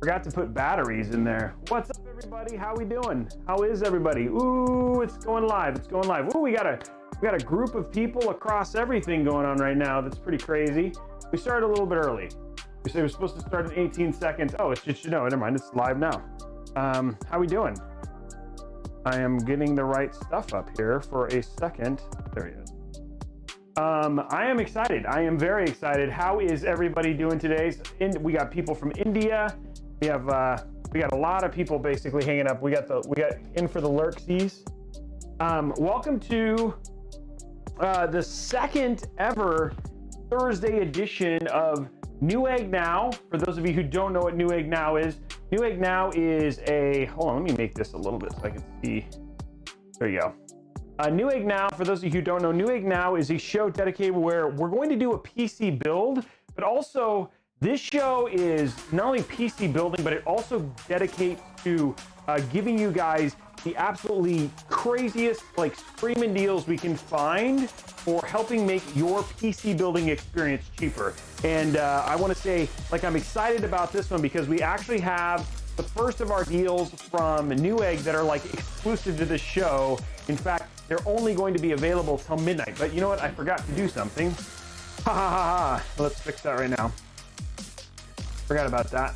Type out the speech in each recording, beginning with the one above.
Forgot to put batteries in there. What's up, everybody? How we doing? How is everybody? Ooh, it's going live. It's going live. Ooh, we got a group of people across everything going on right now. That's pretty crazy. We started a little bit early. We said we're supposed to start in 18 seconds. Oh, it's just, never mind. It's live now. How we doing? I am getting the right stuff up here for a second. There he is. I am excited. I am very excited. How is everybody doing today? We got people from India. We got a lot of people basically hanging up. We got in for the lurksies. Welcome to the second ever Thursday edition of Newegg Now. For those of you who don't know what Newegg Now is hold on, let me make this a little bit so I can see. There you go. Newegg Now, for those of you who don't know, Newegg Now is a show dedicated where we're going to do a PC build, but also this show is not only PC building, but it also dedicates to giving you guys the absolutely craziest, like, screaming deals we can find for helping make your PC building experience cheaper. And I want to say, like, I'm excited about this one because we actually have the first of our deals from Newegg that are like exclusive to this show. In fact, they're only going to be available till midnight. But you know what? I forgot to do something. Ha ha ha ha. Let's fix that right now. Forgot about that.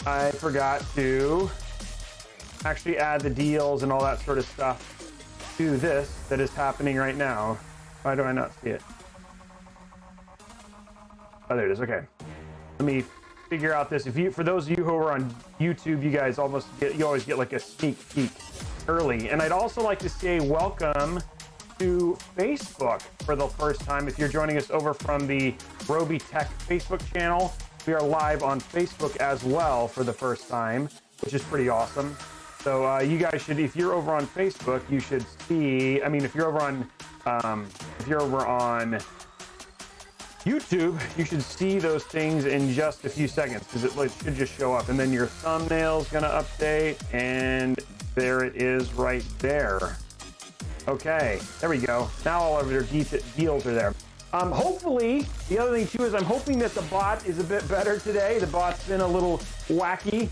I forgot to actually add the deals and all that sort of stuff to this that is happening right now. Why do I not see it? Oh, there it is. Okay. Let me figure out this. For those of you who are on YouTube, you guys always get like a sneak peek early. And I'd also like to say welcome to Facebook for the first time. If you're joining us over from the Robeytech Facebook channel, we are live on Facebook as well for the first time, which is pretty awesome. So you guys should, if you're over on Facebook, you should see, I mean, if you're over on YouTube, you should see those things in just a few seconds because it should just show up, and then your thumbnail's gonna update, and there it is right there. Okay, there we go. Now all of their deals are there. Hopefully, the other thing too is I'm hoping that the bot is a bit better today. The bot's been a little wacky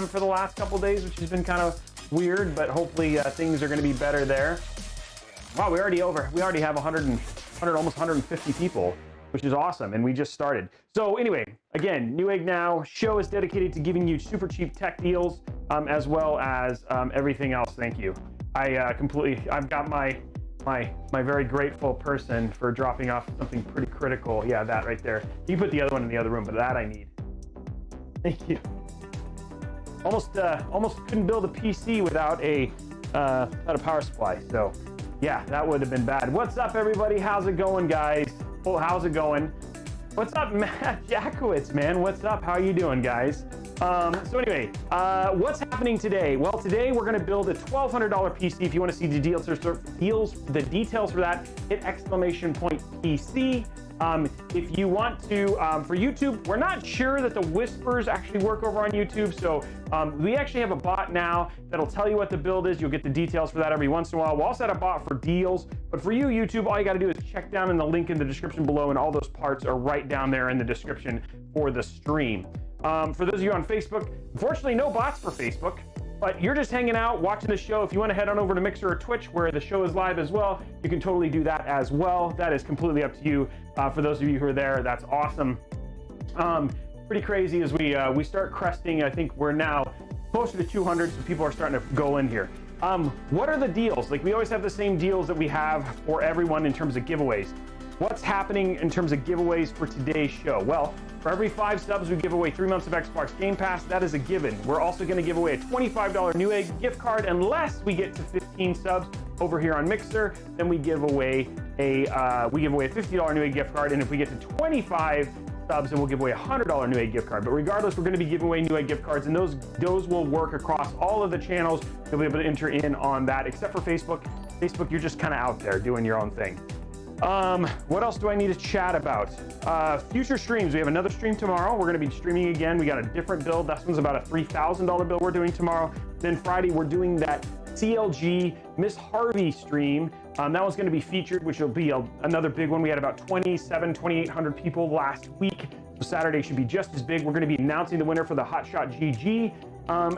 for the last couple days, which has been kind of weird, but hopefully things are going to be better there. Wow, we already have 100, almost 150 people, which is awesome, and we just started. So anyway, again, Newegg Now show is dedicated to giving you super cheap tech deals, as well as everything else. Thank you. I've got my very grateful person for dropping off something pretty critical. Yeah, that right there. You put the other one in the other room, but that I need. Thank you. Almost couldn't build a PC without a power supply. So yeah, that would have been bad. What's up, everybody? How's it going, guys? Oh, how's it going? What's up, Matt Jackowitz, man? What's up? How are you doing, guys? So anyway, what's happening today? Well, today we're going to build a $1,200 PC. If you want to see the the details for that, hit !PC. If you want to, for YouTube, we're not sure that the whispers actually work over on YouTube. So we actually have a bot now that'll tell you what the build is. You'll get the details for that every once in a while. We'll also have a bot for deals. But for you, YouTube, all you got to do is check down in the link in the description below, and all those parts are right down there in the description for the stream. For those of you on Facebook, unfortunately, no bots for Facebook, but you're just hanging out, watching the show. If you want to head on over to Mixer or Twitch, where the show is live as well, you can totally do that as well. That is completely up to you. For those of you who are there, that's awesome. Pretty crazy as we start cresting. I think we're now closer to 200, so people are starting to go in here. What are the deals? Like, we always have the same deals that we have for everyone in terms of giveaways. What's happening in terms of giveaways for today's show? Well, for every 5 subs, we give away 3 months of Xbox Game Pass. That is a given. We're also going to give away a $25 Newegg gift card unless we get to 15 subs over here on Mixer. Then we give away a $50 Newegg gift card, and if we get to 25 subs, then we'll give away a $100 Newegg gift card. But regardless, we're going to be giving away Newegg gift cards, and those will work across all of the channels. You'll be able to enter in on that, except for Facebook. Facebook, you're just kind of out there doing your own thing. What else do I need to chat about? Future streams. We have another stream tomorrow. We're going to be streaming again. We got a different build. This one's about a $3,000 build we're doing tomorrow. Then Friday, we're doing that CLG Miss Harvey stream, That one's going to be featured, which will be another big one. We had about 2,800 people last week. So Saturday should be just as big. We're going to be announcing the winner for the Hotshot GG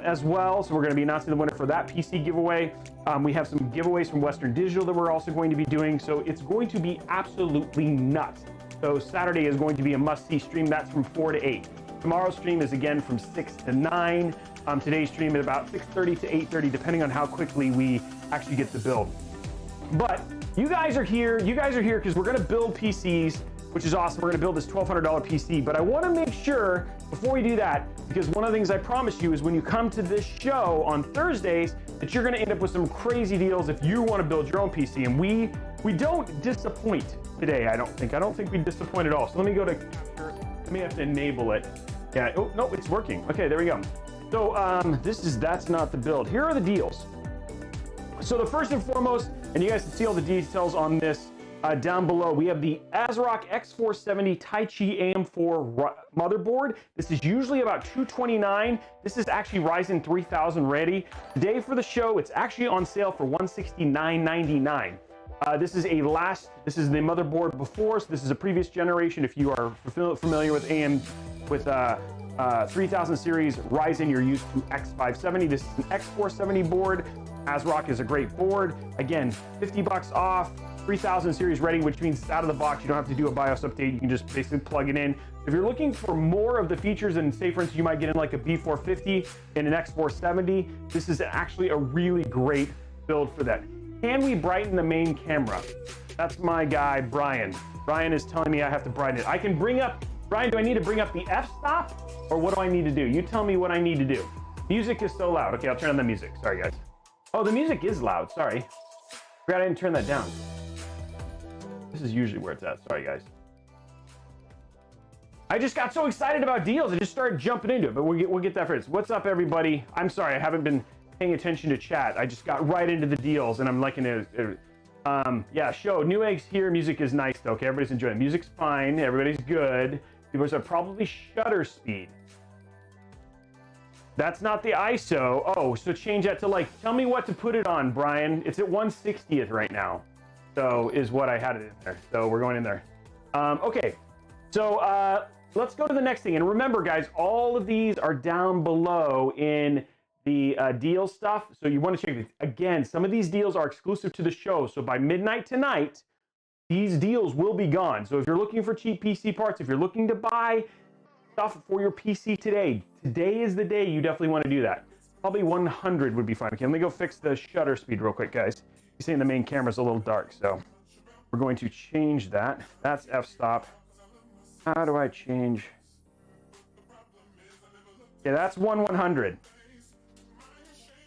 as well. So we're going to be announcing the winner for that PC giveaway. We have some giveaways from Western Digital that we're also going to be doing. So it's going to be absolutely nuts. So Saturday is going to be a must-see stream. That's from 4 to 8. Tomorrow's stream is again from 6 to 9. Today's stream is about 6:30 to 8:30, depending on how quickly we actually get the build. But you guys are here. You guys are here because we're going to build PCs, which is awesome. We're going to build this $1,200 PC. But I want to make sure before we do that, because one of the things I promise you is when you come to this show on Thursdays, that you're going to end up with some crazy deals if you want to build your own PC. And we don't disappoint today. I don't think we disappoint at all. So let me go to capture. Let me have to enable it. Yeah. Oh no, it's working. Okay, there we go. So that's not the build. Here are the deals. So the first and foremost, and you guys can see all the details on this down below. We have the ASRock X470 Taichi AM4 motherboard. This is usually about $229. This is actually Ryzen 3000 ready. Today for the show, it's actually on sale for $169.99. This is the motherboard before, so this is a previous generation. If you are familiar with 3000 series Ryzen, you're used to X570. This is an X470 board. ASRock is a great board. Again, 50 bucks off, 3000 series ready, which means it's out of the box. You don't have to do a BIOS update. You can just basically plug it in. If you're looking for more of the features, and say for instance, you might get in like a B450 and an X470, this is actually a really great build for that. Can we brighten the main camera? That's my guy, Brian. Brian is telling me I have to brighten it. I can bring up, Brian, do I need to bring up the f-stop or what do I need to do? You tell me what I need to do. Music is so loud. Okay, I'll turn on the music. Sorry, guys. Oh, the music is loud. Sorry. Forgot I didn't turn that down. This is usually where it's at. Sorry, guys. I just got so excited about deals. I just started jumping into it, but we'll get that first. What's up, everybody? I'm sorry. I haven't been paying attention to chat. I just got right into the deals, and I'm liking it. Yeah, show. Newegg's here. Music is nice, though. Okay, everybody's enjoying it. Music's fine. Everybody's good. People are probably shutter speed. That's not the ISO. Oh, so change that to like, tell me what to put it on, Brian. It's at 1/60th right now. So is what I had it in there. So we're going in there. Okay, so let's go to the next thing. And remember, guys, all of these are down below in the deal stuff. So you want to check it. Again, some of these deals are exclusive to the show. So by midnight tonight, these deals will be gone. So if you're looking for cheap PC parts, if you're looking to buy stuff for your PC today is the day you definitely want to do that. Probably 100 would be fine. Okay, let me go fix the shutter speed real quick, guys. You're seeing the main camera's a little dark, so we're going to change that. That's f-stop. How do I change? Yeah, that's 1/100.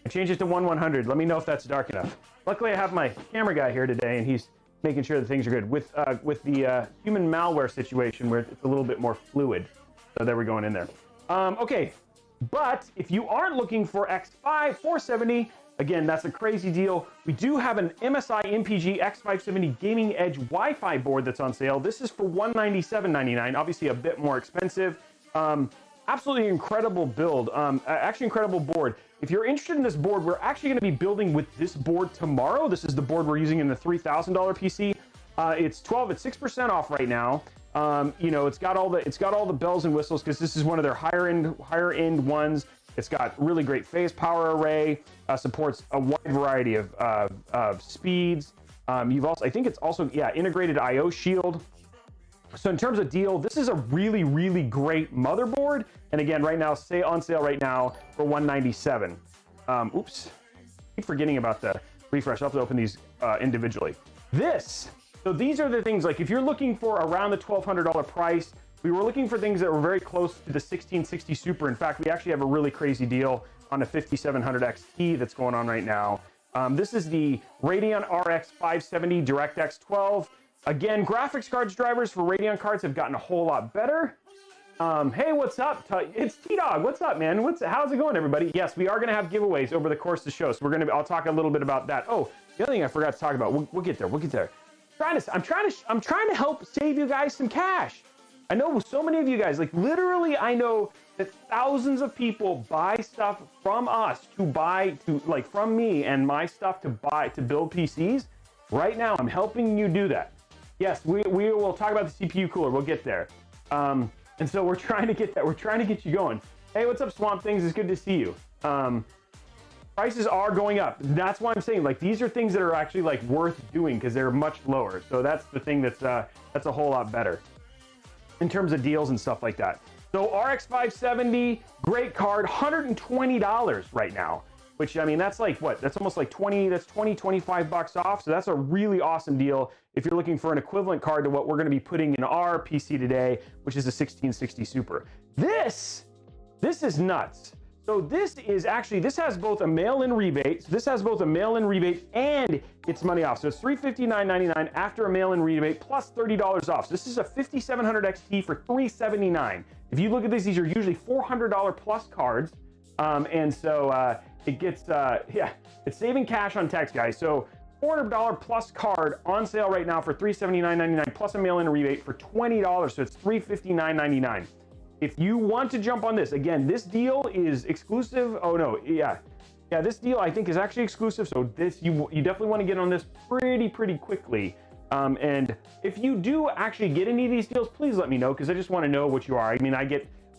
I changed it to 1/100. Let me know if that's dark enough. Luckily, I have my camera guy here today, and he's making sure that things are good. With the human malware situation where it's a little bit more fluid. So there we're going in there. Okay, but if you aren't looking for X5 470, again, that's a crazy deal. We do have an MSI MPG X570 Gaming Edge Wi-Fi board that's on sale. This is for $197.99, obviously a bit more expensive. Absolutely incredible build, actually incredible board. If you're interested in this board, we're actually going to be building with this board tomorrow. This is the board we're using in the $3,000 PC. It's 6% off right now. You know, it's got all the bells and whistles because this is one of their higher end ones. It's got really great phase power array, supports a wide variety of speeds. I think it's also, yeah, integrated IO shield. So in terms of deal, this is a really, really great motherboard. And again, right now, on sale right now for $197. Oops, keep forgetting about the refresh. I'll have to open these individually. So these are the things, like if you're looking for around the $1,200 price, we were looking for things that were very close to the 1660 Super. In fact, we actually have a really crazy deal on a 5700 XT that's going on right now. This is the Radeon RX 570 DirectX 12. Again, graphics cards drivers for Radeon cards have gotten a whole lot better. Hey, what's up? It's T-Dog. What's up, man? How's it going, everybody? Yes, we are going to have giveaways over the course of the show, so I'll talk a little bit about that. Oh, the other thing I forgot to talk about. We'll get there. We'll get there. I'm trying to help save you guys some cash. I know so many of you guys, like literally, I know that thousands of people buy stuff from us from me and my stuff to build PCs. Right now, I'm helping you do that. Yes, we will talk about the CPU cooler. We'll get there. And so we're trying to get that. We're trying to get you going. Hey, what's up, Swamp Things? It's good to see you. Prices are going up. That's why I'm saying, like, these are things that are actually like worth doing because they're much lower. So that's the thing that's a whole lot better in terms of deals and stuff like that. So RX 570, great card, $120 right now. Which, I mean, that's like what? That's almost like 25 bucks off. So that's a really awesome deal if you're looking for an equivalent card to what we're going to be putting in our PC today, which is a 1660 Super. This is nuts. So this has both a mail-in rebate. So this has both a mail-in rebate and it's money off. So it's $359.99 after a mail-in rebate plus $30 off. So this is a 5700 XT for $379. If you look at these are usually $400 plus cards. And so it gets, it's saving cash on tax, guys. So $400 plus card on sale right now for $379.99 plus a mail-in rebate for $20. So it's $359.99. If you want to jump on this, again, this deal is exclusive. Oh no, yeah, this deal I think is actually exclusive. So this, you definitely want to get on this pretty quickly. And if you do actually get any of these deals, please let me know because I just want to know what you are. I mean,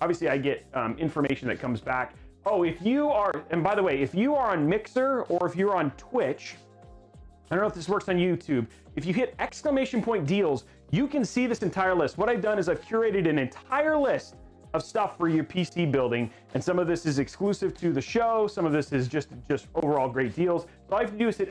obviously I get information that comes back. Oh, if you are, and by the way, if you are on Mixer or if you're on Twitch, I don't know if this works on YouTube. If you hit ! deals, you can see this entire list. What I've done is I've curated an entire list of stuff for your PC building, and some of this is exclusive to the show. Some of this is just overall great deals. So all I have to do is hit !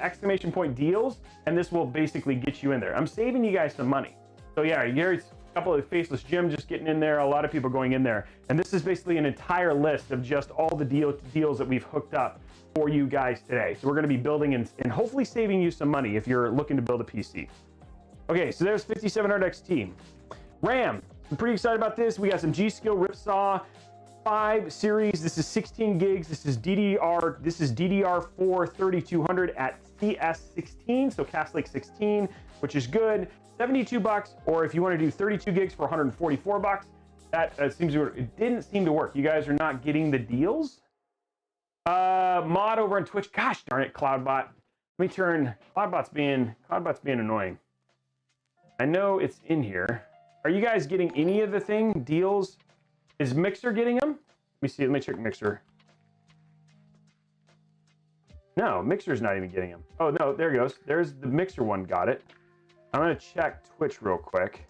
deals, and this will basically get you in there. I'm saving you guys some money. So yeah, Gary's a couple of Faceless Jim just getting in there. A lot of people going in there, and this is basically an entire list of just all the deals that we've hooked up for you guys today. So we're going to be building and hopefully saving you some money if you're looking to build a PC. Okay, so there's 5700 XT. RAM. I'm pretty excited about this. We got some G.Skill Ripsaw 5 series. This is 16 gigs. This is DDR4 3200 at CS16, so Cast Lake 16, which is good. 72 bucks, or if you want to do 32 gigs for 144 bucks, that seems to work. It didn't seem to work. You guys are not getting the deals. Mod over on Twitch. Gosh darn it, Cloudbot. Let me turn Cloudbot's being annoying. I know it's in here. Are you guys getting any of the deals? Is Mixer getting them? Let me see. Let me check Mixer. No, Mixer's not even getting them. Oh no, there it goes. There's the Mixer one. Got it. I'm gonna check Twitch real quick.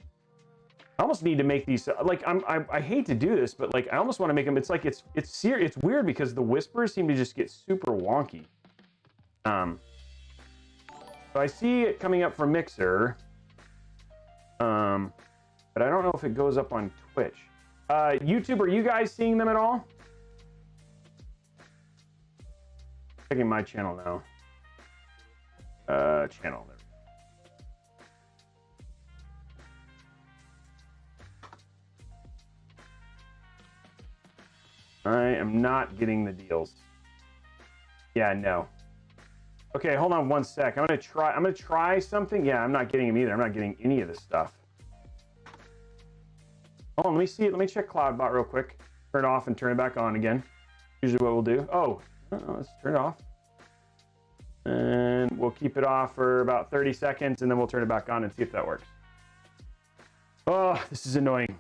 I almost need to make these like I hate to do this, but like I almost want to make them. It's like it's weird because the whispers seem to just get super wonky. So I see it coming up for Mixer. But I don't know if it goes up on Twitch. YouTube, are you guys seeing them at all? Checking my channel now. Channel there. I am not getting the deals. Yeah, no. Okay, hold on one sec. I'm gonna try something. Yeah, I'm not getting them either. I'm not getting any of this stuff. Hold on, let me see it. Let me check Cloudbot real quick. Turn it off and turn it back on again. Usually what we'll do. Oh, let's turn it off. And we'll keep it off for about 30 seconds and then we'll turn it back on and see if that works. Oh, this is annoying.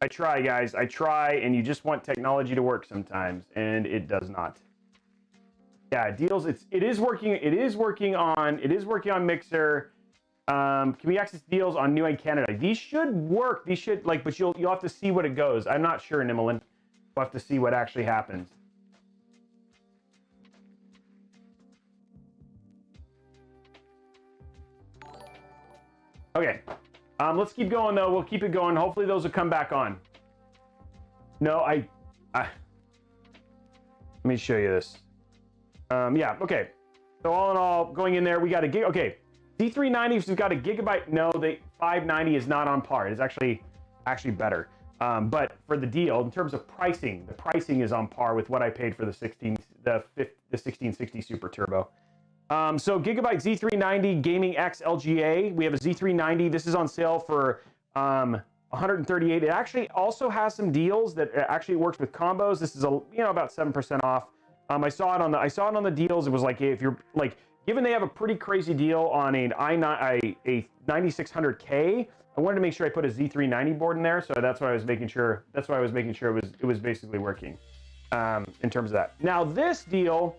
I try, guys. I try, and you just want technology to work sometimes, and it does not. Yeah, deals. It is working. It is working on Mixer. Can we access deals on Newegg Canada? These should work. These should but you'll have to see what it goes. I'm not sure, Nimmelin. We'll have to see what actually happens. Okay. Let's keep going though. We'll keep it going. Hopefully those will come back on. No, let me show you this. Yeah, okay. So all in all, going in there, we got a gig. Okay, D390's got a gigabyte. No, the 590 is not on par. It's actually better. But for the deal, in terms of pricing, the pricing is on par with what I paid for the 1660 Super Turbo. So Gigabyte Z390 Gaming X LGA. We have a Z390. This is on sale for $138. It actually also has some deals that actually works with combos. This is about 7% off. I saw it on the deals. It was like if you're like given they have a pretty crazy deal on a 9600K, I wanted to make sure I put a Z390 board in there, so that's why I was making sure. That's why I was making sure it was basically working in terms of that. Now this deal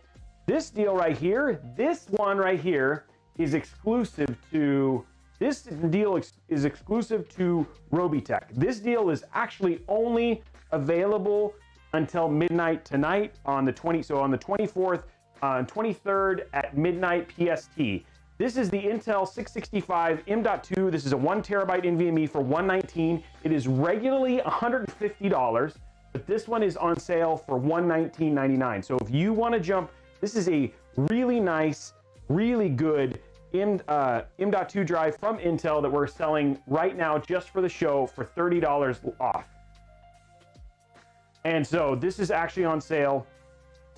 right here, this one right here is exclusive to. This deal is exclusive to Robeytech. This deal is actually only available until midnight tonight on the 24th, 23rd at midnight PST. This is the Intel 665 M.2. This is a 1 terabyte NVMe for $119. It is regularly $150, but this one is on sale for $119.99. So if you want to jump, this is a really nice, really good M.2 drive from Intel that we're selling right now just for the show for $30 off. And so this is actually on sale.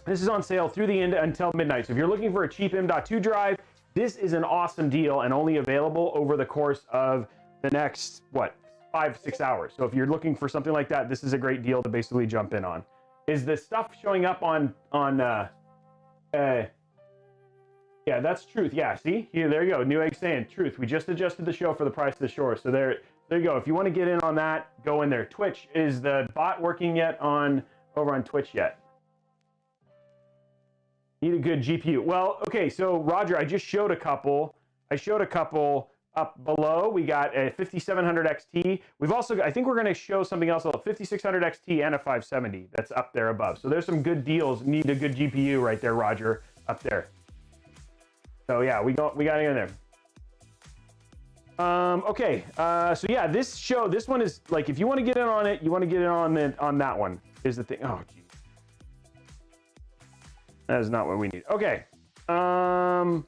This is on sale through the end until midnight. So if you're looking for a cheap M.2 drive, this is an awesome deal and only available over the course of the next, 5-6 hours. So if you're looking for something like that, this is a great deal to basically jump in on. Is the stuff showing up on yeah, that's Truth. Yeah, see? Here, there you go. Newegg saying, Truth, we just adjusted the show for the price of the shore. So there you go. If you want to get in on that, go in there. Twitch, is the bot working yet over on Twitch yet? Need a good GPU. Well, okay, so Roger, I just showed a couple. I showed a couple up below. We got a 5700 XT. We've also, I think we're going to show something else, a 5600 XT and a 570 that's up there above. So there's some good deals. Need a good GPU right there, Roger, up there. So yeah, we got it in there. Okay, so yeah, this one is like, if you want to get in on it, you want to get in on that one is the thing. Oh, geez. That is not what we need. Okay, so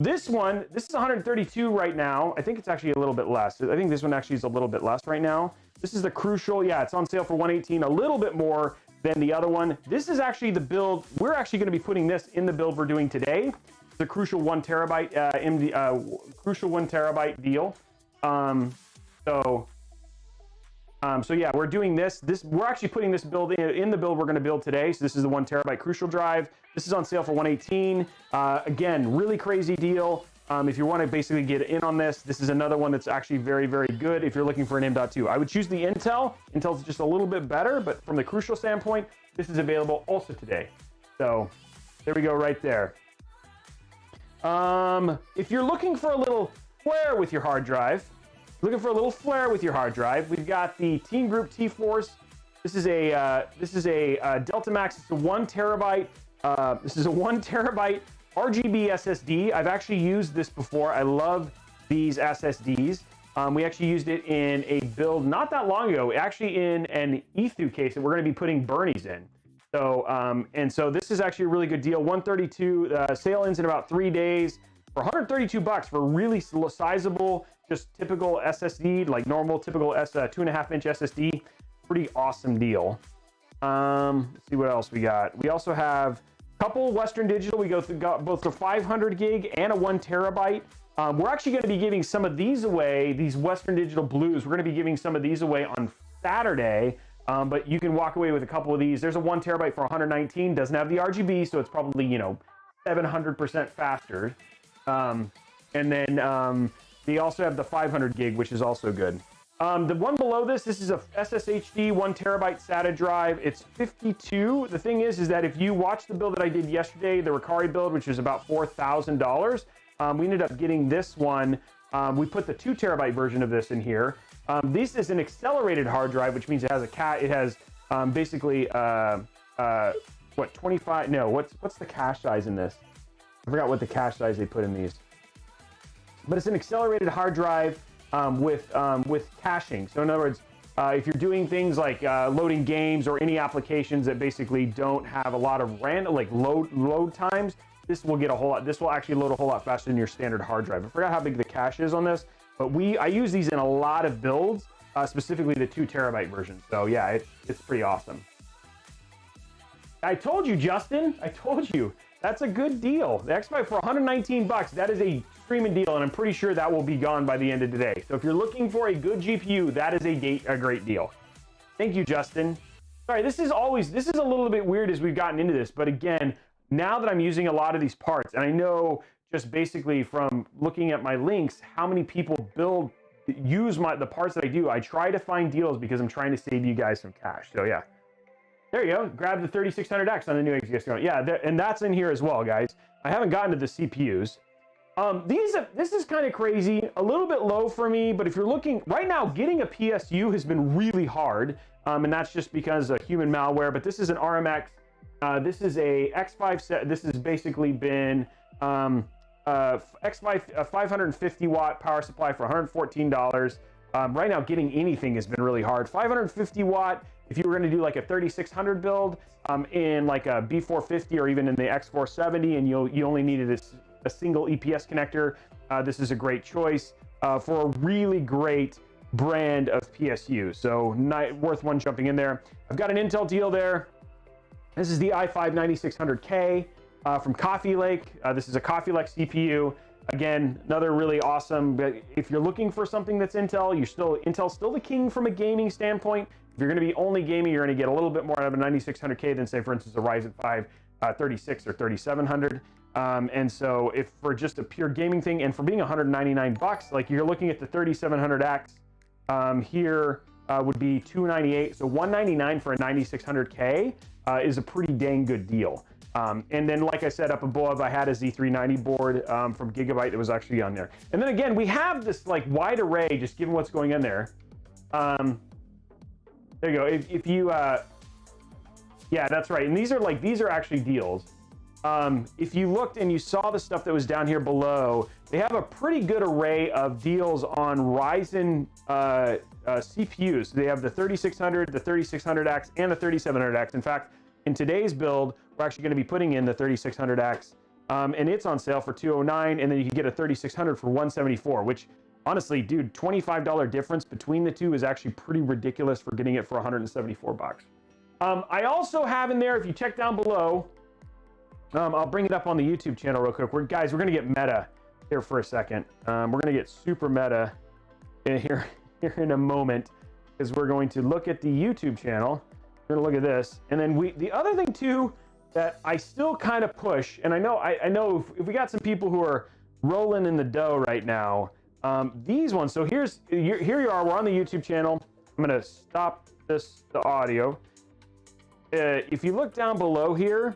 this is 132 right now. I think it's actually a little bit less. I think this one actually is a little bit less right now. This is the Crucial. Yeah, it's on sale for $118, a little bit more than the other one. This is actually the build. We're actually going to be putting this in the build we're doing today. The Crucial 1 terabyte Crucial 1 terabyte deal. So yeah, we're doing this. We're actually putting this build in the build we're going to build today. So this is the 1 terabyte Crucial drive. This is on sale for $118. Again, really crazy deal. If you want to basically get in on this, this is another one that's actually very, very good if you're looking for an M.2. I would choose the Intel. Intel's just a little bit better, but from the Crucial standpoint, this is available also today. So there we go right there. If you're looking for a little flair with your hard drive, we've got the Team Group T-Force. This is a Delta Max. It's a 1 terabyte. This is a 1 terabyte RGB SSD. I've actually used this before. I love these SSDs. We actually used it in a build not that long ago, actually in an E2 case that we're going to be putting Bernie's in. So, and so this is actually a really good deal. 132, sale ends in about 3 days for $132 for a really sizable, just typical SSD, like normal, typical 2.5-inch SSD. Pretty awesome deal. Let's see what else we got. We also have a couple Western Digital. We got both the 500 gig and a 1 terabyte. We're actually going to be giving some of these away, these Western Digital Blues. We're going to be giving some of these away on Saturday. But you can walk away with a couple of these. There's a 1 terabyte for $119. Doesn't have the RGB, so it's probably 700% faster. And then they also have the 500 gig, which is also good. The one below this is a SSHD 1 terabyte SATA drive. It's $52. The thing is that if you watch the build that I did yesterday, the Ricari build, which was about $4,000, we ended up getting this one. We put the 2 terabyte version of this in here. This is an accelerated hard drive, which means it has basically what 25? No, what's the cache size in this? I forgot what the cache size they put in these. But it's an accelerated hard drive with caching. So in other words, if you're doing things like loading games or any applications that basically don't have a lot of random load times, this will get a whole lot. This will actually load a whole lot faster than your standard hard drive. I forgot how big the cache is on this. But I use these in a lot of builds, specifically the 2 terabyte version. So yeah, it's pretty awesome. I told you, Justin. I told you. That's a good deal. The X5 for $119. That is a screaming deal, and I'm pretty sure that will be gone by the end of today. So if you're looking for a good GPU, that is a great deal. Thank you, Justin. All right, this is a little bit weird as we've gotten into this, but again, now that I'm using a lot of these parts, and I know just basically from looking at my links, how many people use the parts that I do, I try to find deals because I'm trying to save you guys some cash. So yeah, there you go. Grab the 3600X on the Newegg discount. Yeah, and that's in here as well, guys. I haven't gotten to the CPUs. This is kind of crazy, a little bit low for me, but if you're looking right now, getting a PSU has been really hard, and that's just because of human malware. But this is an RMX. This is a X5 set. This has basically been X5 a 550 watt power supply for $114. Right now, getting anything has been really hard. 550 watt. If you were going to do like a 3600 build in like a B450 or even in the X470, and you only needed a single EPS connector, this is a great choice for a really great brand of PSU. So worth one jumping in there. I've got an Intel deal there. This is the i5 9600K from Coffee Lake. This is a Coffee Lake CPU. Again, another really awesome, but if you're looking for something that's Intel, Intel's still the king from a gaming standpoint. If you're going to be only gaming, you're going to get a little bit more out of a 9600K than, say, for instance, a Ryzen 5 36 or 3700. And so if for just a pure gaming thing, and for being $199, like you're looking at the 3700X here would be $298. So $199 for a 9600K is a pretty dang good deal. And then, like I said, up above, I had a Z390 board from Gigabyte that was actually on there. And then again, we have this like wide array, just given what's going on there. There you go. If you, yeah, that's right. And these are actually deals. If you looked and you saw the stuff that was down here below, they have a pretty good array of deals on Ryzen CPUs. They have the 3600, the 3600X, and the 3700X. In fact, in today's build, we're actually going to be putting in the 3600X, and it's on sale for $209, and then you can get a 3600 for $174, which honestly, dude, $25 difference between the two is actually pretty ridiculous for getting it for $174. I also have in there, if you check down below, I'll bring it up on the YouTube channel real quick. We're going to get meta here for a second. We're going to get super meta here in a moment, because we're going to look at the YouTube channel. We're going to look at this. And then the other thing too that I still kind of push, and I know if we got some people who are rolling in the dough right now, these ones. So here you are. We're on the YouTube channel. I'm going to stop the audio. If you look down below here,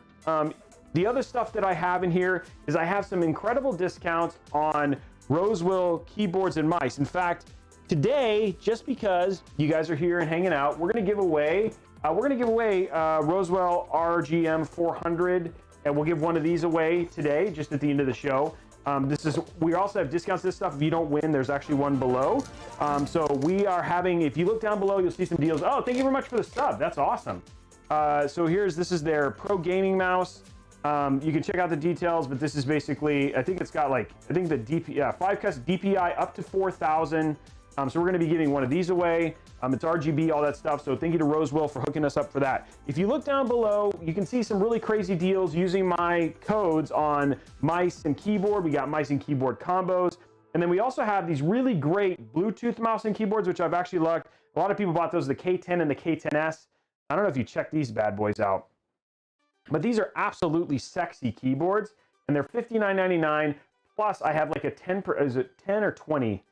the other stuff that I have in here is I have some incredible discounts on Rosewell keyboards and mice. In fact, today, just because you guys are here and hanging out, we're going to give away Rosewell RGM 400, and we'll give one of these away today, just at the end of the show. We also have discounts to this stuff. If you don't win, there's actually one below. So we are having, if you look down below, you'll see some deals. Oh, thank you very much for the sub. That's awesome. So this is their Pro Gaming Mouse. You can check out the details, but this is basically, I think it's got like, the 5-cast DPI up to 4,000. So we're going to be giving one of these away. It's RGB, all that stuff. So thank you to Rosewell for hooking us up for that. If you look down below, you can see some really crazy deals using my codes on mice and keyboard. We got mice and keyboard combos. And then we also have these really great Bluetooth mouse and keyboards, which I've actually looked. A lot of people bought those, the K10 and the K10S. I don't know if you check these bad boys out, but these are absolutely sexy keyboards, and they're $59.99. Plus I have like a 10 or 20,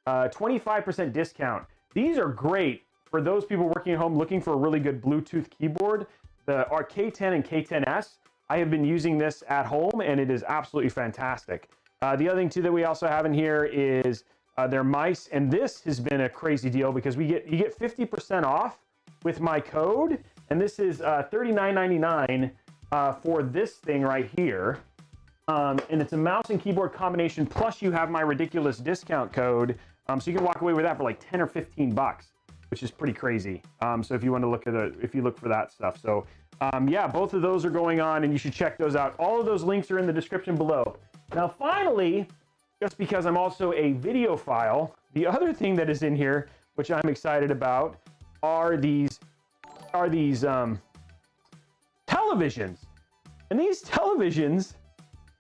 25% discount. These are great for those people working at home looking for a really good Bluetooth keyboard. Our K10 and K10S, I have been using this at home, and it is absolutely fantastic. The other thing too that we also have in here is their mice, and this has been a crazy deal because you get 50% off with my code, and this is $39.99 for this thing right here. And it's a mouse and keyboard combination, plus you have my ridiculous discount code. So you can walk away with that for like 10 or 15 bucks, which is pretty crazy. So if you want to look at if you look for that stuff. So yeah, both of those are going on, and you should check those out. All of those links are in the description below. Now, finally, just because I'm also a videophile, the other thing that is in here, which I'm excited about, are these televisions. And these televisions,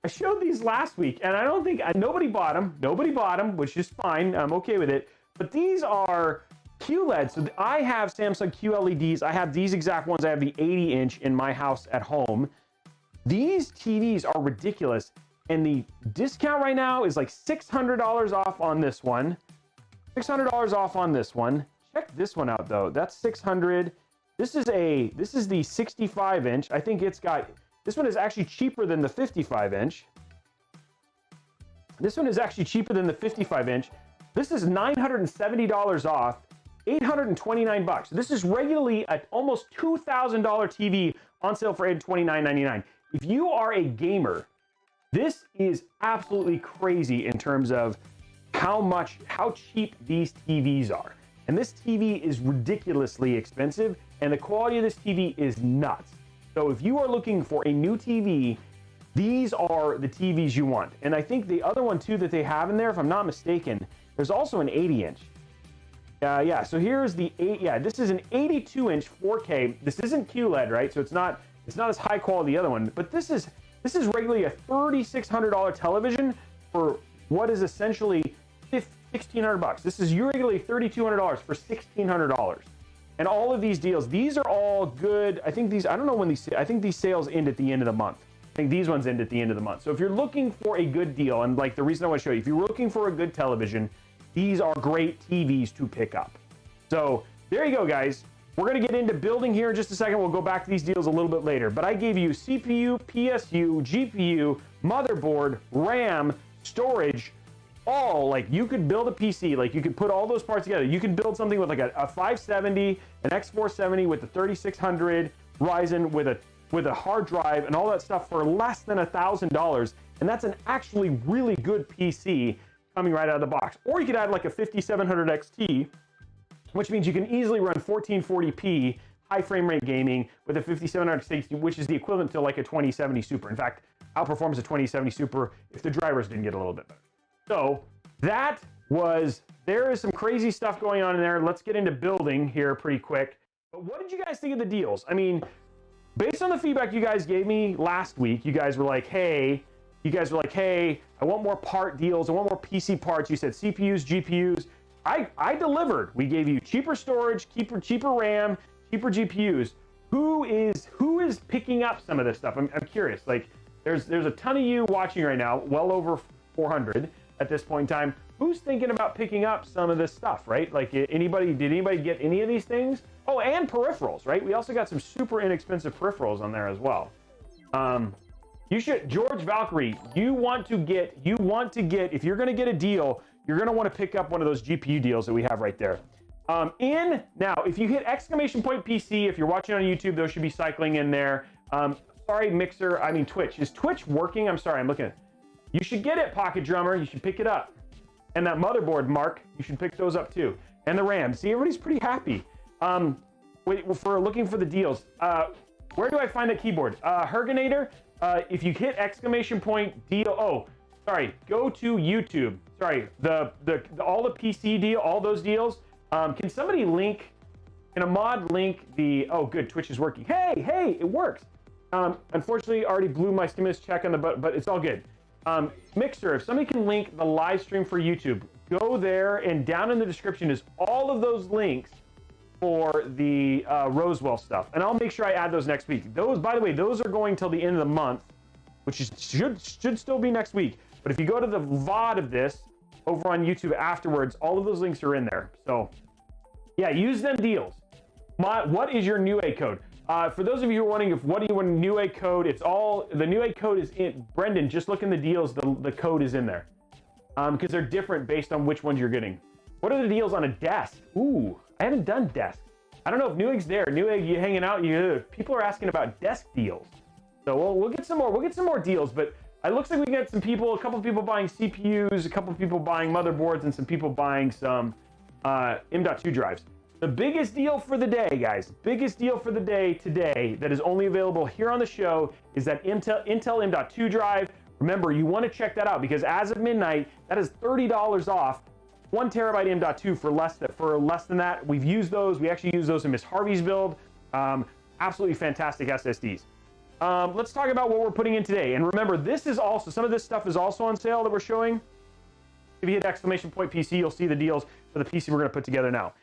I showed these last week, and I don't think nobody bought them, which is fine. I'm okay with it. But these are QLEDs. So I have Samsung QLEDs. I have these exact ones. I have the 80-inch in my house at home. These TVs are ridiculous. And the discount right now is like $600 off on this one. $600 off on this one. Check this one out though. That's $600. This is the 65 inch. I think this one is actually cheaper than the 55 inch. This one is actually cheaper than the 55 inch. This is $970 off, 829 bucks. This is regularly at almost $2,000 TV on sale for $29.99. If you are a gamer, this is absolutely crazy in terms of how cheap these TVs are. And this TV is ridiculously expensive, and the quality of this TV is nuts. So if you are looking for a new TV, these are the TVs you want. And I think the other one too that they have in there, if I'm not mistaken, there's also an 80 inch. Yeah, so here's the this is an 82 inch 4K. This isn't QLED, right? So it's not as high quality the other one, but this is regularly a $3,600 television for what is essentially $1,600. This is regularly $3,200 for $1,600. And all of these deals, these are all good. I think I don't know when I think these sales end at the end of the month. I think these ones end at the end of the month. So if you're looking for a good deal, and like the reason I want to show you, if you're looking for a good television, these are great TVs to pick up. So there you go, guys. We're going to get into building here in just a second. We'll go back to these deals a little bit later. But I gave you CPU, PSU, GPU, motherboard, RAM, storage, all. Like, you could build a PC. Like, you could put all those parts together. You could build something with like a 570, an X470 with the 3600 Ryzen with a hard drive and all that stuff for less than $1,000. And that's an actually really good PC coming right out of the box. Or you could add like a 5700 XT, which means you can easily run 1440p high frame rate gaming with a 5700 XT, which is the equivalent to like a 2070 Super. In fact, outperforms a 2070 Super if the drivers didn't get a little bit better. So there is some crazy stuff going on in there. Let's get into building here pretty quick. But what did you guys think of the deals? I mean, based on the feedback you guys gave me last week, you guys were like, hey, I want more part deals. I want more PC parts. You said CPUs, GPUs. I delivered. We gave you cheaper storage, cheaper RAM, cheaper GPUs. Who is picking up some of this stuff? I'm curious. Like, there's a ton of you watching right now, well over 400 at this point in time. Who's thinking about picking up some of this stuff, right? Like, did anybody get any of these things? Oh, and peripherals, right? We also got some super inexpensive peripherals on there as well. You should, George Valkyrie, you want to get, if you're gonna get a deal, you're gonna wanna pick up one of those GPU deals that we have right there. Now, if you hit exclamation point PC, if you're watching on YouTube, those should be cycling in there. Sorry, Twitch. Is Twitch working? I'm sorry, I'm looking at it. You should get it, Pocket Drummer. You should pick it up. And that motherboard, Mark, you should pick those up too. And the RAM. See, everybody's pretty happy. For looking for the deals. Where do I find that keyboard? Herganator, if you hit exclamation point deal, go to YouTube. Sorry, all the PC deal, all those deals. Can somebody link, can a mod link the, oh good, Twitch is working. Hey, it works. Unfortunately, I already blew my stimulus check on the butt, but it's all good. Mixer, if somebody can link the live stream for YouTube, go there, and down in the description is all of those links for the Roswell stuff. And I'll make sure I add those next week. Those, by the way, those are going till the end of the month, which should still be next week. But if you go to the VOD of this over on YouTube afterwards, all of those links are in there. So yeah, use them deals. What is your Newegg code? For those of you who are wondering what do you want Newegg code, it's all, the Newegg code is in, Brendan, just look in the deals, the code is in there. Because they're different based on which ones you're getting. What are the deals on a desk? Ooh, I haven't done desk. I don't know if Newegg's there. Newegg, you hanging out, people are asking about desk deals. So we'll get some more deals, but it looks like we can get some people, a couple of people buying CPUs, a couple of people buying motherboards, and some people buying some M.2 drives. The biggest deal for the day, guys, biggest deal for the day today that is only available here on the show is that Intel M.2 drive. Remember, you want to check that out because as of midnight, that is $30 off. 1 terabyte M.2 for less than that. We've used those. We actually use those in Miss Harvey's build. Absolutely fantastic SSDs. Let's talk about what we're putting in today. And remember, this is also, some of this stuff is also on sale that we're showing. If you hit exclamation point PC, you'll see the deals for the PC we're going to put together now.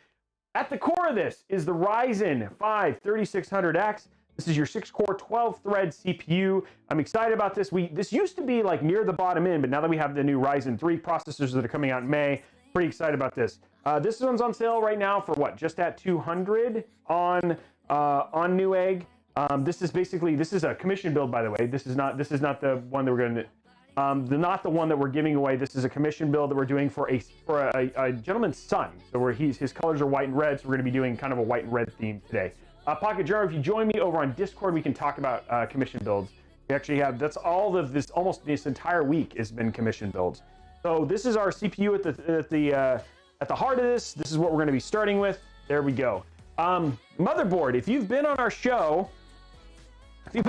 At the core of this is the Ryzen 5 3600X. This is your 6-core, 12-thread CPU. I'm excited about this. This used to be like near the bottom end, but now that we have the new Ryzen 3 processors that are coming out in May, pretty excited about this. This one's on sale right now for what? Just at $200 on Newegg. This is a commission build, by the way. This is not the one that we're going to, not the one that we're giving away. This is a commission build that we're doing for a gentleman's son. So his colors are white and red, so we're going to be doing kind of a white and red theme today. Pocket Jar, if you join me over on Discord, we can talk about commission builds. We actually have, that's all of this, almost this entire week has been commission builds. So this is our CPU at the heart of this. This is what we're going to be starting with. There we go. Motherboard. If you've been on our show, you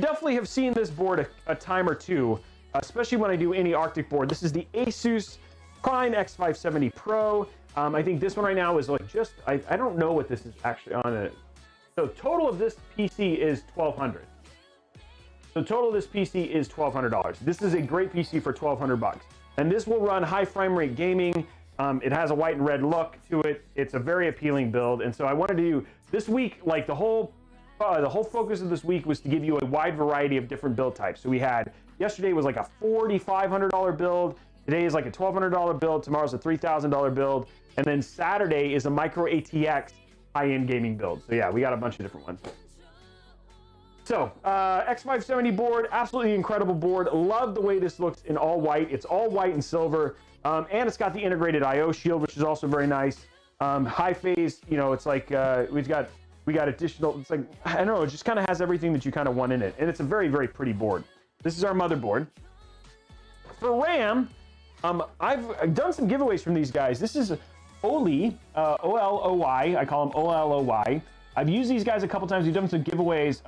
definitely have seen this board a time or two, especially when I do any Arctic board. This is the Asus Prime X570 Pro. I think this one right now is like just, I don't know what this is actually on it. So total of this PC is $1,200. So total of this PC is $1,200. This is a great PC for $1,200. And this will run high frame rate gaming. It has a white and red look to it. It's a very appealing build. And so I wanted to do this week, like the whole focus of this week was to give you a wide variety of different build types. So we had, yesterday was like a $4,500 build. Today is like a $1,200 build. Tomorrow's a $3,000 build. And then Saturday is a micro ATX high-end gaming build. So yeah, we got a bunch of different ones. So X570 board, absolutely incredible board. Love the way this looks in all white. It's all white and silver. And it's got the integrated AIO shield, which is also very nice. High phase, you know, it's like we got additional, it's like, I don't know, it just kind of has everything that you kind of want in it. And it's a very, very pretty board. This is our motherboard. For RAM, I've done some giveaways from these guys. This is Oli, O-L-O-Y. I call them O-L-O-Y. I've used these guys a couple times. We've done some giveaways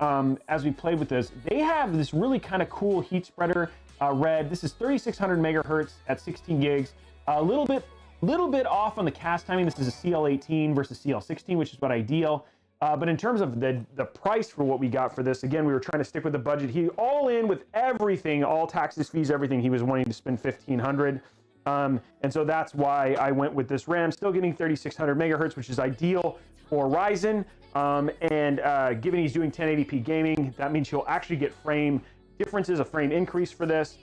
as we played with this. They have this really kind of cool heat spreader red. This is 3600 megahertz at 16 gigs. A little bit off on the cast timing. This is a CL18 versus CL16, which is what ideal. But in terms of the price for what we got for this, again, we were trying to stick with the budget. He all in with everything, all taxes, fees, everything. He was wanting to spend $1,500. And so that's why I went with this RAM, still getting 3600 megahertz, which is ideal for Ryzen. Given he's doing 1080p gaming, that means you'll actually get frame differences, a frame increase for this.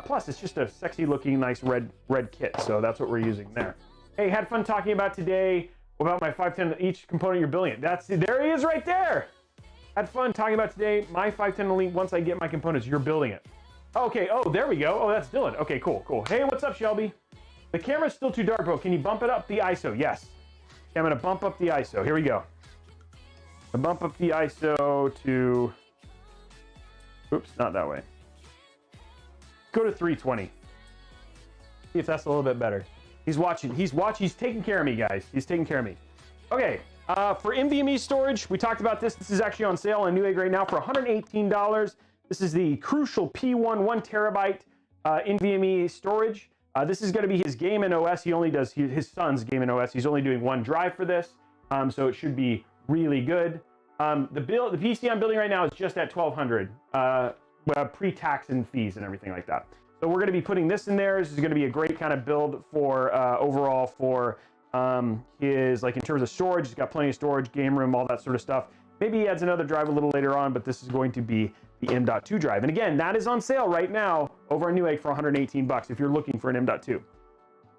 Plus, it's just a sexy looking, nice red kit. So that's what we're using there. Hey, had fun talking about today about my 510, each component you're building it. There he is right there. Had fun talking about today, my 510 Elite, once I get my components, you're building it. Okay, oh, there we go. Oh, that's Dylan. Okay, cool. Hey, what's up, Shelby? The camera's still too dark, bro. Can you bump it up the ISO? Yes. Okay, I'm gonna bump up the ISO. Here we go. I bump up the ISO to, oops, not that way. Go to 320. See if that's a little bit better. He's watching, he's taking care of me, guys. He's taking care of me. Okay, for NVMe storage, we talked about this. This is actually on sale on Newegg right now for $118. This is the Crucial P1 1 terabyte NVMe storage. This is going to be his game and OS. He only does his son's game and OS. He's only doing one drive for this, so it should be really good. The PC I'm building right now is just at $1,200, pre-tax and fees and everything like that. So we're going to be putting this in there. This is going to be a great kind of build for overall for his, like in terms of storage. He's got plenty of storage, game room, all that sort of stuff. Maybe he adds another drive a little later on, but this is going to be the M.2 drive. And again, that is on sale right now over on Newegg for 118 bucks if you're looking for an M.2.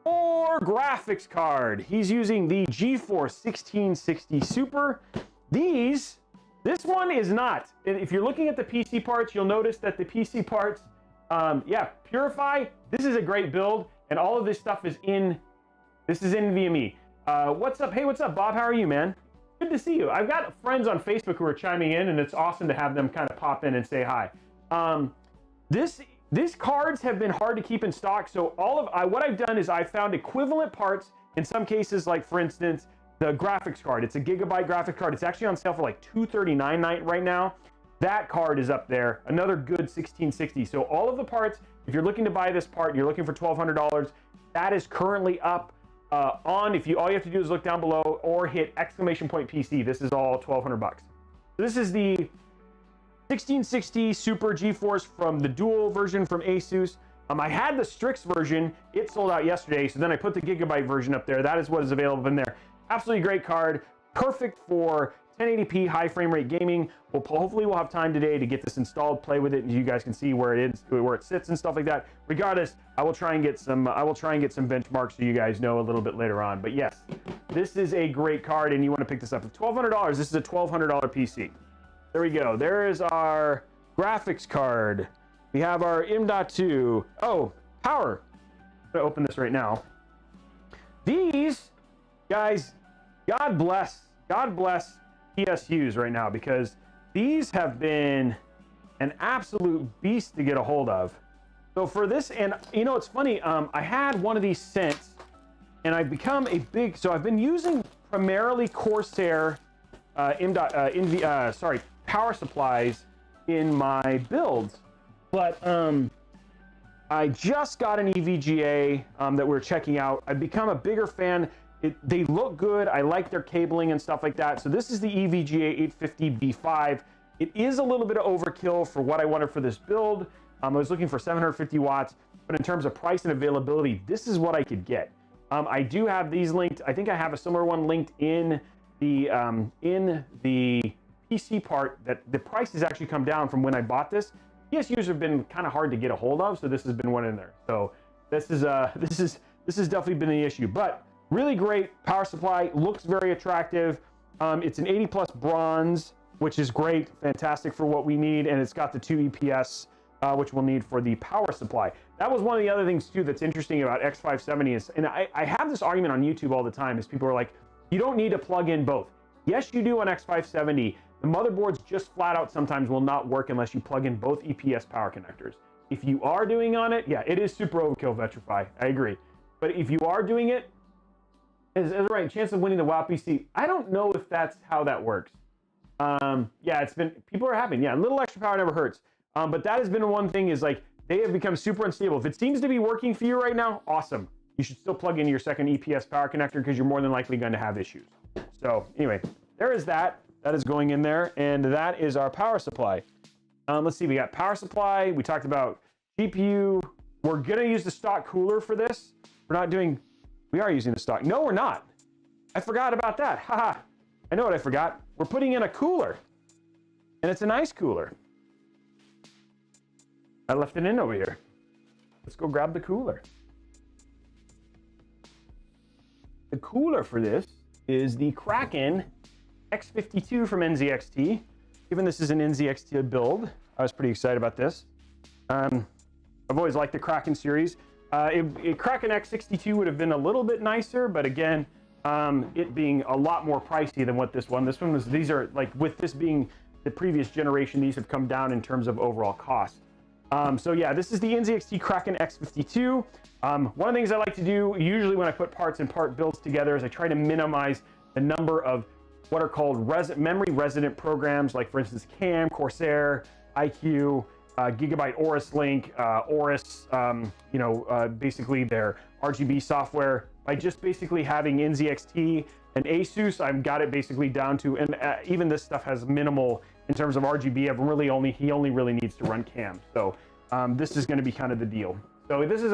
Or graphics card. He's using the GeForce 1660 Super. This one is not. If you're looking at the PC parts, you'll notice that the PC parts, yeah, Purify, this is a great build, and all of this stuff is in, this is NVMe. What's up? Hey, what's up, Bob? How are you, man? Good to see you. I've got friends on Facebook who are chiming in, and it's awesome to have them kind of pop in and say hi. These cards have been hard to keep in stock, so what I've done is I've found equivalent parts in some cases, like for instance, the graphics card. It's a gigabyte graphics card. It's actually on sale for like $239 right now. That card is up there. Another good 1660. So all of the parts, if you're looking to buy this part, you're looking for $1,200. That is currently up all you have to do is look down below or hit exclamation point PC. This is all $1,200 bucks. So this is the 1660 Super GeForce from the dual version from Asus. I had the Strix version. It sold out yesterday, so then I put the gigabyte version up there. That is what is available in there. Absolutely great card. Perfect for 1080p high frame rate gaming. Hopefully we'll have time today to get this installed, play with it, and you guys can see where it is, where it sits and stuff like that. Regardless, I will try and get some benchmarks so you guys know a little bit later on. But yes, this is a great card, and you want to pick this up at $1,200. This is a $1,200 PC. There we go. There is our graphics card. We have our M.2. Oh, power. I'm gonna open this right now. These guys, God bless PSUs right now, because these have been an absolute beast to get a hold of. So for this, and you know, it's funny, I had one of these since, and I've become a big, so I've been using primarily Corsair power supplies in my builds, but I just got an EVGA that we're checking out. I've become a bigger fan. They look good. I like their cabling and stuff like that. So this is the EVGA 850B5. It is a little bit of overkill for what I wanted for this build. I was looking for 750 watts, but in terms of price and availability, this is what I could get. I do have these linked. I think I have a similar one linked in the PC part, that the price has actually come down from when I bought this. PSUs have been kind of hard to get a hold of, so this has been one in there. So this has definitely been the issue, but really great power supply, looks very attractive. It's an 80 plus bronze, which is great, fantastic for what we need, and it's got the 2 EPS, which we'll need for the power supply. That was one of the other things too that's interesting about X570 is, and I have this argument on YouTube all the time, is people are like, you don't need to plug in both. Yes, you do on X570. The motherboards just flat out sometimes will not work unless you plug in both EPS power connectors. If you are doing on it, yeah, it is super overkill, Vetrify, I agree. But if you are doing it, is the right chance of winning the WoW PC. I don't know if that's how that works. Yeah, it's been, people are happy. Yeah, a little extra power never hurts. But that has been one thing, is like, they have become super unstable. If it seems to be working for you right now, awesome. You should still plug in your second EPS power connector, because you're more than likely going to have issues. So anyway, there is that. That is going in there, and that is our power supply. Let's see, we got power supply. We talked about GPU. We're gonna use the stock cooler for this. We are using the stock. No, we're not. I forgot about that. Haha. I know what I forgot. We're putting in a cooler, and it's an ice cooler. I left it in over here. Let's go grab the cooler. The cooler for this is the Kraken X52 from NZXT. Given this is an NZXT build, I was pretty excited about this. I've always liked the Kraken series. Kraken X62 would have been a little bit nicer, but again, it being a lot more pricey than what this one. This one was, these are like, with this being the previous generation, these have come down in terms of overall cost. So yeah, this is the NZXT Kraken X52. One of the things I like to do, usually when I put parts and part builds together, is I try to minimize the number of what are called memory resident programs, like for instance, CAM, Corsair, IQ, Gigabyte Aorus Link, Aorus, basically their RGB software. By just basically having NZXT and Asus, I've got it basically down to, and even this stuff has minimal in terms of RGB. He only really needs to run CAM. So this is going to be kind of the deal. So this is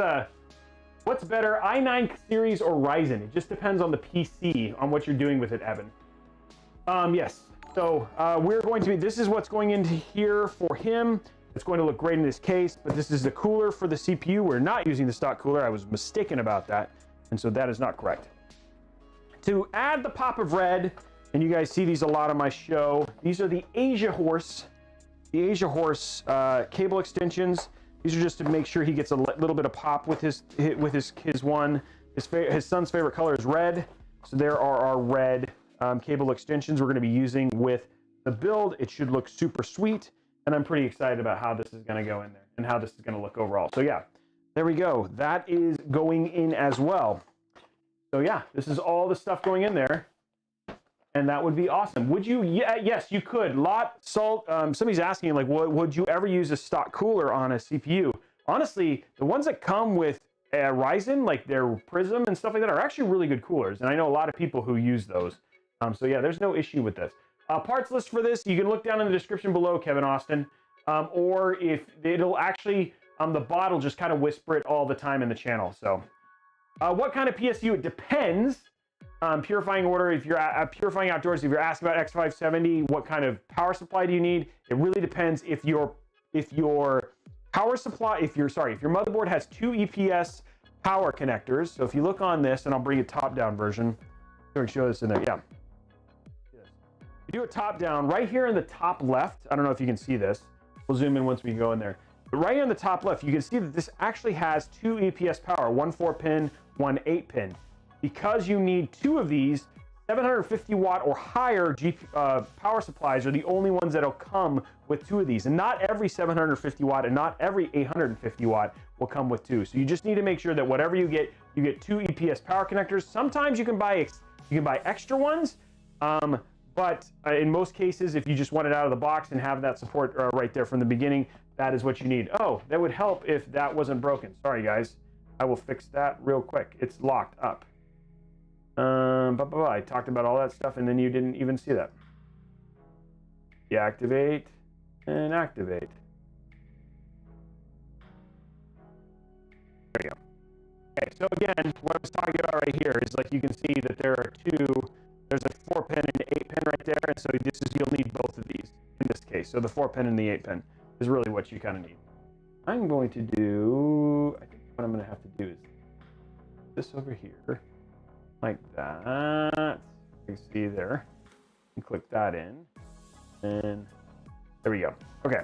what's better, i9 series or Ryzen? It just depends on the PC, on what you're doing with it, Evan. Yes, so this is what's going into here for him. It's going to look great in this case, but this is the cooler for the CPU. We're not using the stock cooler. I was mistaken about that, and so that is not correct. To add the pop of red, and you guys see these a lot on my show, these are the Asia Horse cable extensions. These are just to make sure he gets a little bit of pop with his one. His son's favorite color is red, so there are our red cable extensions we're going to be using with the build. It should look super sweet, and I'm pretty excited about how this is going to go in there and how this is going to look overall. So yeah, there we go. That is going in as well. So yeah, this is all the stuff going in there, and that would be awesome. Would you? Yeah, yes, you could. Somebody's asking, like, would you ever use a stock cooler on a CPU? Honestly, the ones that come with Ryzen, like their Prism and stuff like that, are actually really good coolers, and I know a lot of people who use those. So yeah, there's no issue with this. Parts list for this, you can look down in the description below, Kevin Austin, or if it'll actually, the bot will just kind of whisper it all the time in the channel. So what kind of PSU? It depends. purifying order, if you're purifying outdoors, if you're asking about X570, what kind of power supply do you need? It really depends if your power supply, if your motherboard has 2 EPS power connectors. So if you look on this, and I'll bring a top-down version, so I can show this in there. Yeah. You do a top-down right here in the top left. I don't know if you can see this. We'll zoom in once we go in there. But right here in the top left, you can see that this actually has 2 EPS power, one 4-pin, one 8-pin. Because you need 2 of these, 750 watt or higher power supplies are the only ones that'll come with 2 of these. And not every 750 watt and not every 850 watt will come with 2. So you just need to make sure that whatever you get 2 EPS power connectors. Sometimes you can buy extra ones, but in most cases, if you just want it out of the box and have that support right there from the beginning, that is what you need. Oh, that would help if that wasn't broken. Sorry guys, I will fix that real quick. It's locked up. I talked about all that stuff and then you didn't even see that. Deactivate and activate. There you go. Okay, so again, what I was talking about right here is, like, you can see that there are 2, there's a 4-pin and an 8-pin right there, and so you'll need both of these in this case. So the 4-pin and the 8-pin is really what you kind of need. I'm going to do, I think what I'm going to have to do is this over here, like that. You can see there. And click that in, and there we go. Okay.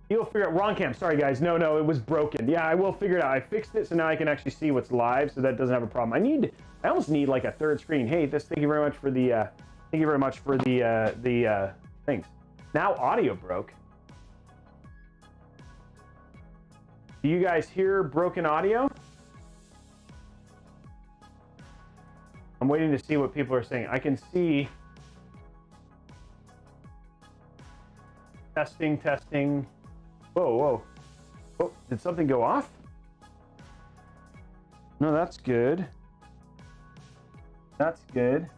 You'll figure out, wrong cam, sorry guys, no, it was broken. Yeah, I will figure it out. I fixed it, so now I can actually see what's live, so that doesn't have a problem. I almost need like a 3rd screen. Hey, thank you very much for the, things. Now audio broke. Do you guys hear broken audio? I'm waiting to see what people are saying. I can see testing. Whoa. Oh, did something go off? No, that's good. That's good.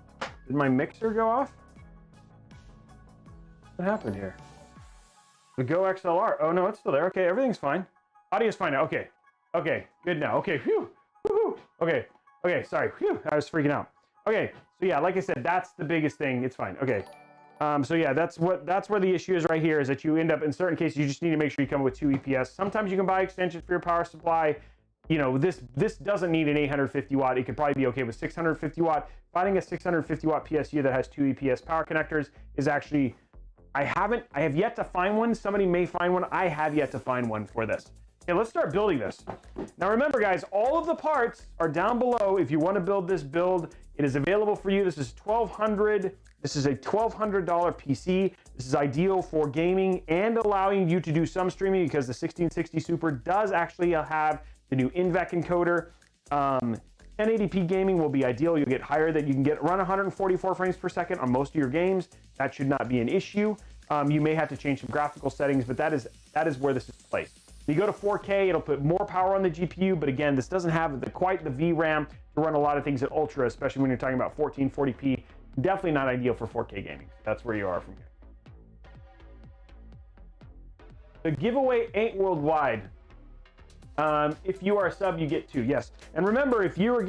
Did my mixer go off? What happened here? The Go XLR. Oh no, it's still there. Okay, everything's fine. Audio's fine now. Okay, good now. Okay, phew. Woo-hoo. Okay, sorry. Phew, I was freaking out. Okay, so yeah, like I said, that's the biggest thing. It's fine. Okay. So yeah, that's where the issue is right here, is that you end up, in certain cases, you just need to make sure you come with 2 EPS. Sometimes you can buy extensions for your power supply. You know, this doesn't need an 850 watt. It could probably be okay with 650 watt. Finding a 650 watt PSU that has 2 EPS power connectors is actually, I have yet to find one. Somebody may find one. I have yet to find one for this. Okay, let's start building this. Now remember guys, all of the parts are down below. If you want to build this build, it is available for you. This is $1,200. This is a $1,200 PC. This is ideal for gaming and allowing you to do some streaming, because the 1660 Super does actually have the new INVEC encoder. 1080p gaming will be ideal. You'll get higher, that you can run 144 frames per second on most of your games. That should not be an issue. You may have to change some graphical settings, but that is where this is placed. If you go to 4K, it'll put more power on the GPU, but again, this doesn't have quite the VRAM to run a lot of things at ultra, especially when you're talking about 1440p. Definitely not ideal for 4K gaming. That's where you are from here. The giveaway ain't worldwide. If you are a sub, you get 2. Yes. And remember, if you are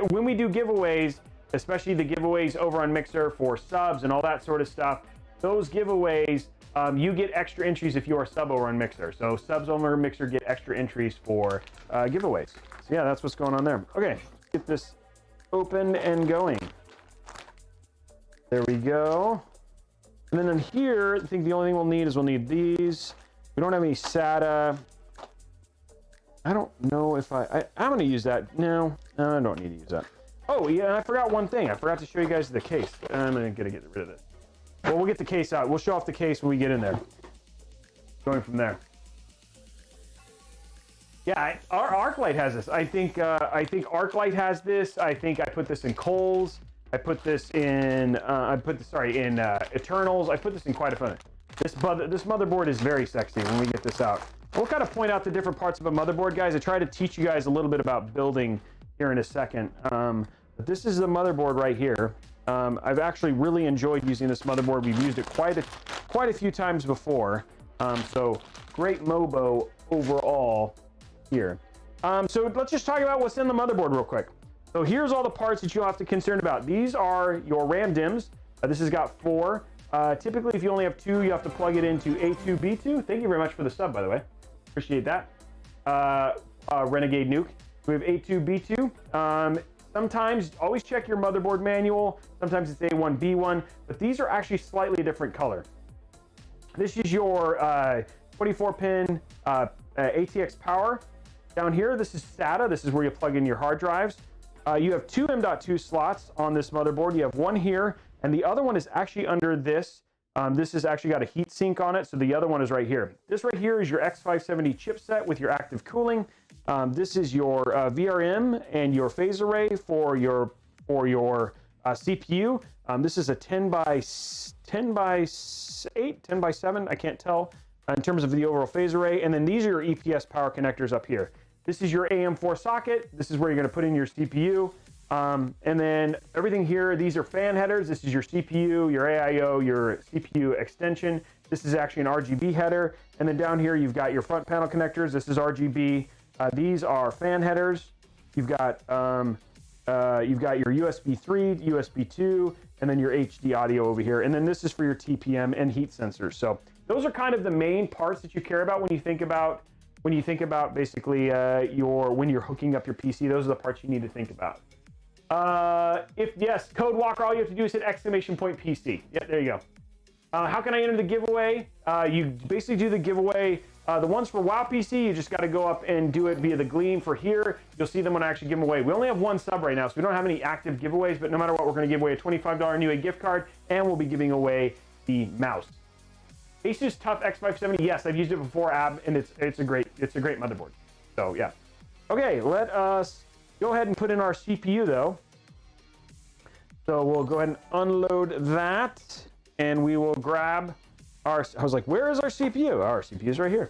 when we do giveaways, especially the giveaways over on Mixer for subs and all that sort of stuff, those giveaways, you get extra entries if you are a sub over on Mixer. So subs over on Mixer get extra entries for giveaways. So yeah, that's what's going on there. Okay, let's get this open and going. There we go. And then in here, I think the only thing we'll need these. We don't have any SATA. I don't know if I'm going to use that. No, I don't need to use that. Oh, yeah, and I forgot one thing. I forgot to show you guys the case. I'm going to get rid of it. Well, we'll get the case out. We'll show off the case when we get in there. Going from there. Yeah, our ArcLight has this. I think ArcLight has this. I think I put this in Kohl's. I put this in Eternals. I put this in quite a few. This motherboard is very sexy when we get this out. We'll kind of point out the different parts of a motherboard, guys. I try to teach you guys a little bit about building here in a second. But this is the motherboard right here. I've actually really enjoyed using this motherboard. We've used it quite a few times before. So great MOBO overall here. So let's just talk about what's in the motherboard real quick. So here's all the parts that you'll have to concern about. These are your RAM DIMMs. This has got 4. Typically, if you only have 2, you have to plug it into A2B2. Thank you very much for the sub, by the way. Appreciate that. Renegade Nuke. We have A2B2. Sometimes, always check your motherboard manual. Sometimes it's A1B1, but these are actually slightly different color. This is your 24-pin ATX power. Down here, this is SATA. This is where you plug in your hard drives. You have 2 M.2 slots on this motherboard. You have one here, and the other one is actually under this. This has actually got a heat sink on it, so the other one is right here. This right here is your X570 chipset with your active cooling. This is your VRM and your phase array for your CPU. This is a 10 by 8, 10 by 7, I can't tell in terms of the overall phase array. And then these are your EPS power connectors up here. This is your AM4 socket. This is where you're going to put in your CPU. And then everything here, these are fan headers. This is your CPU, your AIO, your CPU extension. This is actually an RGB header. And then down here, you've got your front panel connectors. This is RGB. These are fan headers. You've got your USB 3, USB 2, and then your HD audio over here. And then this is for your TPM and heat sensors. So those are kind of the main parts that you care about when you think about basically when you're hooking up your PC. Those are the parts you need to think about. If yes, Code Walker, all you have to do is hit !PC. Yeah, there you go. How can I enter the giveaway? You basically do the giveaway. The ones for WoW PC, you just got to go up and do it via the Gleam. For here, you'll see them when I actually give them away. We only have 1 sub right now, so we don't have any active giveaways, but no matter what, we're going to give away a $25 Newegg gift card, and we'll be giving away the mouse. Asus Tough X570, yes, I've used it before, Ab, and it's a great motherboard. So yeah. Okay, let us go ahead and put in our CPU though. So we'll go ahead and unload that, and we will grab our, I was like, where is our CPU? Our CPU is right here.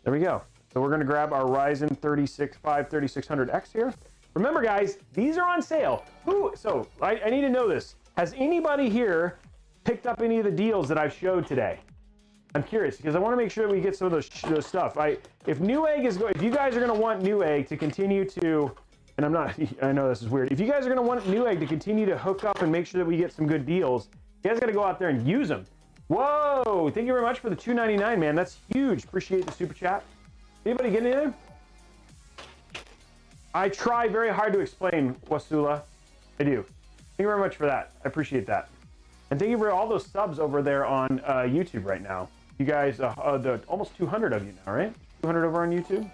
There we go. So we're going to grab our Ryzen 3600x here. Remember guys, these are on sale. So I need to know this. Has anybody here picked up any of the deals that I've showed today? I'm curious because I want to make sure that we get some of those stuff. If Newegg if you guys are going to want Newegg to continue to, and I know this is weird. If you guys are going to want Newegg to continue to hook up and make sure that we get some good deals, you guys got to go out there and use them. Whoa! Thank you very much for the $2.99, man. That's huge. Appreciate the super chat. Anybody get anything? I try very hard to explain, Wasula. I do. Thank you very much for that. I appreciate that. And thank you for all those subs over there on YouTube right now. You guys, almost 200 of you now, right? 200 over on YouTube?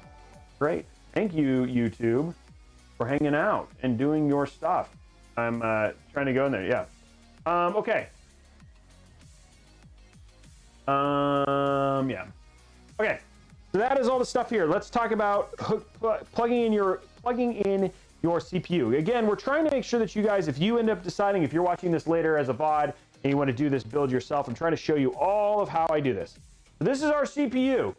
Great. Thank you, YouTube, for hanging out and doing your stuff. I'm trying to go in there, yeah. Okay. Yeah. Okay. So that is all the stuff here. Let's talk about plugging in your CPU. Again, we're trying to make sure that you guys, if you end up deciding, if you're watching this later as a VOD and you want to do this build yourself, I'm trying to show you all of how I do this. So this is our CPU.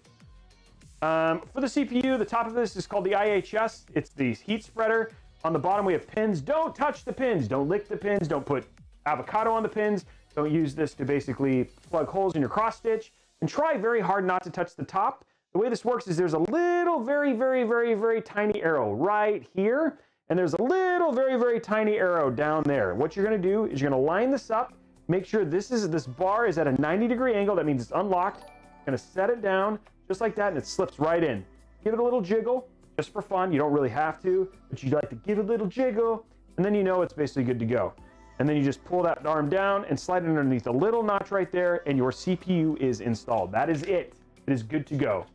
For the CPU, the top of this is called the IHS. It's the heat spreader. On the bottom, we have pins. Don't touch the pins. Don't lick the pins. Don't put avocado on the pins. Don't use this to basically plug holes in your cross stitch. And try very hard not to touch the top. The way this works is there's a little very tiny arrow right here. And there's a little very tiny arrow down there. What you're going to do is you're going to line this up. Make sure this bar is at a 90-degree angle. That means it's unlocked. Going to set it down just like that, and it slips right in. Give it a little jiggle just for fun. You don't really have to, but you'd like to give it a little jiggle, and then you know it's basically good to go. And then you just pull that arm down and slide it underneath a little notch right there, and your CPU is installed. That is it. It is good to go.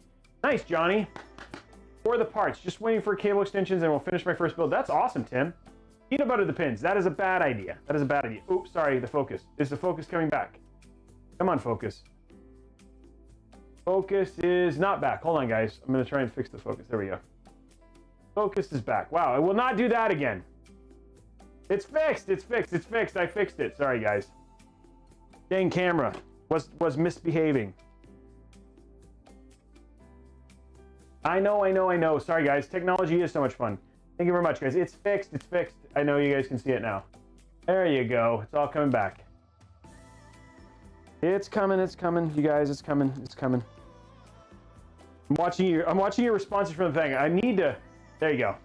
Nice, Johnny. For the parts, just waiting for cable extensions, and we'll finish my first build. That's awesome, Tim. Peanut butter the pins. That is a bad idea. That is a bad idea. Oops, sorry, the focus. Is the focus coming back? Come on, focus. Focus is not back. Hold on, guys. I'm going to try and fix the focus. There we go. Focus is back. Wow, I will not do that again. It's fixed. It's fixed. It's fixed. I fixed it. Sorry, guys. Dang camera was misbehaving. I know. Sorry, guys. Technology is so much fun. Thank you very much, guys. It's fixed. It's fixed. I know you guys can see it now. There you go. It's all coming back. It's coming. It's coming. You guys, it's coming. It's coming. I'm watching your responses from the thing. I need to. There you go.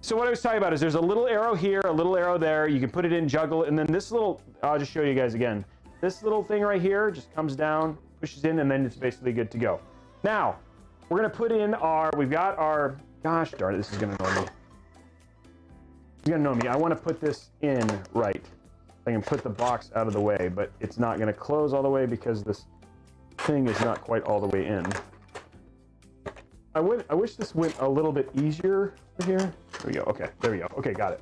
So what I was talking about is there's a little arrow here, a little arrow there. You can put it in, juggle, and then this little, I'll just show you guys again. This little thing right here just comes down, pushes in, and then it's basically good to go. Now, we're gonna put in we've got our, gosh darn it, this is gonna annoy me. It's gonna annoy me. I wanna put this in right. I can put the box out of the way, but it's not gonna close all the way because this thing is not quite all the way in. I wish this went a little bit easier here. There we go. Okay, there we go. Okay, got it.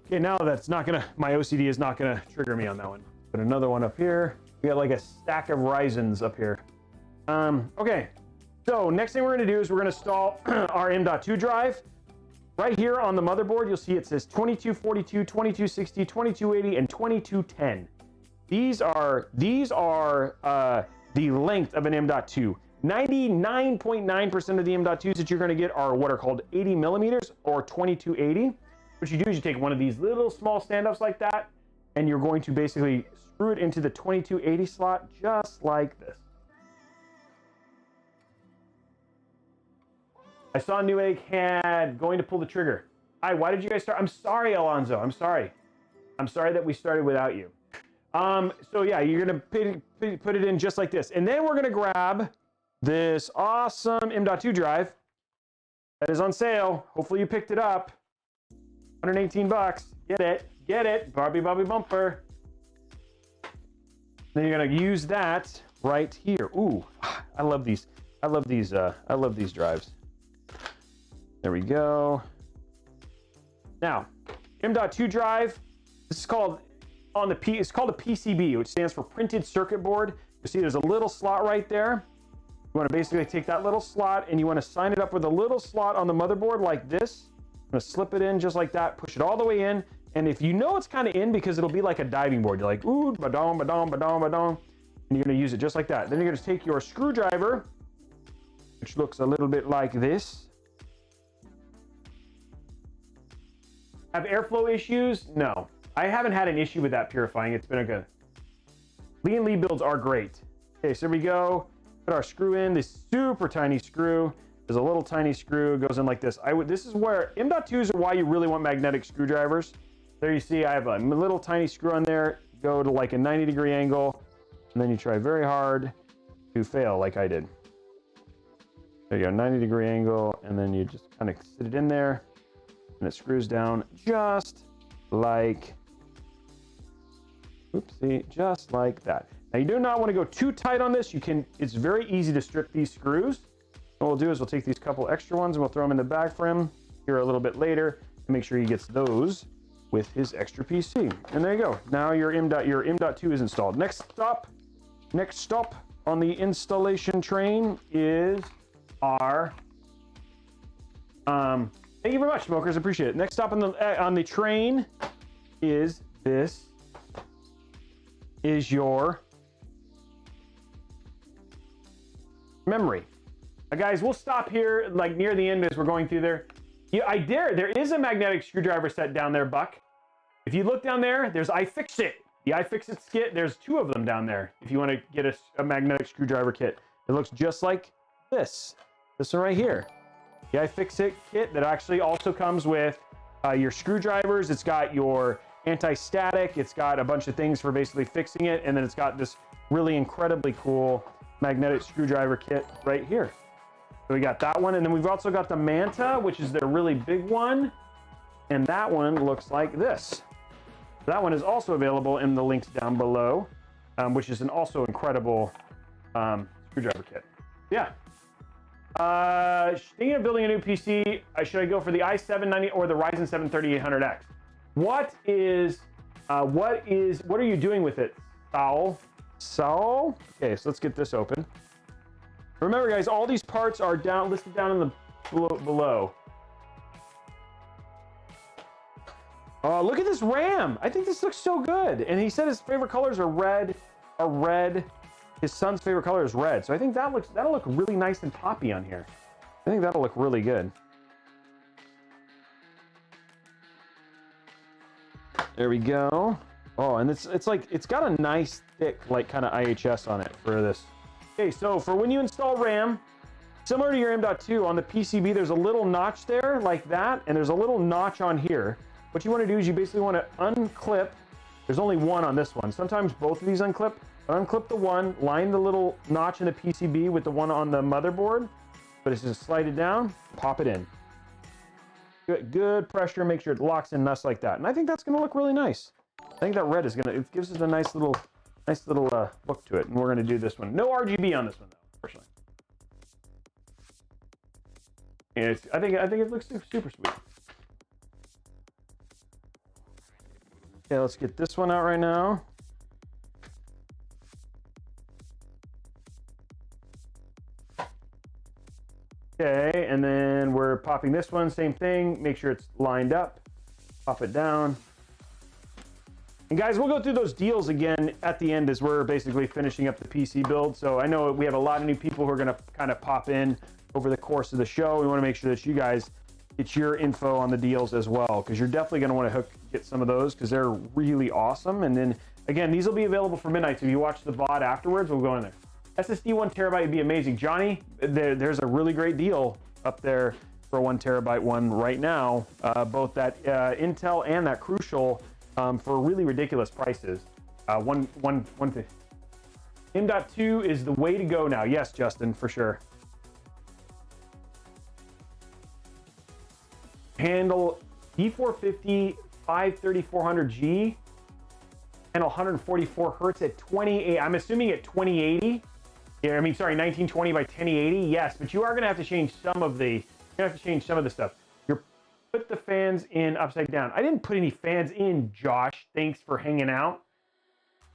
Okay, now that's not gonna, my OCD is not gonna trigger me on that one. Put another one up here. We got like a stack of Ryzens up here. Okay, so next thing we're gonna do is we're gonna install our M.2 drive. Right here on the motherboard, you'll see it says 2242, 2260, 2280, and 2210. These are the length of an M.2. 99.9% of the M.2s that you're going to get are what are called 80 millimeters or 2280. What you do is you take one of these little small standoffs like that, and you're going to basically screw it into the 2280 slot just like this. I saw Newegg had going to pull the trigger. Hi, why did you guys start? I'm sorry, Alonzo. I'm sorry. I'm sorry that we started without you. So yeah, you're gonna put it in just like this, and then we're gonna grab this awesome M.2 drive that is on sale. Hopefully you picked it up. 118 bucks. Get it, Barbie bumper. Then you're gonna use that right here. Ooh, I love these. I love these drives. There we go. Now, M.2 drive. This is called it's called a PCB, which stands for printed circuit board. You see, there's a little slot right there. You want to basically take that little slot and you want to sign it up with a little slot on the motherboard like this. I'm gonna slip it in just like that, push it all the way in. And if you know it's kind of in, because it'll be like a diving board, you're like, ooh, badong, badong, badong, badong. And you're gonna use it just like that. Then you're gonna take your screwdriver, which looks a little bit like this. Have airflow issues? No. I haven't had an issue with that purifying. It's been a good. Lee and Lee builds are great. Okay, so there we go. Put our screw in, this super tiny screw. There's a little tiny screw, goes in like this. This is where M.2s are why you really want magnetic screwdrivers. There you see I have a little tiny screw on there. Go to like a 90-degree angle, and then you try very hard to fail like I did. There you go, 90-degree angle, and then you just kind of sit it in there, and it screws down just like, oopsie, just like that. Now you do not want to go too tight on this. It's very easy to strip these screws. What we'll do is we'll take these couple extra ones and we'll throw them in the bag for him here a little bit later to make sure he gets those with his extra PC. And there you go. Now your M.2 is installed. Next stop on the installation train is our, thank you very much, smokers, appreciate it. Next stop on the train is this, is your memory. Now guys, we'll stop here like near the end as we're going through there. Yeah, there is a magnetic screwdriver set down there, Buck. If you look down there, there's iFixit. The iFixit kit, there's 2 of them down there. If you want to get a magnetic screwdriver kit, it looks just like this. This one right here. The iFixit kit that actually also comes with your screwdrivers. It's got your anti-static. It's got a bunch of things for basically fixing it. And then it's got this really incredibly cool magnetic screwdriver kit right here. So we got that one. And then we've also got the Manta, which is their really big one. And that one looks like this. That one is also available in the links down below, which is an also incredible screwdriver kit. Yeah. Thinking of building a new PC, should I go for the i7-90 or the Ryzen 7 3800X? What are you doing with it, Saul? Okay, so let's get this open. Remember, guys, all these parts are listed down in the below. Look at this RAM. I think this looks so good. And he said his favorite colors are red. His son's favorite color is red. So I think that'll look really nice and poppy on here. I think that'll look really good. There we go. Oh, and it's got a nice thick, like, kind of IHS on it for this. Okay, so for when you install RAM, Similar to your M.2 on the PCB, there's a little notch there like that, and there's a little notch on here. What you want to do is you basically want to unclip. There's only one on this one. Sometimes both of these unclip. Unclip the one, line the little notch in the PCB with the one on the motherboard, but it's just slide it down, pop it in. Good pressure, make sure it locks in nice like that. And I think that's going to look really nice. I think that red is going to, it gives it a nice little look to it. And we're going to do this one. No RGB on this one, though, unfortunately. And I think it looks super sweet. Okay, let's get this one out right now. Okay, and then we're popping this one, same thing. Make sure it's lined up. Pop it down. And guys, we'll go through those deals again at the end as we're basically finishing up the PC build. So I know we have a lot of new people who are gonna kind of pop in over the course of the show. We wanna make sure that you guys get your info on the deals as well, because you're definitely gonna wanna get some of those because they're really awesome. And then again, these will be available for midnight. So if you watch the VOD afterwards, we'll go in there. SSD 1 terabyte would be amazing. Johnny, there's a really great deal up there for a 1 terabyte one right now. Both that Intel and that Crucial for really ridiculous prices. M.2 is the way to go now. Yes, Justin, for sure. Handle D450 53400G and 144 hertz at 28. I'm assuming at 2080. Yeah, I mean, sorry, 1920 by 1080. Yes, but you are going to have to change some of the. You're going to have to change some of the stuff. You're put the fans in upside down. I didn't put any fans in, Josh. Thanks for hanging out.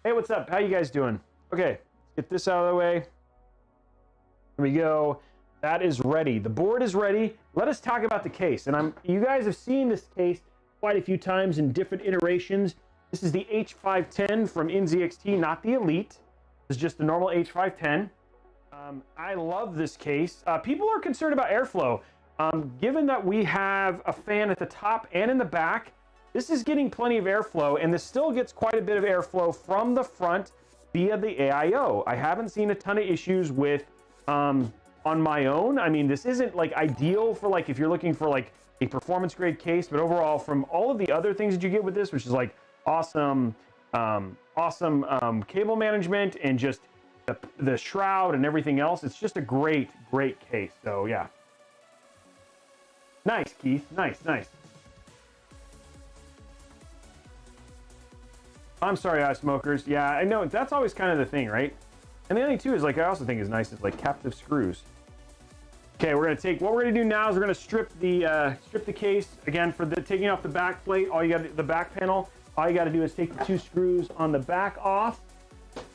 Hey, what's up? How you guys doing? Okay, get this out of the way. Here we go. That is ready. The board is ready. Let us talk about the case. And you guys have seen this case quite a few times in different iterations. This is the H510 from NZXT, not the Elite. This is just the normal H510. I love this case. People are concerned about airflow. Given that we have a fan at the top and in the back, this is getting plenty of airflow, and this still gets quite a bit of airflow from the front via the AIO. I haven't seen a ton of issues with on my own. I mean, this isn't like ideal for like if you're looking for like a performance grade case, but overall from all of the other things that you get with this, which is like awesome cable management and just the shroud and everything else, it's just a great case. So yeah, nice, Keith. Nice. I'm sorry, ice smokers. Yeah, I know that's always kind of the thing, right? And the other thing too is like I also think is nice is like captive screws. Okay, what we're gonna do now is we're gonna strip the case again for the taking off the back plate. The back panel. All you got to do is take the 2 screws on the back off.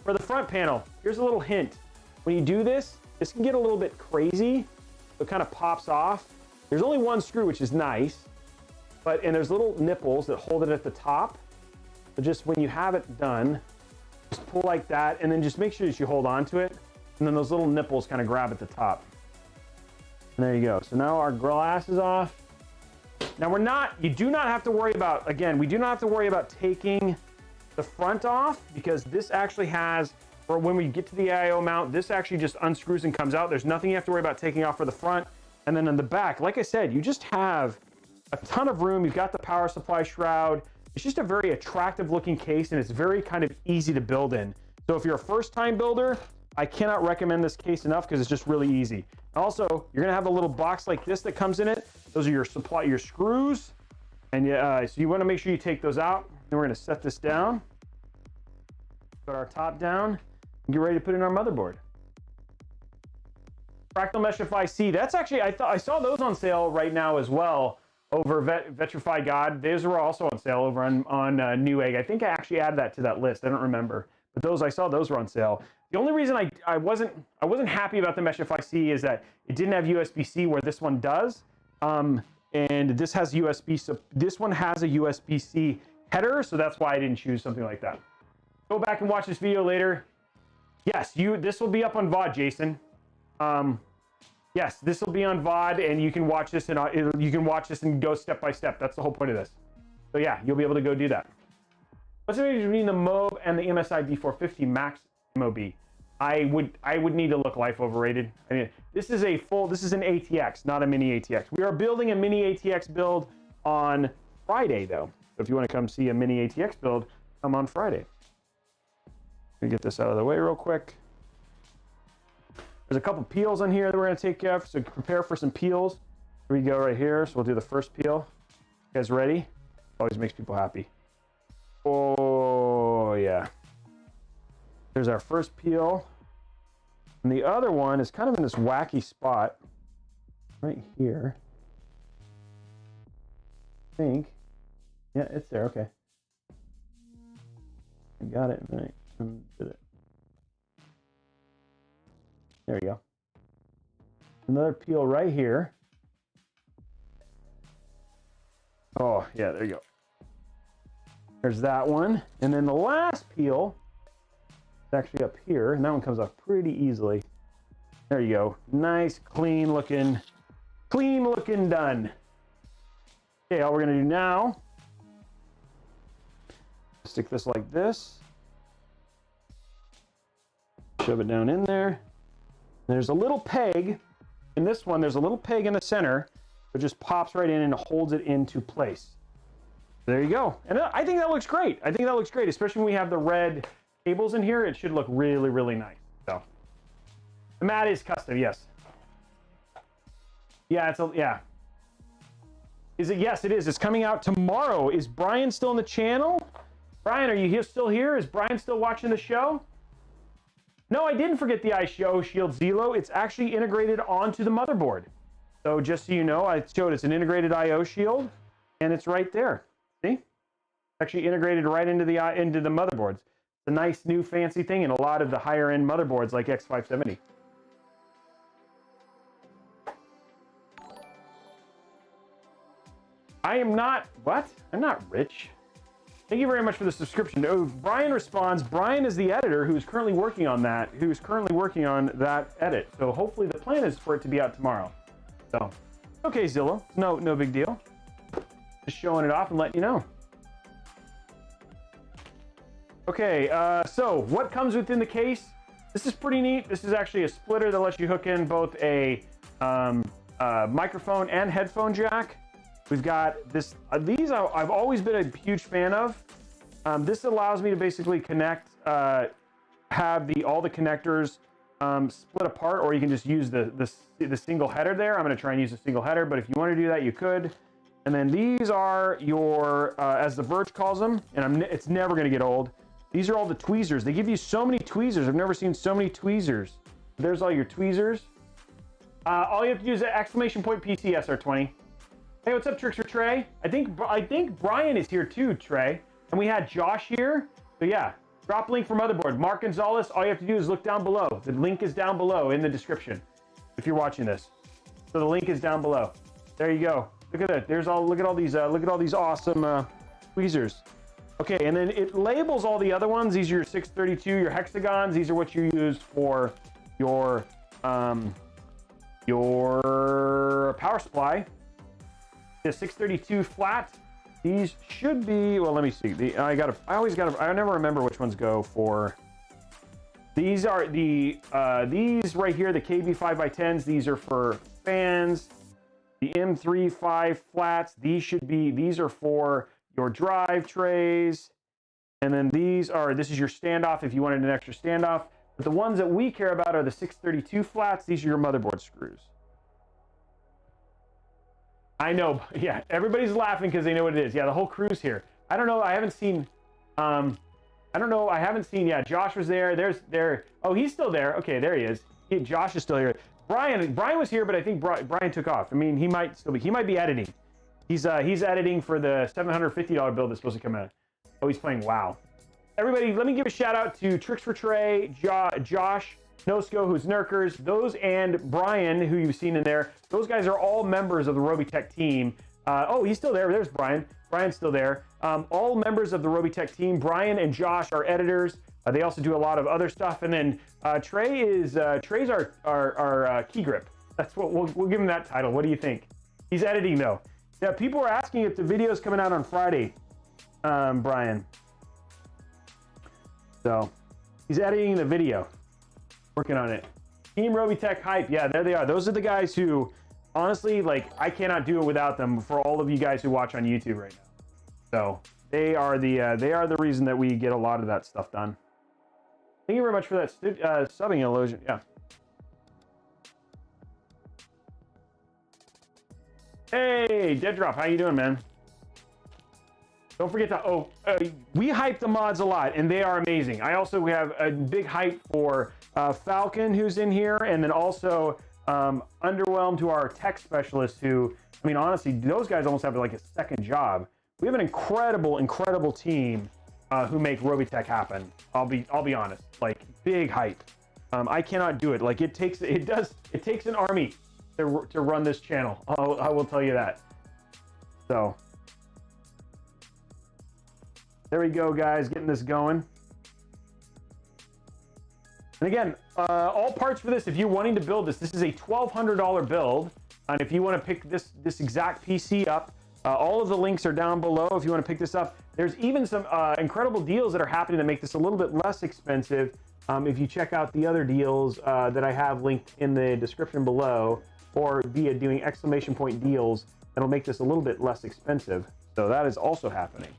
For the front panel, here's a little hint. When you do this can get a little bit crazy. So it kind of pops off. There's only 1 screw, which is nice. And there's little nipples that hold it at the top. So just when you have it done, just pull like that, and then just make sure that you hold on to it. And then those little nipples kind of grab at the top. And there you go. So now our glass is off. Now you do not have to worry about, again, we do not have to worry about taking the front off, because this actually has, or when we get to the AIO mount, this actually just unscrews and comes out. There's nothing you have to worry about taking off for the front. And then in the back, like I said, you just have a ton of room. You've got the power supply shroud. It's just a very attractive looking case, and it's very kind of easy to build in. So if you're a first time builder, I cannot recommend this case enough because it's just really easy. Also, you're gonna have a little box like this that comes in it. Those are your screws. And so you wanna make sure you take those out. Then we're gonna set this down. Put our top down and get ready to put in our motherboard. Fractal Meshify C, that's actually, I saw those on sale right now as well over Vetrify God. Those were also on sale over on Newegg. I think I actually added that to that list. I don't remember, but I saw those were on sale. The only reason I wasn't happy about the Meshify C is that it didn't have USB-C where this one does, and this has USB. So this one has a USB-C header, so that's why I didn't choose something like that. Go back and watch this video later. Yes, this will be up on VOD, Jason. Yes, this will be on VOD, and you can watch this and go step by step. That's the whole point of this. So yeah, you'll be able to go do that. What's the difference between the MOB and the MSI D450 Max MOB? I would need to look life overrated. I mean, this is an ATX, not a mini ATX. We are building a mini ATX build on Friday though. So if you want to come see a mini ATX build, come on Friday. Let me get this out of the way real quick. There's a couple peels on here that we're going to take care of, so prepare for some peels. Here we go right here. So we'll do the first peel. You guys ready? Always makes people happy. Oh yeah. There's our first peel. And the other one is kind of in this wacky spot right here. I think. Yeah, it's there. Okay. I got it. Right. Did it. There we go. Another peel right here. Oh, yeah, there you go. There's that one. And then the last peel is actually up here, and that one comes off pretty easily. There you go. Nice, clean looking done. Okay, all we're gonna do now, stick this like this. Shove it down in there. There's a little peg. In this one, there's a little peg in the center. It just pops right in and holds it into place. There you go. And I think that looks great. I think that looks great, especially when we have the red cables in here. It should look really, really nice. So the mat is custom, yes. Yeah, yeah. Is it? Yes, it is. It's coming out tomorrow. Is Brian still on the channel? Brian, are you still here? Is Brian still watching the show? No, I didn't forget the AIO Shield Zelo. It's actually integrated onto the motherboard. So just so you know, I showed it's an integrated IO shield, and it's right there. See? Actually integrated right into the motherboards. It's a nice new fancy thing in a lot of the higher end motherboards like X570. I am not, what? I'm not rich. Thank you very much for the subscription. Oh, Brian responds, Brian is the editor who's currently working on that, edit. So hopefully the plan is for it to be out tomorrow. So, okay, Zillow, no big deal. Just showing it off and letting you know. Okay, so what comes within the case? This is pretty neat. This is actually a splitter that lets you hook in both a microphone and headphone jack. We've got this. These I've always been a huge fan of. This allows me to basically connect, have all the connectors split apart, or you can just use the single header there. I'm going to try and use a single header, but if you want to do that, you could. And then these are your, as the Verge calls them, and it's never going to get old. These are all the tweezers. They give you so many tweezers. I've never seen so many tweezers. There's all your tweezers. All you have to do is exclamation point PC SR20. Hey, what's up, Tricks for Trey? I think Brian is here too, Trey. And we had Josh here. So yeah, drop link for motherboard. Mark Gonzalez, all you have to do is look down below. The link is down below in the description if you're watching this. So the link is down below. There you go. Look at that. Look at all these awesome tweezers. Okay, and then it labels all the other ones. These are your 632, your hexagons. These are what you use for your power supply. The 632 flat, these should be, well, let me see. I never remember which ones go for. These are these right here, the KB5x10s. These are for fans. The M35 flats, these are for your drive trays. And then this is your standoff if you wanted an extra standoff. But the ones that we care about are the 632 flats. These are your motherboard screws. I know, yeah, everybody's laughing because they know what it is. Yeah, the whole crew's here. I don't know, I haven't seen, yeah, Josh was there. Oh, he's still there. Okay, there he is. Josh is still here. Brian was here, but I think Brian took off. I mean, he might be editing. He's editing for the $750 build that's supposed to come out. Oh, he's playing WoW. Everybody, let me give a shout out to Tricks for Trey, Josh, Nosco, who's Nurkers, those, and Brian, who you've seen in there. Those guys are all members of the Robeytech team. Oh, he's still there. There's Brian. Brian's still there. All members of the Robeytech team. Brian and Josh are editors. They also do a lot of other stuff. And then Trey's our key grip. That's what we'll give him that title. What do you think? He's editing though. Yeah, people are asking if the video's coming out on Friday, Brian. So he's editing the video. Working on it. Team Robeytech hype. Yeah, there they are. Those are the guys who, honestly, like, I cannot do it without them for all of you guys who watch on YouTube right now. So they are the reason that we get a lot of that stuff done. Thank you very much for that subbing, Illusion. Yeah. Hey, Dead Drop, how you doing, man? Don't forget to, we hype the mods a lot, and they are amazing. I also have a big hype for Falcon, who's in here, and then also Underwhelmed, to our tech specialists who, I mean, honestly, those guys almost have like a second job. We have an incredible team who make Robeytech happen. I'll be honest, like, big hype. I cannot do it. Like, it takes an army to run this channel. I will tell you that. So there we go, guys, getting this going. And again, all parts for this, if you're wanting to build this is a $1,200 build. And if you want to pick this exact PC up, all of the links are down below if you want to pick this up. There's even some incredible deals that are happening to make this a little bit less expensive. If you check out the other deals that I have linked in the description below, or via doing ! deals, that'll make this a little bit less expensive. So that is also happening.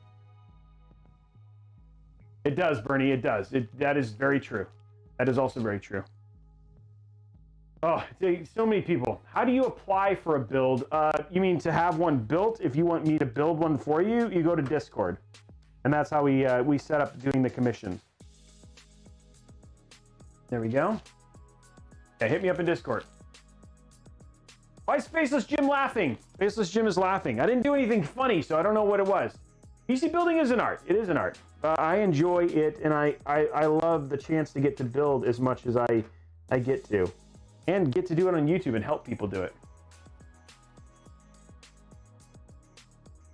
It does, Bernie, it does. That is very true. That is also very true. Oh, so many people. How do you apply for a build? You mean to have one built? If you want me to build one for you, you go to Discord. And that's how we set up doing the commissions. There we go. Yeah, hit me up in Discord. Why is Faceless Jim laughing? Faceless Jim is laughing. I didn't do anything funny, so I don't know what it was. PC building is an art. It is an art. I enjoy it, and I love the chance to get to build as much as I get to. And get to do it on YouTube and help people do it.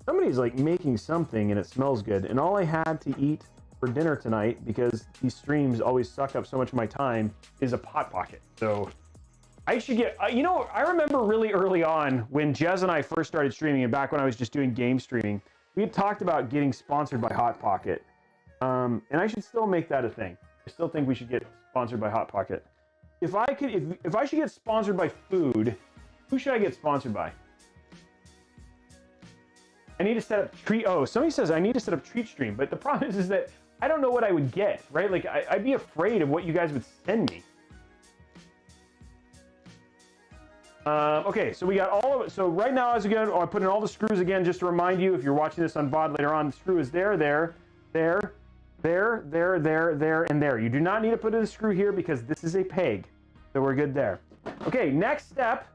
Somebody's like making something and it smells good. And all I had to eat for dinner tonight, because these streams always suck up so much of my time, is a Hot Pocket. So I should get, you know, I remember really early on when Jez and I first started streaming, and back when I was just doing game streaming, we had talked about getting sponsored by Hot Pocket. And I should still make that a thing. I still think we should get sponsored by Hot Pocket. If I should get sponsored by food, who should I get sponsored by? I need to set up treat. Oh, somebody says I need to set up treat stream, but the problem is that I don't know what I would get, right? Like I'd be afraid of what you guys would send me. Okay, so we got all of it. So right now, as again, I put in all the screws again, just to remind you, if you're watching this on VOD later on, the screw is there, and there. You do not need to put in a screw here because this is a peg. So we're good there. Okay, next step,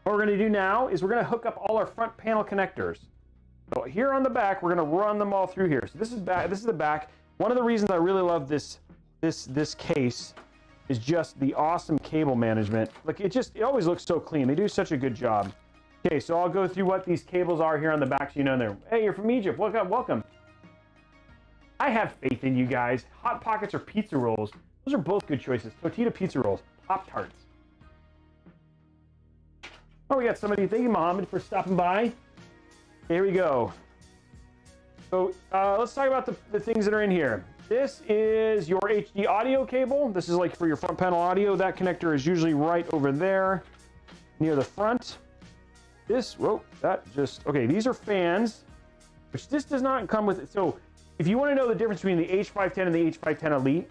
what we're going to do now is we're going to hook up all our front panel connectors. So here on the back, we're going to run them all through here. So this is back. This is the back. One of the reasons I really love this case is just the awesome cable management. Like it always looks so clean. They do such a good job. Okay, so I'll go through what these cables are here on the back so you know they're, hey, you're from Egypt. Welcome. I have faith in you guys. Hot Pockets or pizza rolls. Those are both good choices. Totita pizza rolls. Pop-Tarts. Oh, we got somebody. Thank you, Mohammed, for stopping by. Here we go. So let's talk about the things that are in here. This is your HD audio cable. This is like for your front panel audio. That connector is usually right over there near the front. Okay, these are fans, which this does not come with. So if you want to know the difference between the H510 and the H510 Elite,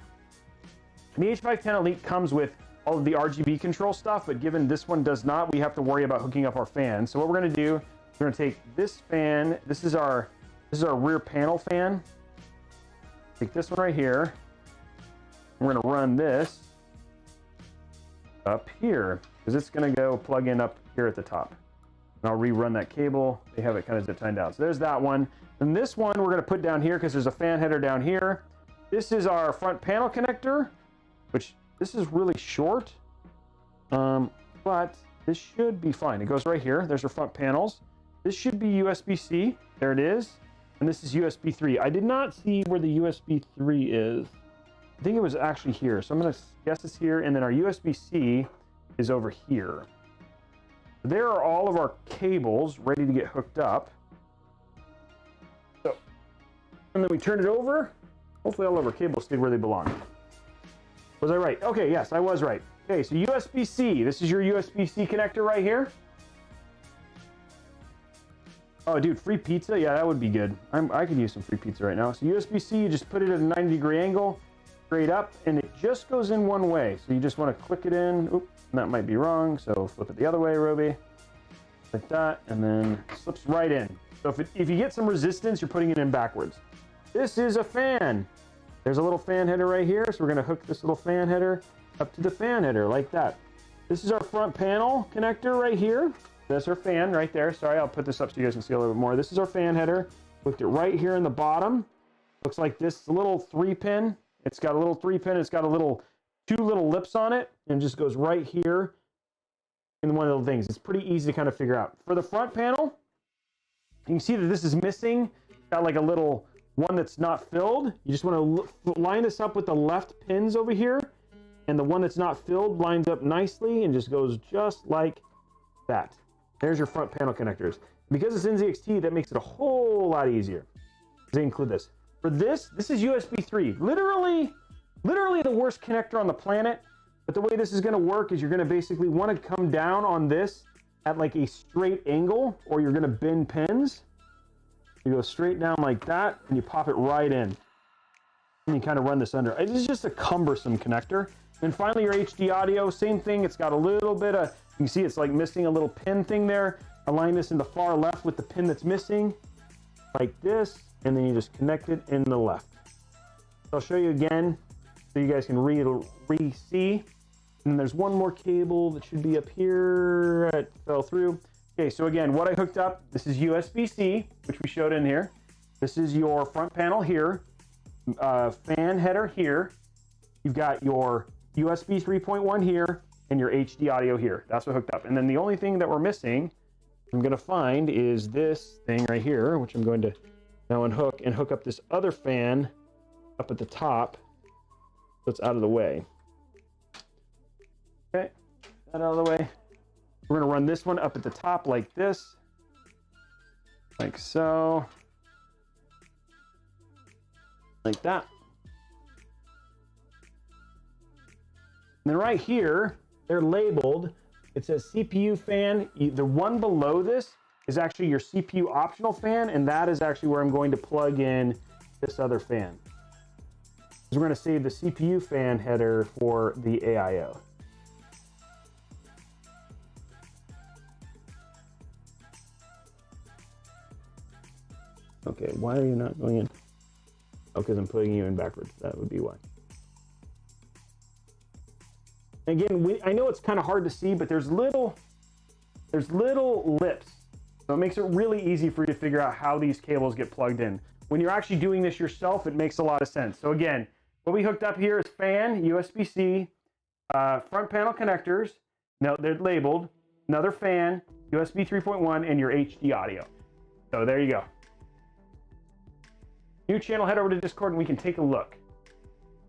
the H510 Elite comes with all of the RGB control stuff, but given this one does not, we have to worry about hooking up our fan. So what we're going to do, we're going to take this fan. This is our rear panel fan. Take this one right here. We're going to run this up here because it's going to go plug in up here at the top. And I'll rerun that cable. They have it kind of zip tied down. So there's that one. And this one we're going to put down here because there's a fan header down here. This is our front panel connector, which this is really short, but this should be fine. It goes right here. There's our front panels. This should be USB-C. There it is. And this is USB 3. I did not see where the USB 3 is. I think it was actually here. So I'm going to guess it's here. And then our USB-C is over here. There are all of our cables ready to get hooked up. So, and then we turn it over. Hopefully all of our cables stay where they belong. Was I right? Okay, yes, I was right. Okay, so USB-C. This is your USB-C connector right here. Oh, dude, free pizza? Yeah, that would be good. I could use some free pizza right now. So USB-C, you just put it at a 90-degree angle, straight up, and it just goes in one way. So you just want to click it in. Oop, that might be wrong. So flip it the other way, Robey. Like that, and then slips right in. So if you get some resistance, you're putting it in backwards. This is a fan. There's a little fan header right here. So we're going to hook this little fan header up to the fan header like that. This is our front panel connector right here. That's our fan right there. Sorry, I'll put this up so you guys can see a little bit more. This is our fan header. Hooked it right here in the bottom. Looks like this little 3-pin. It's got a little 3-pin. It's got two little lips on it, and it just goes right here in one of the things. It's pretty easy to kind of figure out. For the front panel, you can see that this is missing. It's got like a little one that's not filled. You just want to line this up with the left pins over here, and the one that's not filled lines up nicely and just goes just like that. There's your front panel connectors. Because it's NZXT, that makes it a whole lot easier. They include this. For this is USB 3. Literally the worst connector on the planet. But the way this is going to work is you're going to basically want to come down on this at like a straight angle, or you're going to bend pins. You go straight down like that, and you pop it right in. And you kind of run this under. It is just a cumbersome connector. And finally, your HD audio, same thing. It's got a little bit of, you can see it's like missing a little pin thing there. Align this in the far left with the pin that's missing, like this, and then you just connect it in the left. So I'll show you again so you guys can re-see. And there's one more cable that should be up here. It fell through. Okay, so again, what I hooked up, this is USB-C, which we showed in here. This is your front panel here, fan header here. You've got your USB 3.1 here and your HD audio here. That's what hooked up. And then the only thing that we're missing, I'm going to find, is this thing right here, which I'm going to now unhook and hook up this other fan up at the top so it's out of the way. Okay, that out of the way. We're going to run this one up at the top like this, like so, like that. And then right here, they're labeled. It says CPU fan. The one below this is actually your CPU optional fan, and that is actually where I'm going to plug in this other fan. We're going to save the CPU fan header for the AIO. Okay, why are you not going in? Oh, because I'm putting you in backwards. That would be why. Again, I know it's kind of hard to see, but there's little lips. So it makes it really easy for you to figure out how these cables get plugged in. When you're actually doing this yourself, it makes a lot of sense. So again, what we hooked up here is fan, USB-C, front panel connectors. Now they're labeled, another fan, USB 3.1, and your HD audio. So there you go. New channel, head over to Discord and we can take a look.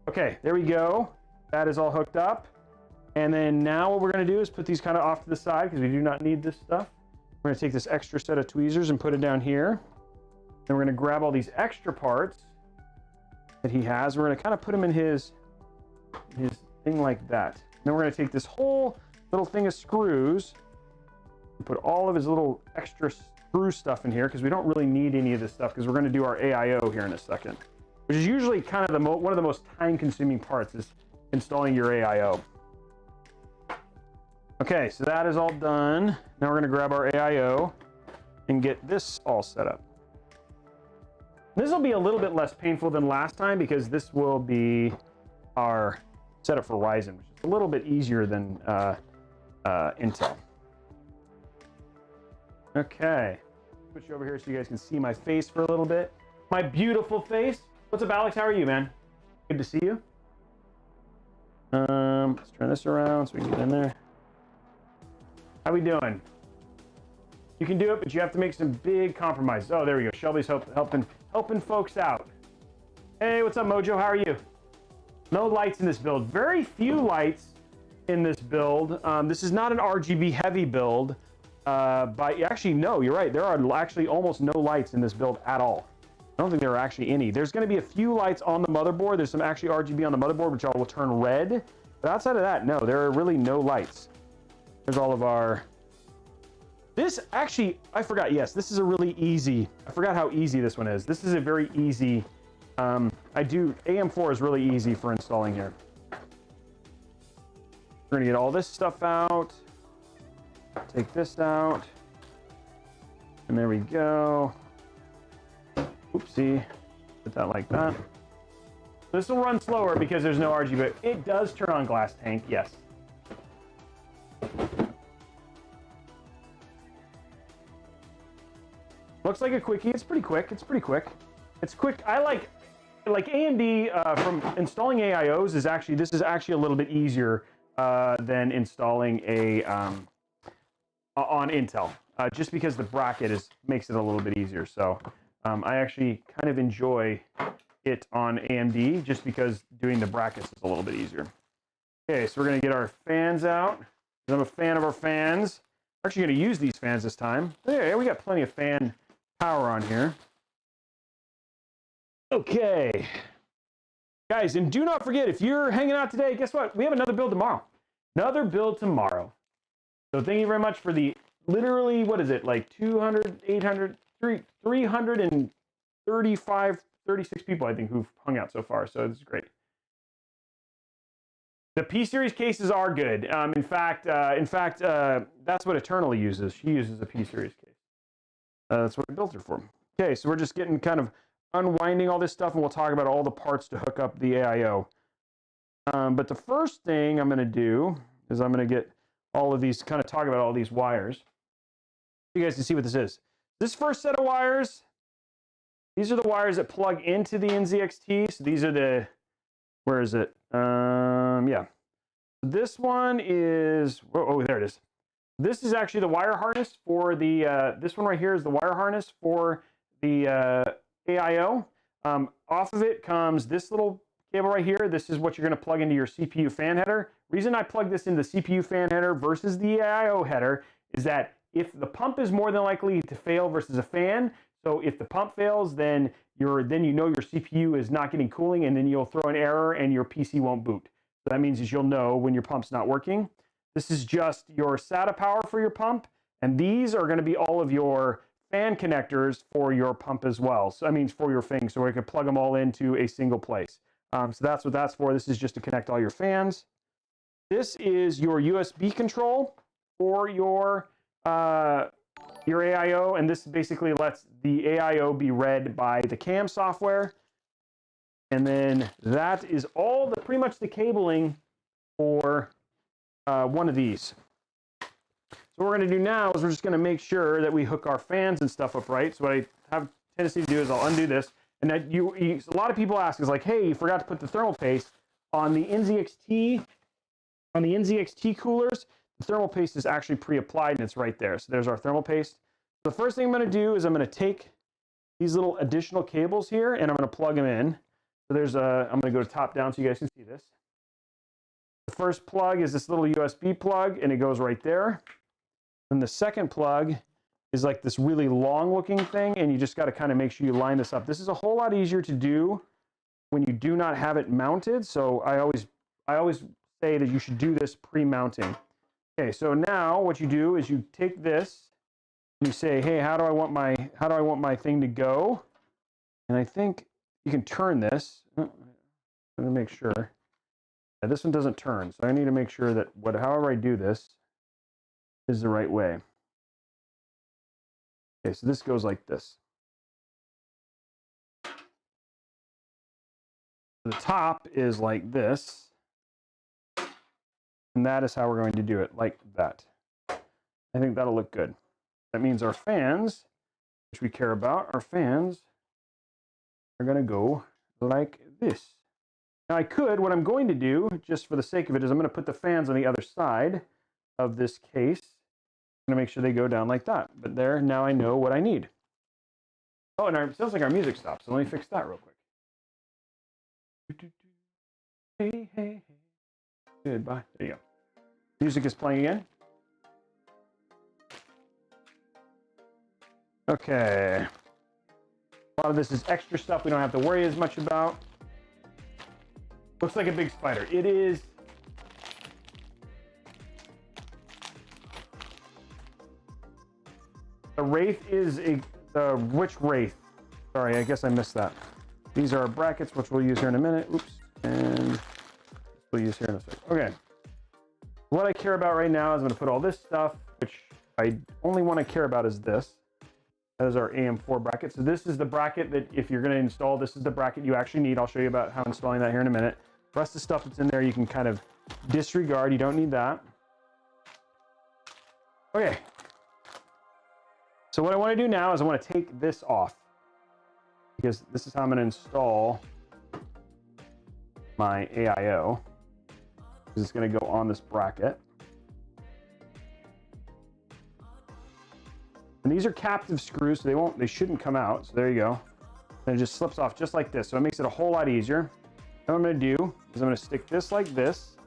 Okay, there we go. That is all hooked up. And then now what we're going to do is put these kind of off to the side because we do not need this stuff. We're going to take this extra set of tweezers and put it down here. Then we're going to grab all these extra parts that he has. We're going to kind of put them in his thing like that. Then we're going to take this whole little thing of screws and put all of his little extra screw stuff in here because we don't really need any of this stuff because we're going to do our AIO here in a second, which is usually kind of one of the most time-consuming parts is installing your AIO. Okay, so that is all done. Now we're going to grab our AIO and get this all set up. This will be a little bit less painful than last time because this will be our setup for Ryzen, which is a little bit easier than Intel. Okay, switch over here so you guys can see my face for a little bit. My beautiful face. What's up, Alex? How are you, man? Good to see you. Let's turn this around so we can get in there. How we doing? You can do it, but you have to make some big compromises. Oh, there we go. Shelby's helping folks out. Hey, what's up, Mojo? How are you? No lights in this build. Very few lights in this build. This is not an RGB heavy build, but actually, no, you're right. There are actually almost no lights in this build at all. I don't think there are actually any. There's going to be a few lights on the motherboard. There's some actually RGB on the motherboard, which all will turn red. But outside of that, no, there are really no lights. There's all of our... This actually, I forgot, yes, this is a really easy... I forgot how easy this one is. This is a very easy... AM4 is really easy for installing here. We're going to get all this stuff out. Take this out. And there we go. Oopsie. Put that like that. This will run slower because there's no RGB, but it does turn on glass tank, yes. Looks like a quickie. It's pretty quick. It's pretty quick. It's quick. I like AMD from installing AIOs is actually, this is actually a little bit easier than installing a on Intel, just because the bracket makes it a little bit easier. So I actually kind of enjoy it on AMD just because doing the brackets is a little bit easier. Okay, so we're gonna get our fans out. I'm a fan of our fans. We're actually gonna use these fans this time. Yeah, we got plenty of fan power on here. Okay. Guys, and do not forget, if you're hanging out today, guess what? We have another build tomorrow. Another build tomorrow. So thank you very much for the, literally, what is it? Like 200, 800, 335, 36 people, I think, who've hung out so far. So this is great. The P-Series cases are good. In fact, that's what Eternal uses. She uses a P-Series case. That's what I built her for. Okay, so we're just getting kind of unwinding all this stuff, and we'll talk about all the parts to hook up the AIO. But the first thing I'm going to do is I'm going to get all of these, kind of talk about all these wires. You guys can see what this is. This first set of wires, these are the wires that plug into the NZXT. So these are the, where is it? Yeah. This one is, oh, there it is. This is actually the wire harness for the, this one right here is the wire harness for the AIO. Off of it comes this little cable right here. This is what you're going to plug into your CPU fan header. Reason I plug this into the CPU fan header versus the AIO header is that if the pump is more than likely to fail versus a fan, so if the pump fails, then you know your CPU is not getting cooling, and then you'll throw an error and your PC won't boot. So that means is you'll know when your pump's not working. This is just your SATA power for your pump, and these are going to be all of your fan connectors for your pump as well. So that means for your thing, so we can plug them all into a single place. So that's what that's for. This is just to connect all your fans. This is your USB control for your AIO, and this basically lets the AIO be read by the CAM software. And then that is all the pretty much the cabling for one of these. So what we're going to do now is we're just going to make sure that we hook our fans and stuff up right. So what I have a tendency to do is I'll undo this. And that a lot of people ask is like, hey, you forgot to put the thermal paste on the NZXT. On the NZXT coolers, the thermal paste is actually pre-applied and it's right there. So there's our thermal paste. The first thing I'm going to do is I'm going to take these little additional cables here and I'm going to plug them in. So there's a, I'm going to go top down so you guys can see this. The first plug is this little USB plug and it goes right there. And the second plug is like this really long looking thing, and you just got to kind of make sure you line this up. This is a whole lot easier to do when you do not have it mounted. So I always say that you should do this pre-mounting. Okay, so now what you do is you take this and you say, hey, how do I want my thing to go? And I think you can turn this. I'm going to make sure. Yeah, this one doesn't turn, so I need to make sure that however I do this is the right way. Okay, so this goes like this. The top is like this, and that is how we're going to do it, like that. I think that'll look good. That means our fans, which we care about, our fans are going to go like this. Now what I'm going to do, just for the sake of it, is I'm going to put the fans on the other side of this case. I'm going to make sure they go down like that. But there, now I know what I need. Oh, and it sounds like our music stopped, so let me fix that real quick. Hey, hey, hey. Goodbye. There you go. Music is playing again. Okay. A lot of this is extra stuff we don't have to worry as much about. Looks like a big spider. It is. The Wraith is which Wraith? Sorry, I guess I missed that. These are our brackets, which we'll use here in a minute. Oops. And we'll use here in a second. Okay. What I care about right now is I'm going to put all this stuff, which I only want to care about is this. That is our AM4 bracket. So this is the bracket that if you're going to install, this is the bracket you actually need. I'll show you about how installing that here in a minute. The rest of the stuff that's in there, you can kind of disregard. You don't need that. Okay. So what I want to do now is I want to take this off, because this is how I'm going to install my AIO. It's going to go on this bracket. And these are captive screws, so they shouldn't come out. So there you go. And it just slips off just like this. So it makes it a whole lot easier. What I'm going to do is I'm going to stick this like this.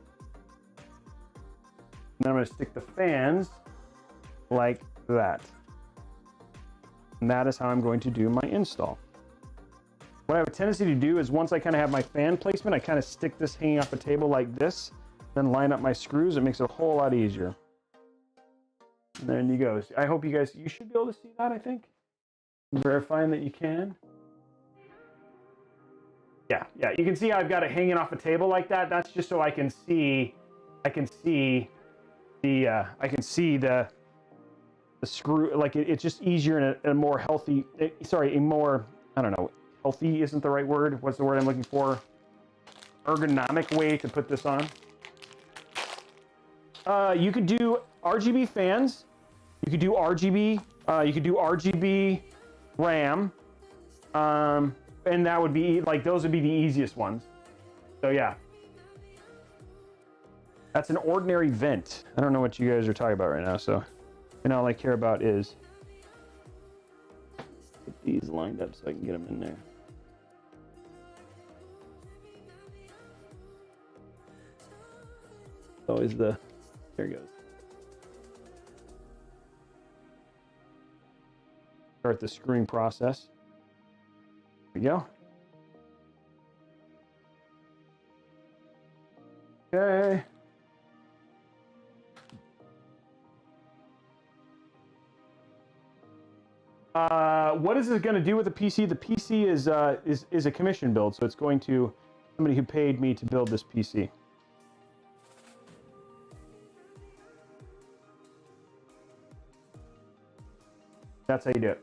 And then I'm going to stick the fans like that. And that is how I'm going to do my install. What I have a tendency to do is once I kind of have my fan placement, I kind of stick this hanging off a table like this, then line up my screws. It makes it a whole lot easier. And there you go. I hope you should be able to see that, I think. I'm verifying that you can. Yeah, you can see I've got it hanging off a table like that. That's just so I can see the screw. Like it's just easier and a more healthy, a more, I don't know, healthy isn't the right word. What's the word I'm looking for? Ergonomic way to put this on. You could do RGB fans. You could do RGB. You could do RGB RAM. And that would be like, those would be the easiest ones. So yeah. That's an ordinary vent. I don't know what you guys are talking about right now. So, and all I care about is get these lined up so I can get them in there. Always there it goes. Start the screwing process. There we go. Okay. What is it going to do with the PC? The PC is a commission build, so it's going to somebody who paid me to build this PC. That's how you do it.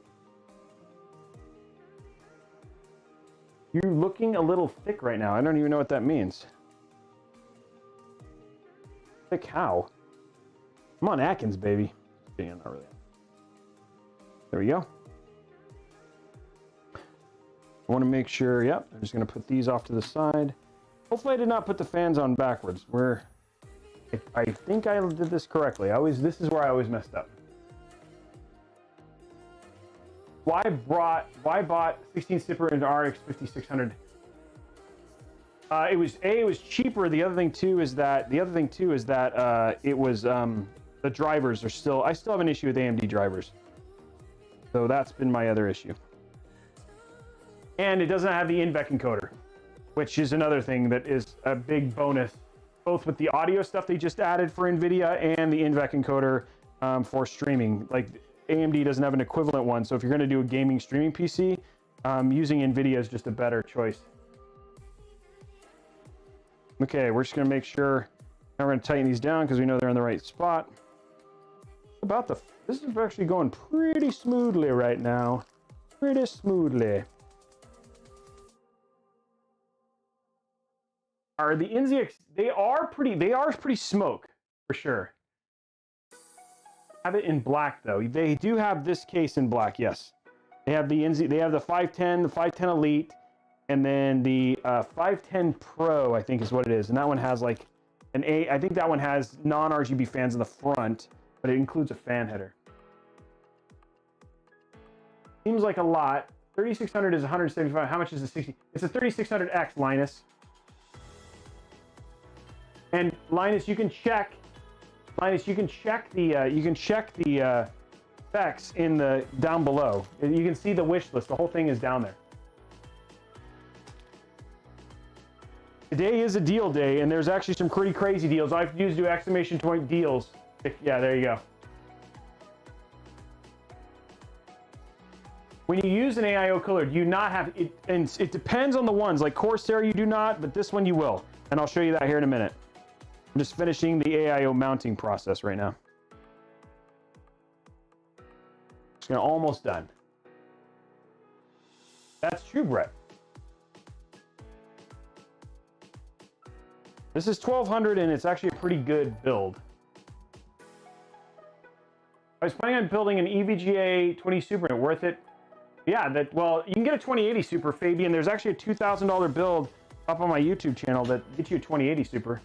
You're looking a little thick right now. I don't even know what that means. Thick how? Come on, Atkins, baby. Yeah, not really. There we go. I want to make sure, yep, I'm just going to put these off to the side. Hopefully I did not put the fans on backwards. I think I did this correctly. This is where I always messed up. Why bought 16 Sipper into RX 5600? It was cheaper. The other thing too is that it was the drivers are still. I still have an issue with AMD drivers, so that's been my other issue. And it doesn't have the InVec encoder, which is another thing that is a big bonus, both with the audio stuff they just added for NVIDIA and the InVec encoder for streaming. Like AMD doesn't have an equivalent one, so if you're going to do a gaming streaming PC, using NVIDIA is just a better choice. Okay, we're just going to make sure. Now we're going to tighten these down because we know they're in the right spot. This is actually going pretty smoothly right now. Pretty smoothly. Are the NZX? They are pretty smoke for sure. Have it in black though. They do have this case in black. Yes, they have the NZ. They have the 510, the 510 Elite, and then the 510 Pro. I think is what it is, and that one has like an A. I think that one has non-RGB fans in the front, but it includes a fan header. Seems like a lot. 3600 is 175. How much is the 60? It's a 3600X, Linus. And Linus, you can check. Linus, you can check the specs in the down below. You can see the wish list. The whole thing is down there. Today is a deal day, and there's actually some pretty crazy deals. I've used to exclamation point deals. Yeah, there you go. When you use an AIO cooler, do you not have it? And it depends on the ones. Like Corsair, you do not, but this one you will. And I'll show you that here in a minute. I'm just finishing the AIO mounting process right now. It's almost done. That's true, Brett. This is 1200 and it's actually a pretty good build. I was planning on building an EVGA 20 Super and worth it. Yeah, well, you can get a 2080 Super, Fabian. There's actually a $2,000 build up on my YouTube channel that gets you a 2080 Super.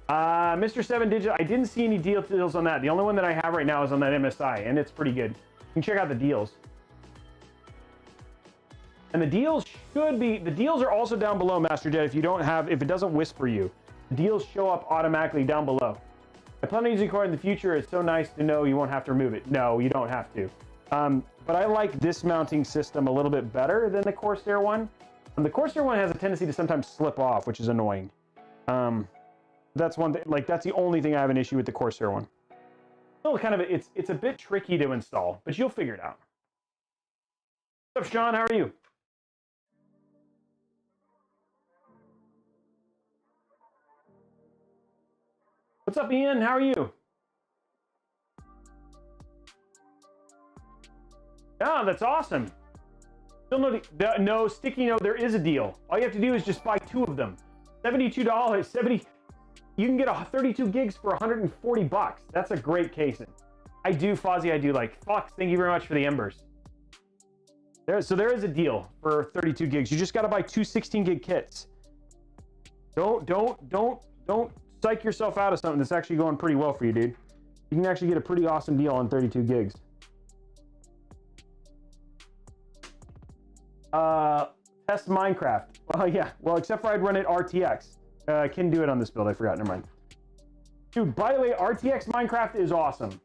Mr. 7 Digit, I didn't see any deals on that. The only one that I have right now is on that MSI, and it's pretty good. You can check out the deals. And the deals should be, the deals are also down below, Master Jet, if it doesn't whisper you. The deals show up automatically down below. I plan on using cord in the future. It's so nice to know you won't have to remove it. No, you don't have to. But I like this mounting system a little bit better than the Corsair one. The Corsair one has a tendency to sometimes slip off, which is annoying. That's one thing, like that's the only thing I have an issue with the Corsair one. Still kind of, it's a bit tricky to install, but you'll figure it out. What's up, Sean? How are you? What's up, Ian? How are you? Yeah, that's awesome. Still no sticky note. There is a deal. All you have to do is just buy 2 of them. $72. You can get 32 gigs for 140 bucks. That's a great casing. I do, Fozzie. I do like Fox. Thank you very much for the embers. So there is a deal for 32 gigs. You just got to buy 2 16 gig kits. Don't psych yourself out of something that's actually going pretty well for you, dude. You can actually get a pretty awesome deal on 32 gigs. Test Minecraft. Well, yeah. Well, except for I'd run it RTX. I can do it on this build. I forgot. Never mind. Dude, by the way, RTX Minecraft is awesome.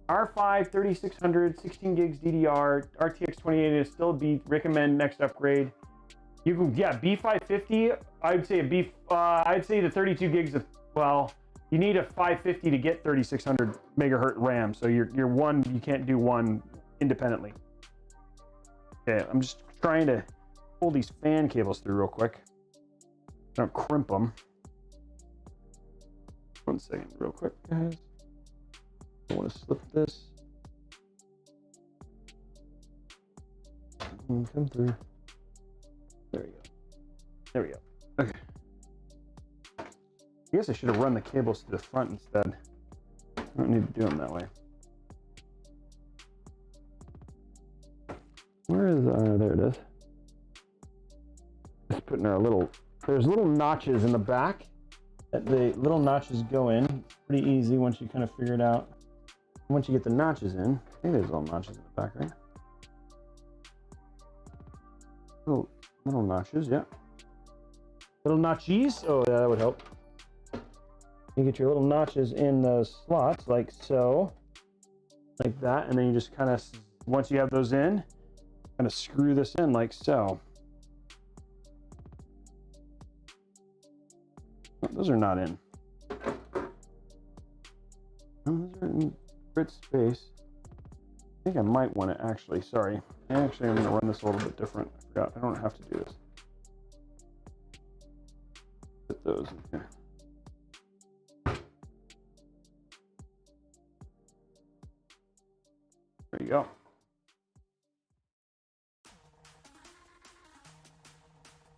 R5 3600 16 gigs DDR RTX 2080 is still recommend next upgrade. You can, yeah, B550. I'd say I'd say the 32 gigs of, well, you need a 550 to get 3600 megahertz RAM. So you can't do one independently. Okay, I'm just trying to pull these fan cables through real quick. Don't crimp them. 1 second, real quick, guys. I want to slip this. Come through. There we go. There we go. Okay. I guess I should have run the cables to the front instead. I don't need to do them that way. Where is, there it is. Just putting our there's little notches in the back that the little notches go in. It's pretty easy once you kind of figure it out. Once you get the notches in, I think there's little notches in the back, right? Little notches, yeah. Little notches. Oh, yeah, that would help. You get your little notches in those slots, like so, like that, and then you just kind of, once you have those in, kind of screw this in like so. Oh, those are not in. Oh, those are in grid space. I think I might want to actually, sorry. Actually, I'm going to run this a little bit different. I forgot. I don't have to do this. Put those in here. There you go.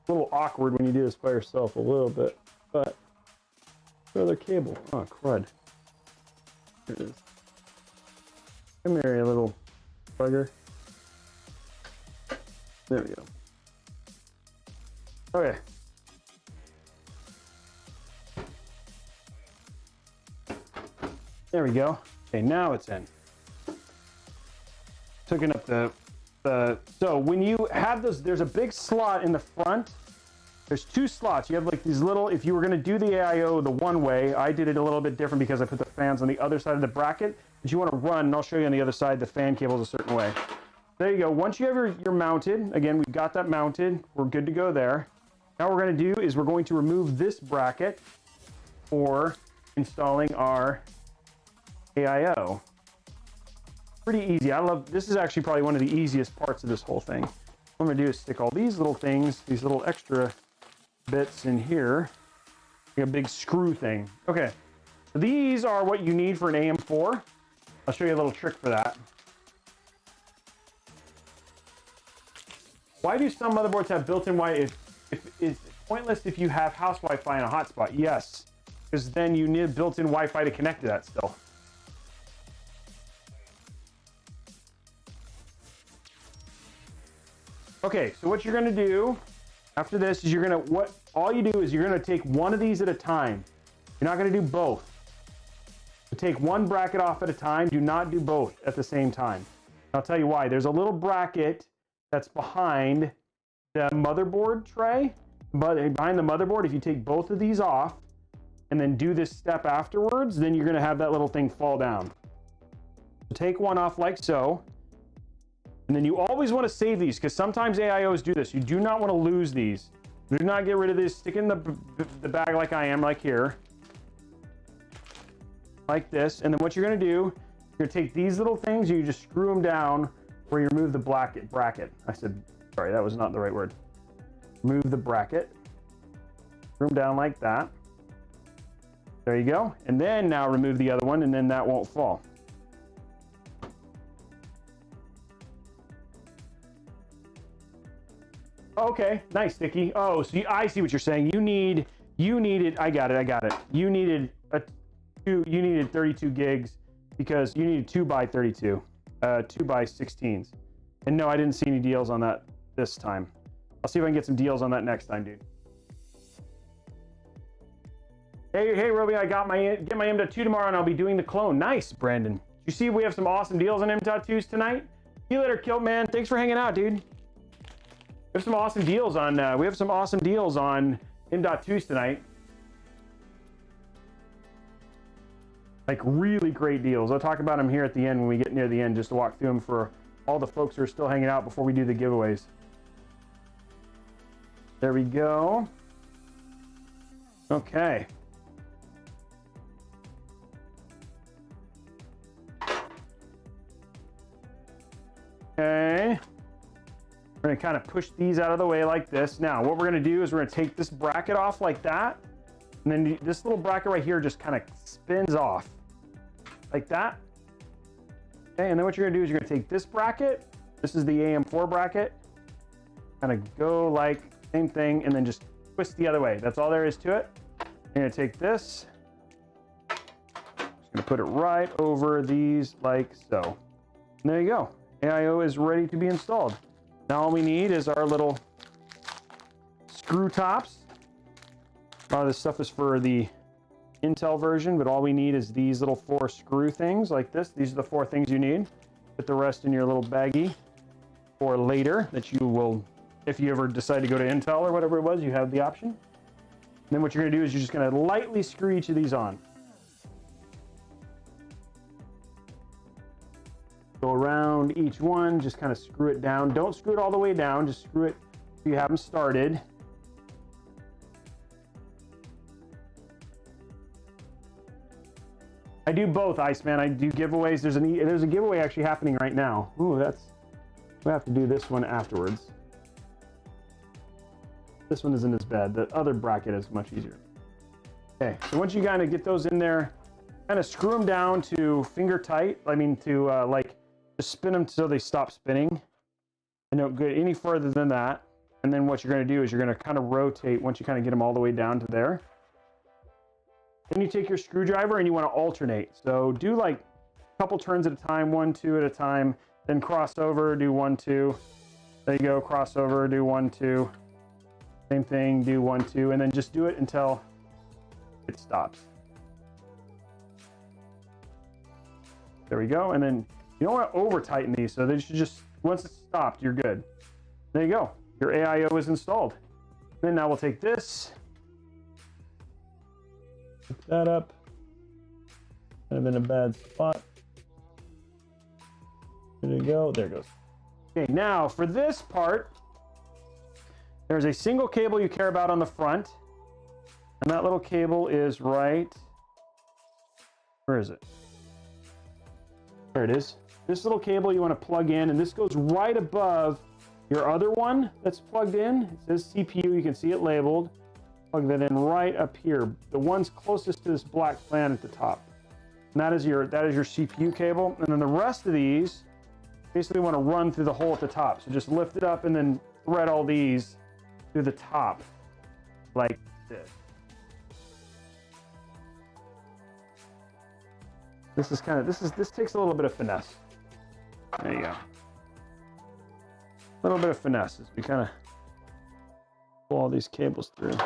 A little awkward when you do this by yourself a little bit, but other cable. Oh, crud. Here it is. Come here, you little bugger. There we go. Okay. There we go. Okay, now it's in. Hooking up so when you have those, there's a big slot in the front there's two slots. You have like these little, if you were going to do the AIO the one way, I did it a little bit different because I put the fans on the other side of the bracket. But you want to run, and I'll show you on the other side, the fan cable's a certain way. There you go. Once you have your mounted, again, we've got that mounted. We're good to go there. Now what we're going to do is we're going to remove this bracket for installing our AIO. Pretty easy. I love, this is actually probably one of the easiest parts of this whole thing. What I'm going to do is stick all these little things, these little extra bits in here. Like a big screw thing. Okay. So these are what you need for an AM4. I'll show you a little trick for that. Why do some motherboards have built-in Wi-Fi? It's pointless if you have house Wi-Fi and a hotspot. Yes, because then you need built-in Wi-Fi to connect to that still. Okay, so what you're gonna do after this is all you do is you're gonna take one of these at a time. You're not gonna do both. So take one bracket off at a time. Do not do both at the same time. I'll tell you why. There's a little bracket that's behind the motherboard tray, but behind the motherboard, if you take both of these off and then do this step afterwards, then you're gonna have that little thing fall down. So take one off like so. And then you always want to save these because sometimes AIOs do this. You do not want to lose these. Do not get rid of this. Stick in the bag like I am, like here. Like this. And then what you're going to do, you're going to take these little things, you just screw them down where you remove the bracket. I said, sorry, that was not the right word. Remove the bracket. Screw them down like that. There you go. And then now remove the other one, and then that won't fall. Okay, nice, Sticky. Oh, so I see what you're saying. You needed, I got it. You needed 32 gigs because you needed 2x32, 2x16s. And no, I didn't see any deals on that this time. I'll see if I can get some deals on that next time, dude. Hey, Robey, I get my M.2 tomorrow and I'll be doing the clone. Nice, Brandon. You see we have some awesome deals on M.2s tonight? See you later, Kilt, man. Thanks for hanging out, dude. We have some awesome deals on M.2s tonight. Like really great deals. I'll talk about them here at the end when we get near the end, just to walk through them for all the folks who are still hanging out before we do the giveaways. There we go. Okay. Okay. We're going to kind of push these out of the way like this. Now, what we're going to do is we're going to take this bracket off like that. And then this little bracket right here just kind of spins off like that. Okay, and then what you're going to do is you're going to take this bracket. This is the AM4 bracket. Kind of go like same thing and then just twist the other way. That's all there is to it. You're going to take this. Just going to put it right over these like so. And there you go. AIO is ready to be installed. Now all we need is our little screw tops. A lot of this stuff is for the Intel version, but all we need is these little 4 screw things like this. These are the 4 things you need. Put the rest in your little baggie for later that you will, if you ever decide to go to Intel or whatever it was, you have the option. And then what you're going to do is you're just going to lightly screw each of these on. Go around each one, just kind of screw it down. Don't screw it all the way down, just screw it so you have them started. I do both, Iceman. I do giveaways. There's a giveaway actually happening right now. Ooh, we have to do this one afterwards. This one isn't as bad. The other bracket is much easier. Okay, so once you kind of get those in there, kind of screw them down to finger tight. I mean to like just spin them so they stop spinning. And don't go any further than that. And then what you're going to do is you're going to kind of rotate once you kind of get them all the way down to there. Then you take your screwdriver and you want to alternate. So do like a couple turns at a time, 1, 2 at a time. Then cross over, do 1, 2. There you go, cross over, do 1, 2. Same thing, do 1, 2. And then just do it until it stops. There we go. And then you don't want to over tighten these, so they should just, once it's stopped, you're good. There you go. Your AIO is installed. Then now we'll take this, pick that up, kind of in a bad spot. There you go, there it goes. Okay, now for this part, there's a single cable you care about on the front, and that little cable is right, where is it? There it is. This little cable you want to plug in, and this goes right above your other one that's plugged in. It says CPU, you can see it labeled. Plug that in right up here. The one's closest to this black fan at the top. And that is your CPU cable. And then the rest of these basically want to run through the hole at the top. So just lift it up and then thread all these through the top like this. This takes a little bit of finesse. There you go. A little bit of finesse as we kind of pull all these cables through.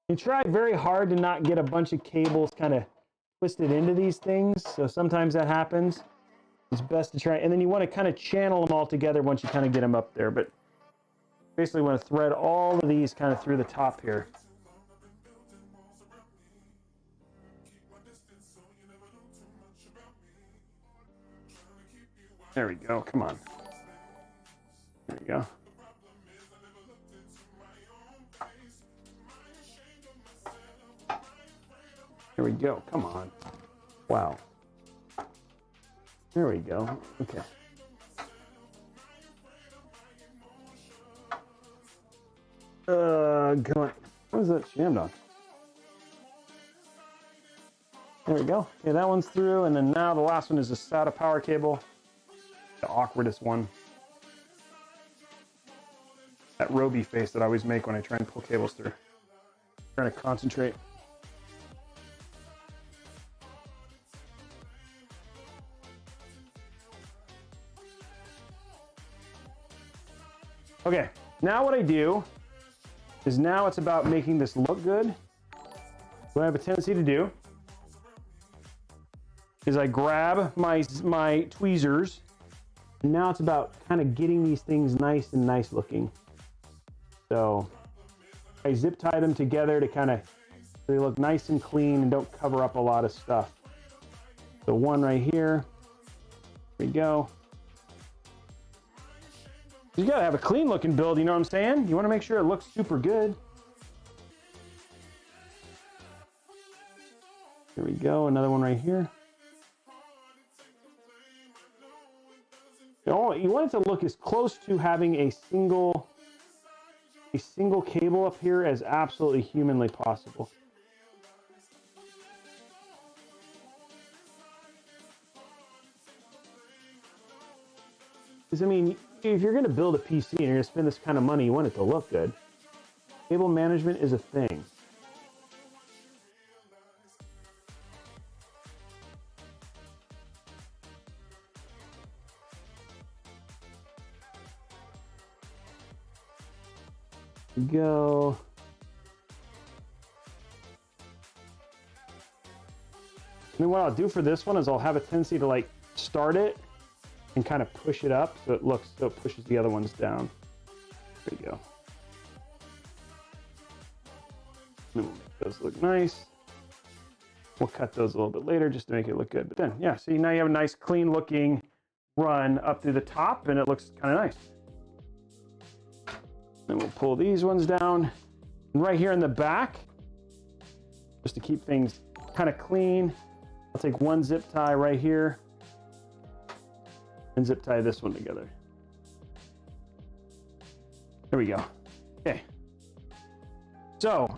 You try very hard to not get a bunch of cables kind of twisted into these things. So sometimes that happens. It's best to try, and then you want to kind of channel them all together once you kind of get them up there. But basically want to thread all of these kind of through the top here. There we go, come on. There we go. There we go, come on. Wow. There we go, okay. Come on. What is that jammed on? There we go. Okay, that one's through, and then now the last one is the SATA power cable. The awkwardest one. That Robey face that I always make when I try and pull cables through. Trying to concentrate. Okay, now what I do is now it's about making this look good. What I have a tendency to do is I grab my tweezers, and now it's about kind of getting these things nice and nice looking. So I zip tie them together to kind of so they look nice and clean and don't cover up a lot of stuff. So one right here. There we go. You gotta have a clean looking build, you know what I'm saying? You want to make sure it looks super good. There we go, another one right here. You want it to look as close to having a single cable up here as absolutely humanly possible. Because I mean, if you're going to build a PC and you're going to spend this kind of money, you want it to look good. Cable management is a thing. Go. And then what I'll do for this one is I'll have a tendency to like start it and kind of push it up so it pushes the other ones down. There you go. And then we'll make those look nice. We'll cut those a little bit later just to make it look good. But then, yeah, see now you have a nice clean looking run up through the top and it looks kind of nice. Then we'll pull these ones down. And right here in the back, just to keep things kind of clean, I'll take one zip tie right here and zip tie this one together. There we go. Okay. So,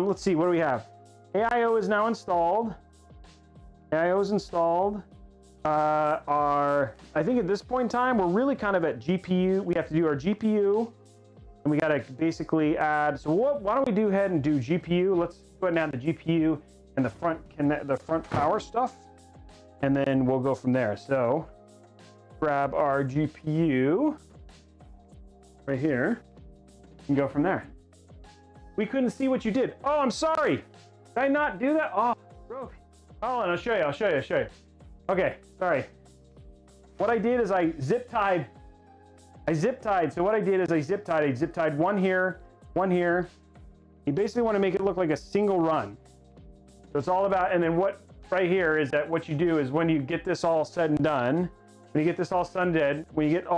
let's see, what do we have? AIO is now installed. AIO is installed. I think at this point in time, we're really kind of at GPU. We have to do our GPU. And we got to basically add, so why don't we do ahead and do GPU? Let's go ahead and add the GPU and the front power stuff, and then we'll go from there. So grab our GPU right here and go from there. We couldn't see what you did. Oh, I'm sorry. Did I not do that? Oh, bro. Hold on, I'll show you. Okay, sorry. What I did is I zip tied. So what I did is I zip tied one here, one here. You basically want to make it look like a single run. So it's all about, and then what right here is that what you do is when you get this all said and done, when you get all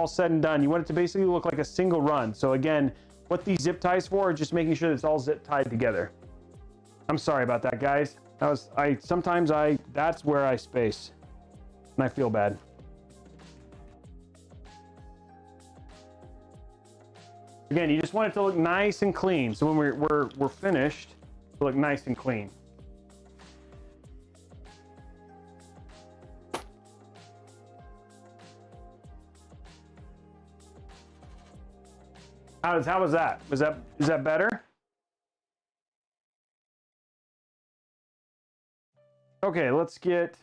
said and done, you want it to basically look like a single run. So again, what these zip ties for are just making sure that it's all zip tied together. I'm sorry about that, guys. Sometimes that's where I space and I feel bad. Again, you just want it to look nice and clean. So when we're finished, it'll look nice and clean. How was that? Is that better? Okay, let's get.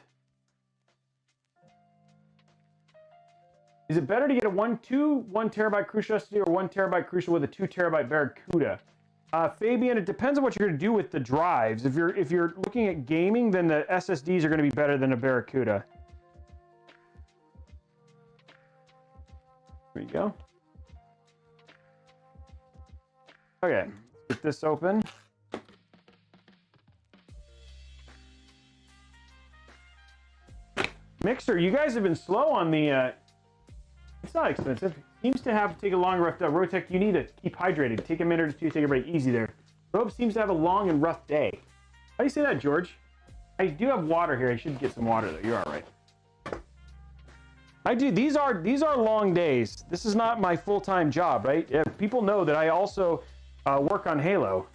Is it better to get a 1 terabyte Crucial SSD or 1 terabyte Crucial with a 2 terabyte Barracuda? Fabian, it depends on what you're going to do with the drives. If you're looking at gaming, then the SSDs are going to be better than a Barracuda. There you go. Okay, get this open. Mixer, you guys have been slow on the, it's not expensive. Seems to have to take a long, rough day. Robeytech, you need to keep hydrated. Take a minute or two, take a break. Easy there. Robe seems to have a long and rough day. How do you say that, George? I do have water here. I should get some water, though. You're all right. I do. These are long days. This is not my full-time job, right? Yeah, people know that I also work on Halo,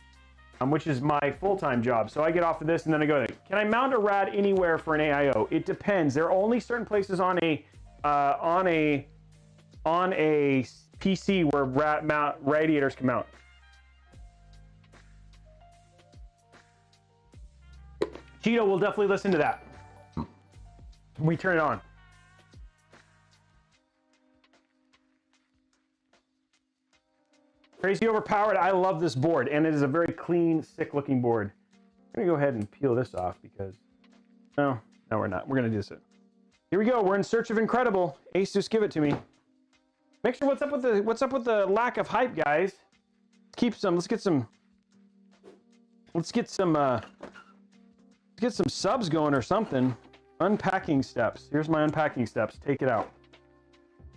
which is my full-time job. So I get off of this and then I go, can I mount a rad anywhere for an AIO? It depends. There are only certain places on a PC where radiators can mount. Cheeto will definitely listen to that when we turn it on. Crazy overpowered. I love this board, and it is a very clean, sick-looking board. I'm gonna go ahead and peel this off because no, we're not. We're gonna do this. Here we go. We're in search of incredible. Asus, give it to me. Make sure what's up with the lack of hype, guys. Let's get some subs going or something. Unpacking steps. Here's my unpacking steps. Take it out.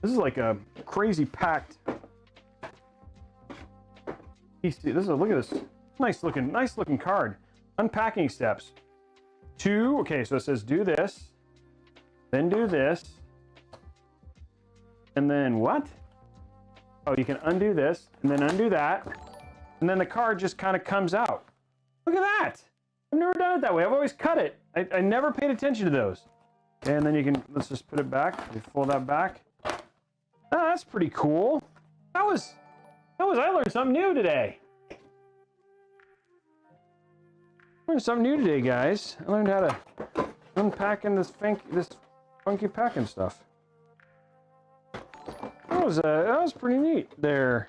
This is like a crazy packed PC. Look at this. Nice looking card. Unpacking steps. 2. Okay, so it says do this, then do this, and then what? Oh, you can undo this and then undo that, and then the card just kind of comes out. Look at that. I've never done it that way. I've always cut it. I never paid attention to those. Okay, and then you can, let's just put it back. You fold that back. Oh, that's pretty cool. I learned something new today. Guys. I learned how to unpack in this funky packing stuff. That was pretty neat. There,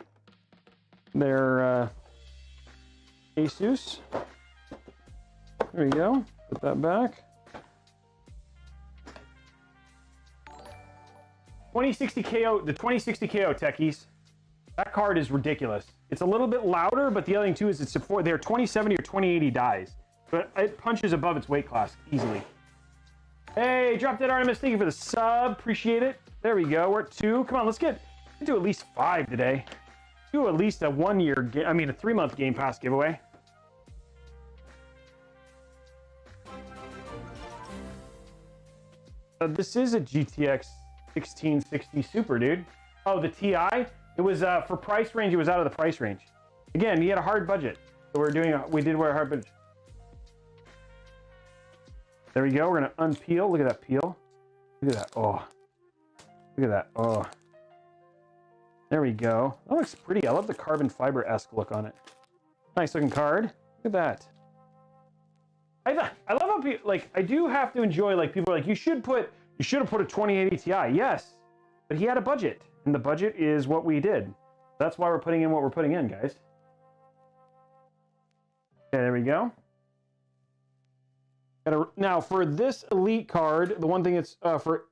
Asus. There you go. Put that back. 2060 KO, the 2060 KO techies. That card is ridiculous. It's a little bit louder, but the other thing too is they're 2070 or 2080 dies, but it punches above its weight class easily. Hey, Drop Dead Artemis, thank you for the sub. Appreciate it. There we go. We're at 2. Come on, let's do at least 5 today. Do at least a 3-month Game Pass giveaway. This is a GTX 1660 Super, dude. Oh, the TI? It was for price range. It was out of the price range. Again, he had a hard budget, so we did wear a hard budget. There we go. We're gonna unpeel. Look at that peel. Look at that. Oh, look at that. Oh, there we go. That looks pretty. I love the carbon fiber-esque look on it. Nice looking card. Look at that. I love how people, like, I do have to enjoy, like, people are like, you should have put a 2080 Ti. Yes, but he had a budget, and the budget is what we did. That's why we're putting in what we're putting in, guys. Okay, there we go. Now, for this Elite card, the one thing it's for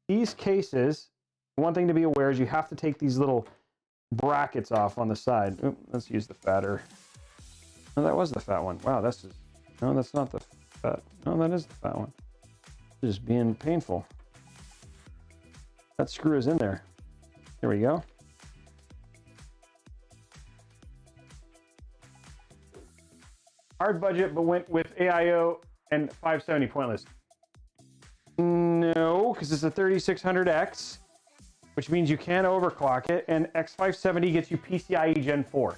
these cases, one thing to be aware is you have to take these little brackets off on the side. Oop, let's use the fatter. No, that was the fat one. Wow, that's just, no, that's not the fat. No, that is the fat one. It's just being painful. That screw is in there. There we go. Hard budget, but went with AIO and 570 pointless. No, because it's a 3600X, which means you can't overclock it, and X570 gets you PCIe Gen 4.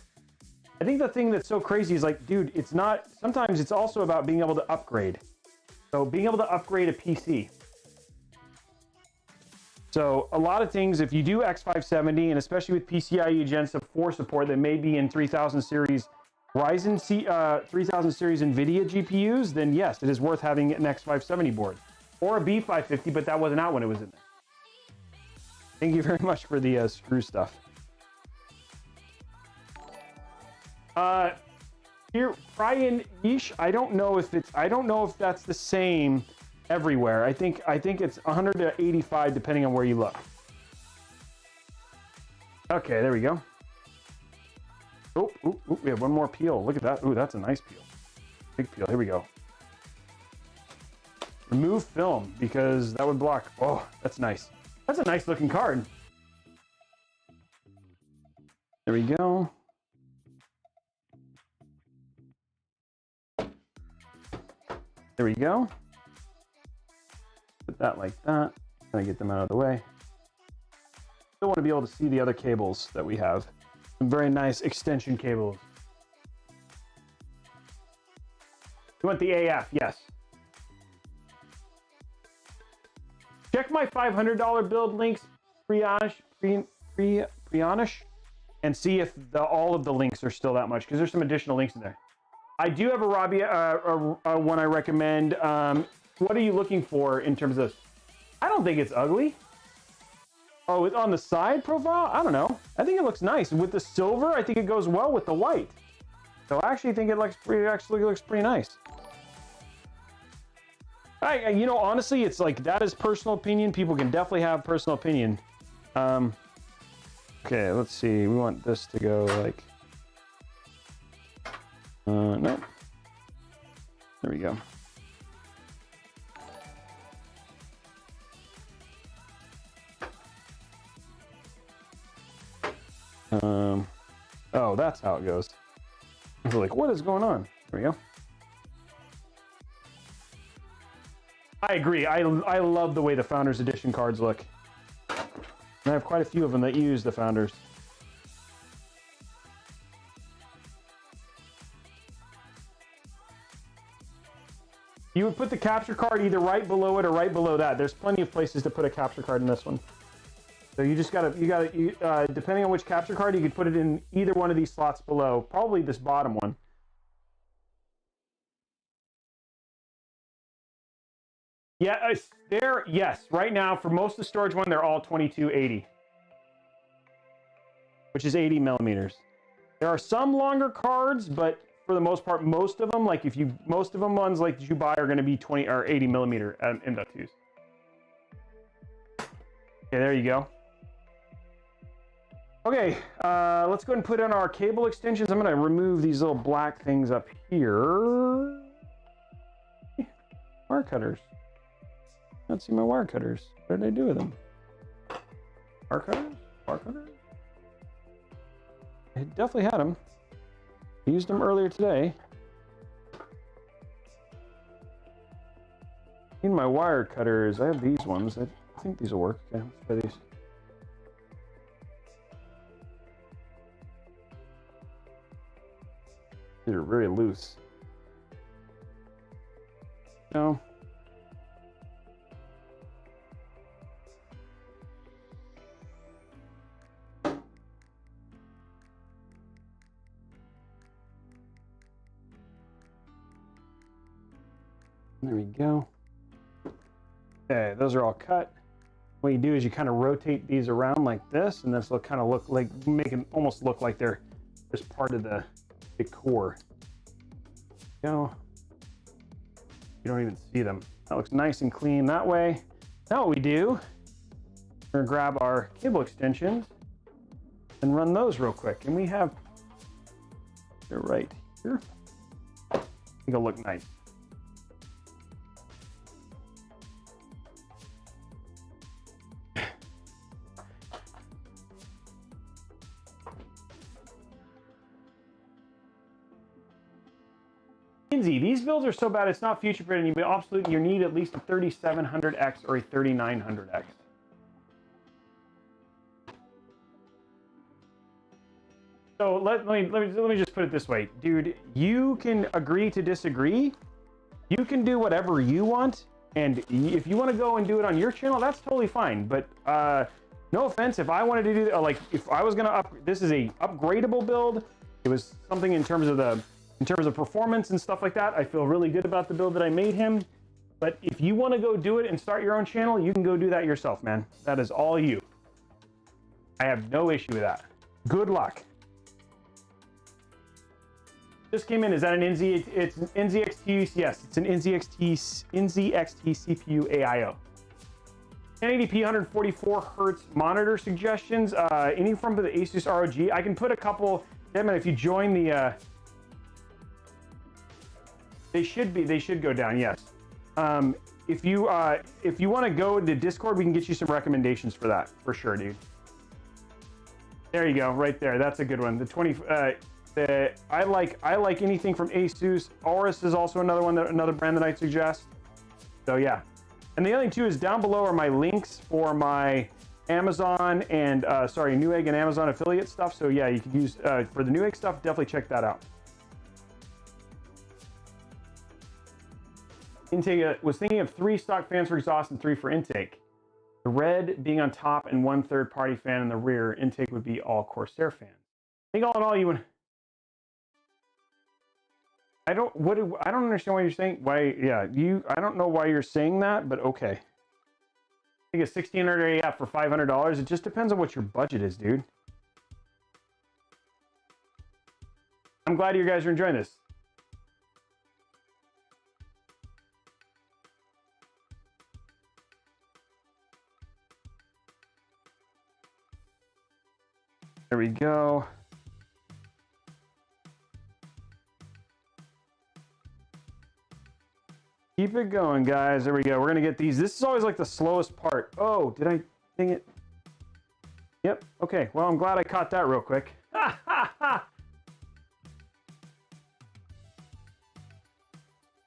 I think the thing that's so crazy is like, dude, it's not, sometimes it's also about being able to upgrade. So being able to upgrade a PC. So a lot of things, if you do X570, and especially with PCIe Gen 4 support that may be in 3000 series Ryzen 3000 series NVIDIA GPUs, then yes, it is worth having an X570 board. Or a B550, but that wasn't out when it was in there. Thank you very much for the screw stuff. Here, Brian Yeesh, I don't know if that's the same everywhere. I think it's 100 to 85 depending on where you look. Okay, there we go. Oh, we have one more peel. Look at that. Ooh, that's a nice peel. Big peel. Here we go. Remove film because that would block. Oh, that's nice. That's a nice looking card. There we go. There we go. Put that like that. Kind of get them out of the way. Still want to be able to see the other cables that we have. Some very nice extension cables. You want the AF? Yes. Check my $500 build links, Prionish, and see if all of the links are still that much, because there's some additional links in there. I do have a Robey one I recommend. What are you looking for in terms of this? I don't think it's ugly. Oh, it's on the side profile? I don't know. I think it looks nice. With the silver, I think it goes well with the white. So I actually think it looks pretty nice. You know, honestly, it's like, that is personal opinion. People can definitely have personal opinion. Okay, let's see. We want this to go like, no. There we go. Oh, that's how it goes. I was like, what is going on? There we go. I agree. I love the way the Founders Edition cards look. And I have quite a few of them that use the Founders. You would put the capture card either right below it or right below that. There's plenty of places to put a capture card in this one. So you just gotta, depending on which capture card, you could put it in either one of these slots below. Probably this bottom one. Yeah, yes. Right now, for most of the storage one, they're all 2280, which is 80 millimeters. There are some longer cards, but for the most part, most of them, like most of them ones like that you buy are going to be 20 or 80 millimeter M.2s. Okay, there you go. Okay, let's go ahead and put in our cable extensions. I'm going to remove these little black things up here. Wire cutters. I don't see my wire cutters. What did I do with them? Wire cutters? Wire cutters? I definitely had them. I used them earlier today. In my wire cutters, I have these ones. I think these will work. Okay, let's try these. These are very loose. No. There we go. Okay, those are all cut. What you do is you kind of rotate these around like this, and this will kind of look like, make them almost look like they're just part of the core. There you go. You don't even see them. That looks nice and clean that way. Now what we do, we're gonna grab our cable extensions. and run those real quick. And we have, they're right here. I think it'll look nice. These builds are so bad it's not future proof, and you need at least a 3700X or a 3900X. So let me just put it this way, dude. You can agree to disagree. You can do whatever you want, and if you want to go and do it on your channel, that's totally fine. But no offense, if I wanted to do that, like if I was gonna this is a upgradable build. It was something in terms of performance and stuff like that. I feel really good about the build that I made him. But if you want to go do it and start your own channel, you can go do that yourself, man. That is all you. I have no issue with that. Good luck. Just came in. Is that an NZ? It's an NZXT. Yes, it's an NZXT CPU AIO. 1080p 144 hertz monitor suggestions. Any from the Asus ROG. I can put a couple. Damn it, if you join the. They should go down. Yes. If you want to go to Discord, we can get you some recommendations for that for sure, dude. There you go, right there. That's a good one. I like anything from Asus. Aorus is also another brand that I'd suggest. So yeah. And the other thing too is down below are my links for my Amazon and Newegg and Amazon affiliate stuff. So yeah, you could use for the Newegg stuff. Definitely check that out. Intake was thinking of 3 stock fans for exhaust and 3 for intake. The red being on top and 1 third-party fan in the rear. Intake would be all Corsair fans. I think all in all, you would. I don't understand why you're saying why. Yeah, I don't know why you're saying that, but okay. I think it's 1600 AF for $500. It just depends on what your budget is, dude. I'm glad you guys are enjoying this. There we go. Keep it going, guys. There we go. We're gonna get these. This is always like the slowest part. Oh, did I ding it? Yep. Okay. Well, I'm glad I caught that real quick.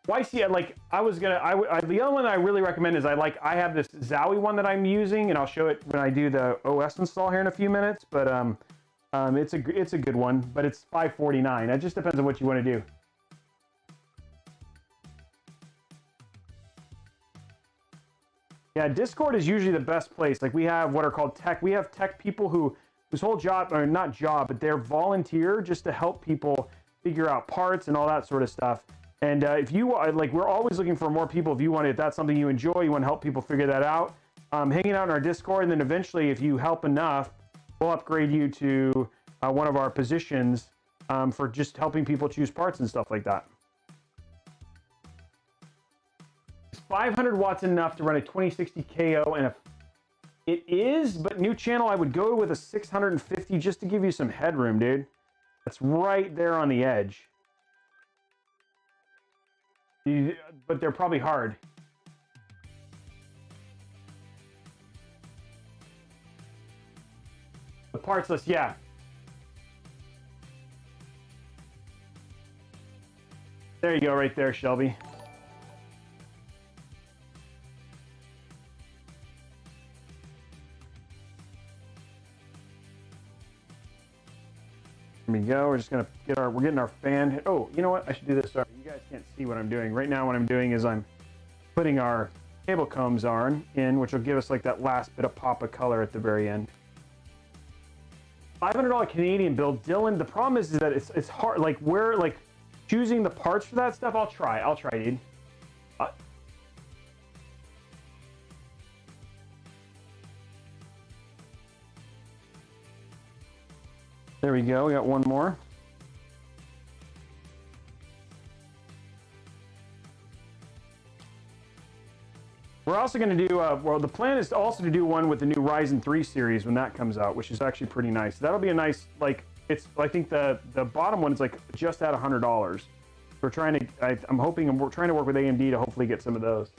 YC, like I was gonna. The other one that I really recommend is I have this Zowie one that I'm using, and I'll show it when I do the OS install here in a few minutes. But it's a good one, but it's $549. It just depends on what you want to do. Yeah, Discord is usually the best place. Like we have what are called tech. We have tech people whose whole job, or not job, but they're volunteer just to help people figure out parts and all that sort of stuff. And if you like, we're always looking for more people. If that's something you enjoy, you want to help people figure that out. Hanging out in our Discord, and then eventually, if you help enough, we'll upgrade you to one of our positions for just helping people choose parts and stuff like that. 500 watts enough to run a 2060 KO, and it is, but new channel, I would go with a 650 just to give you some headroom, dude. That's right there on the edge. But they're probably hard. The parts list, yeah. There you go, right there, Shelby. There we go. We're just gonna we're getting our fan. Oh, you know what? I should do this. Sorry, you guys can't see what I'm doing right now. What I'm doing is I'm putting our cable combs in, which will give us like that last bit of pop of color at the very end. $500 Canadian build, Dylan. The problem is that it's hard. Like we're like choosing the parts for that stuff. I'll try, dude. There we go. We got one more. We're also going to do, well, the plan is also to do one with the new Ryzen 3 series when that comes out, which is actually pretty nice. That'll be a nice, like, it's, I think the bottom one is like just at $100. We're trying to, I'm hoping, and we're trying to work with AMD to hopefully get some of those.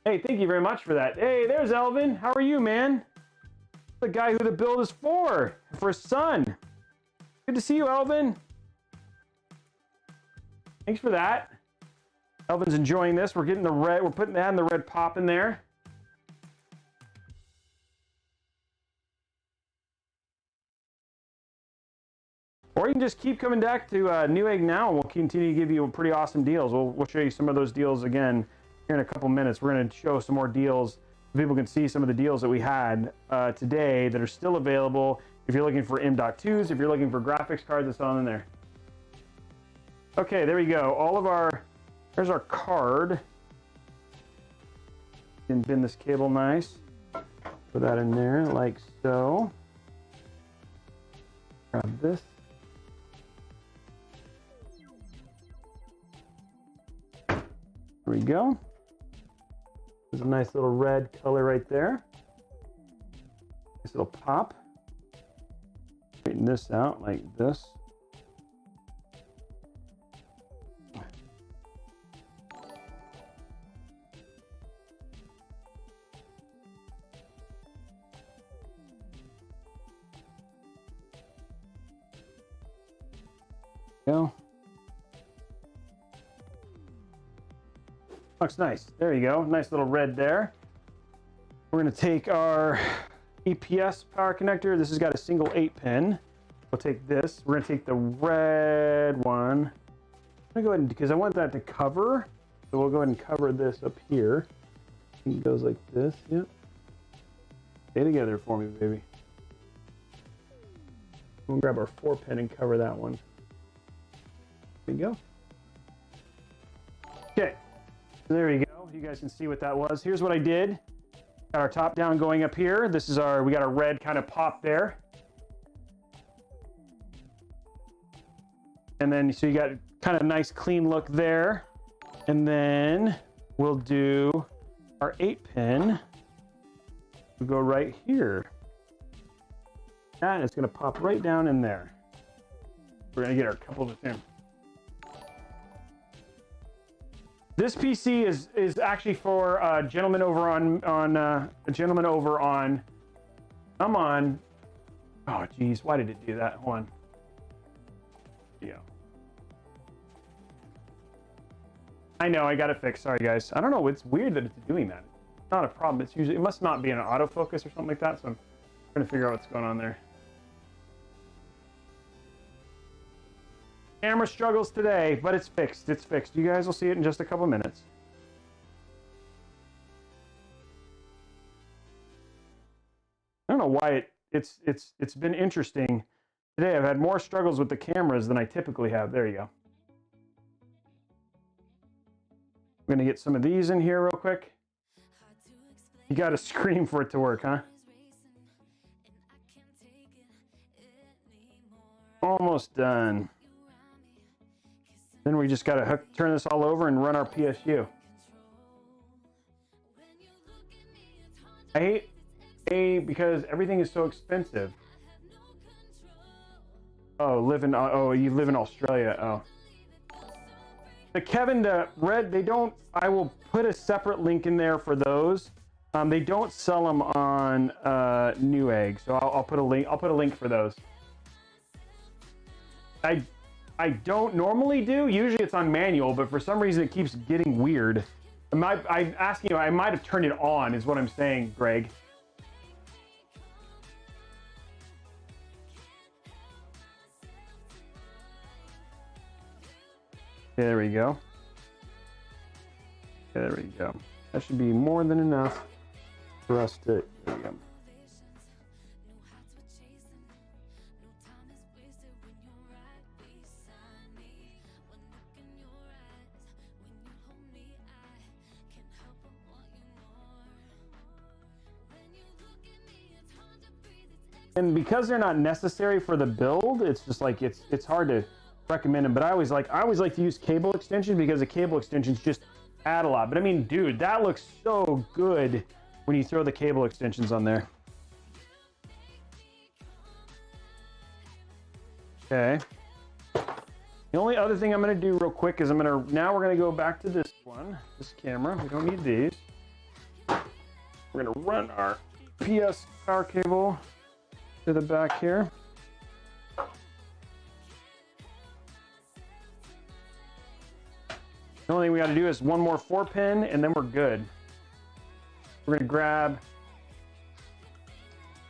Hey, thank you very much for that. Hey, there's Elvin. How are you, man? The guy who the build is for his son. Good to see you, Elvin. Thanks for that. Elvin's enjoying this. We're getting the red, we're putting that in the red pop in there. Or you can just keep coming back to Newegg Now, and we'll continue to give you pretty awesome deals. We'll show you some of those deals again here in a couple minutes. We're going to show some more deals so people can see some of the deals that we had today that are still available. If you're looking for M.2s, if you're looking for graphics cards, it's all in there. Okay, there we go. All of our, there's our card. You can bend this cable nice. Put that in there like so. Grab this. There we go. There's a nice little red color right there. Nice little pop. Straighten this out like this. Go. Looks nice. There you go. Nice little red there. We're going to take our EPS power connector. This has got a single 8-pin. We'll take this. We're going to take the red one. I'm going to go ahead and, because I want that to cover. So we'll go ahead and cover this up here. It goes like this. Yep. Stay together for me, baby. We'll grab our 4-pin and cover that one. There you go. Okay, so there you go. You guys can see what that was. Here's what I did. Got our top down going up here. This is our, we got our red kind of pop there. And then, so you got kind of nice clean look there. And then we'll do our 8-pin. We'll go right here. And it's gonna pop right down in there. We're gonna get our couple of them. This PC is actually for a gentleman over on I'm on. Oh geez, why did it do that? Hold on. Yeah. I know, I got it fixed. Sorry guys. I don't know. It's weird that it's doing that. It's not a problem. It's usually, it must not be an autofocus or something like that. So I'm trying to figure out what's going on there. Camera struggles today, but it's fixed. It's fixed. You guys will see it in just a couple minutes. I don't know why it's been interesting. Today I've had more struggles with the cameras than I typically have. There you go. I'm gonna get some of these in here real quick. You gotta scream for it to work, huh? Almost done. Then we just gotta turn this all over and run our PSU. I hate because everything is so expensive. Oh, you live in Australia. Oh. The Kevin, the red, they don't, I will put a separate link in there for those. They don't sell them on Newegg, so I'll put a link for those. I don't normally do. Usually it's on manual, but for some reason it keeps getting weird. I'm asking you, I might have turned it on, is what I'm saying, Greg. There we go. There we go. That should be more than enough for us to, there we go. And because they're not necessary for the build, it's just like it's hard to recommend them. But I always like to use cable extensions because the cable extensions just add a lot. But I mean, dude, that looks so good when you throw the cable extensions on there. Okay. The only other thing I'm going to do real quick is now we're going to go back to this one, this camera. We don't need these. We're going to run our PS power cable to the back here. The only thing we got to do is one more 4-pin and then we're good. We're going to grab.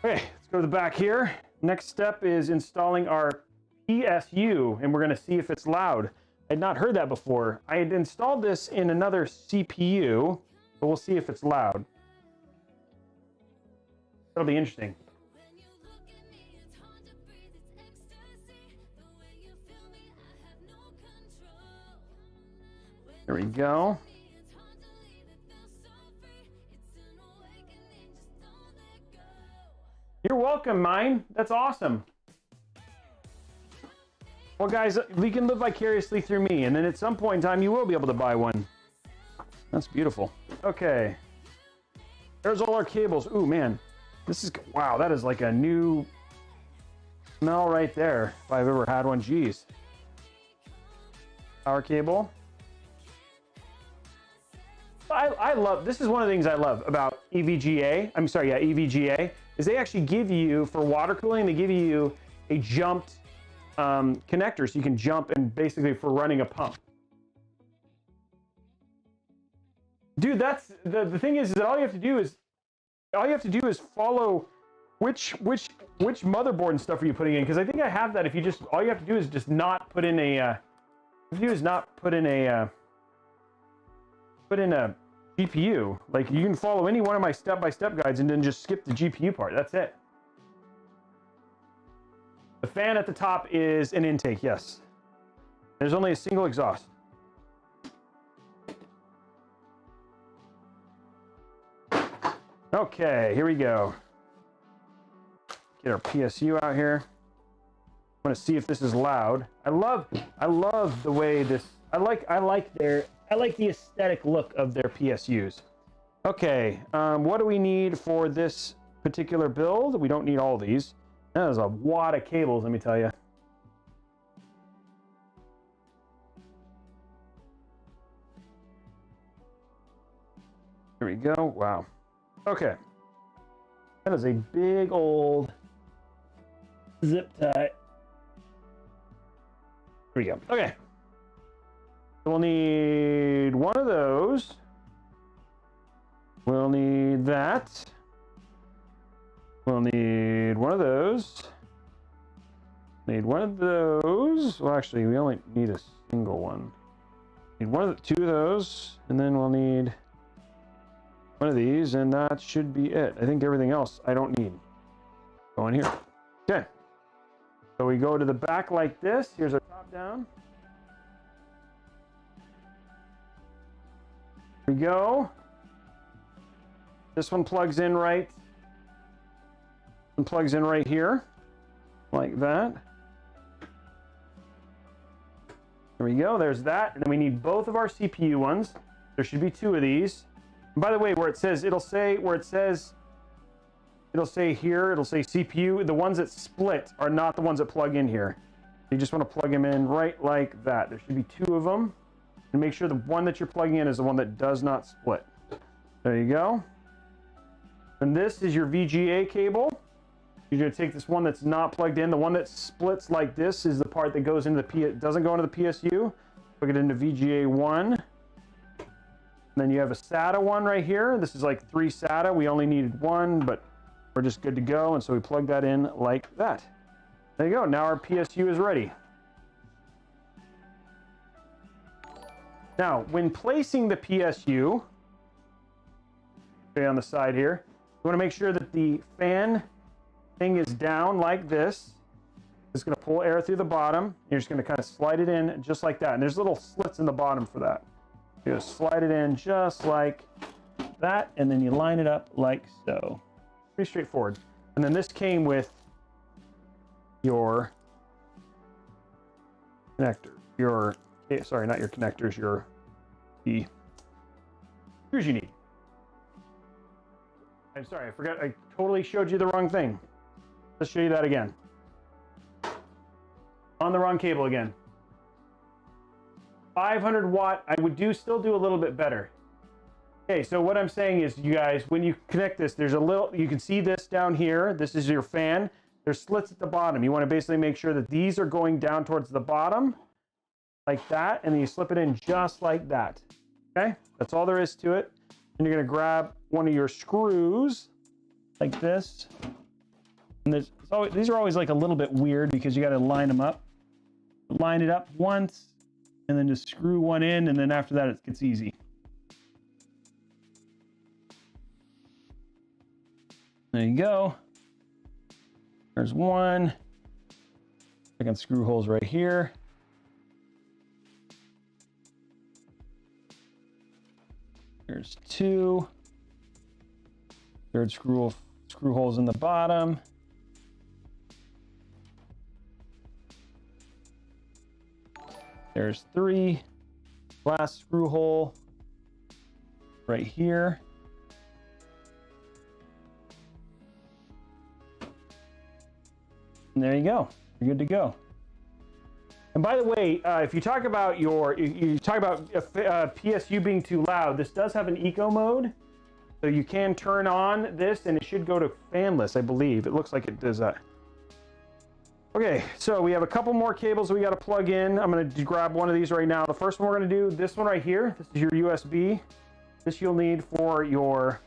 Okay, let's go to the back here. Next step is installing our PSU, and we're going to see if it's loud. I had not heard that before. I had installed this in another CPU, but we'll see if it's loud. That'll be interesting. There we go. You're welcome, mine. That's awesome. Well, guys, we can live vicariously through me, and then at some point in time, you will be able to buy one. That's beautiful. Okay. There's all our cables. Ooh, man. This is, wow, that is like a new smell right there, if I've ever had one. Jeez. Power cable. I love, this is one of the things I love about EVGA. I'm sorry, yeah, EVGA, is they actually give you, for water cooling, they give you a jumped connector, so you can jump and basically for running a pump. Dude, that's the thing is that all you have to do is follow which motherboard and stuff are you putting in, because I think I have that. If you just, all you have to do is just not put in a put in a GPU. Like, you can follow any one of my step-by-step guides and then just skip the GPU part. That's it. The fan at the top is an intake, yes. There's only a single exhaust. Okay, here we go. Get our PSU out here. I want to see if this is loud. I love the way this, I like the aesthetic look of their PSUs. Okay, what do we need for this particular build? We don't need all these. That is a wad of cables, let me tell you. Here we go. Wow. Okay. That is a big old zip tie. Here we go. Okay. We'll need one of those. We'll need that. We'll need one of those. Need one of those. Well, actually, we only need a single one. Need two of those, and then we'll need one of these, and that should be it. I think everything else I don't need. Go in here. Okay. So we go to the back like this. Here's our top down. Here we go. This one plugs in right. And plugs in right here, like that. There we go. There's that. And then we need both of our CPU ones. There should be two of these. And by the way, where it says, it'll say here, it'll say CPU. The ones that split are not the ones that plug in here. You just want to plug them in right like that. There should be two of them. And make sure the one that you're plugging in is the one that does not split. There you go. And this is your VGA cable. You're going to take this one that's not plugged in. The one that splits like this is the part that goes into doesn't go into the PSU. Plug it into VGA 1. And then you have a SATA one right here. This is like 3 SATA. We only needed 1, but we're just good to go. And so we plug that in like that. There you go. Now our PSU is ready. Now, when placing the PSU, on the side here, you want to make sure that the fan thing is down like this. It's going to pull air through the bottom. You're just going to kind of slide it in just like that. And there's little slits in the bottom for that. You just slide it in just like that, and then you line it up like so. Pretty straightforward. And then this came with your connector. Sorry, not your connectors, screws you need. I'm sorry, I forgot. I totally showed you the wrong thing. Let's show you that again. On the wrong cable again. 500 watt. I would still do a little bit better. Okay, so what I'm saying is, you guys, when you connect this, there's a little, you can see this down here. This is your fan. There's slits at the bottom. You want to basically make sure that these are going down towards the bottom, like that, and then you slip it in just like that. Okay, that's all there is to it. And you're going to grab one of your screws, like this. And these are always like a little bit weird because you got to line them up. Line it up once, and then just screw one in, and then after that it gets easy. There you go. There's one. Second screw holes right here. There's two. Third screw holes in the bottom. There's three. Last screw hole right here. And there you go. You're good to go. And by the way, if you talk about you talk about PSU being too loud, this does have an eco mode, so you can turn on this, and it should go to fanless. I believe it looks like it does that. Okay, so we have a couple more cables we got to plug in. I'm going to grab one of these right now. The first one we're going to do, this one right here. This is your USB. This you'll need for your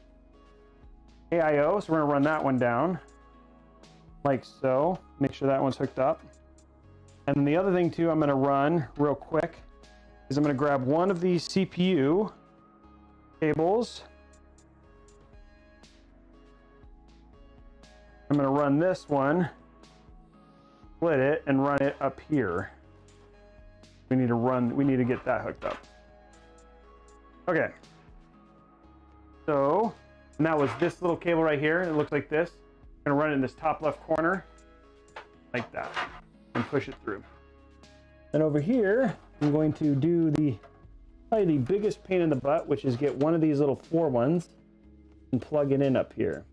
AIO. So we're going to run that one down like so. Make sure that one's hooked up. And then the other thing too I'm going to run real quick is I'm going to grab one of these CPU cables. I'm going to run this one, split it, and run it up here. We need to get that hooked up. Okay. So, and that was this little cable right here. It looks like this. I'm gonna run it in this top left corner, like that, and push it through. And over here, I'm going to do probably the biggest pain in the butt, which is get one of these little 4 ones and plug it in up here.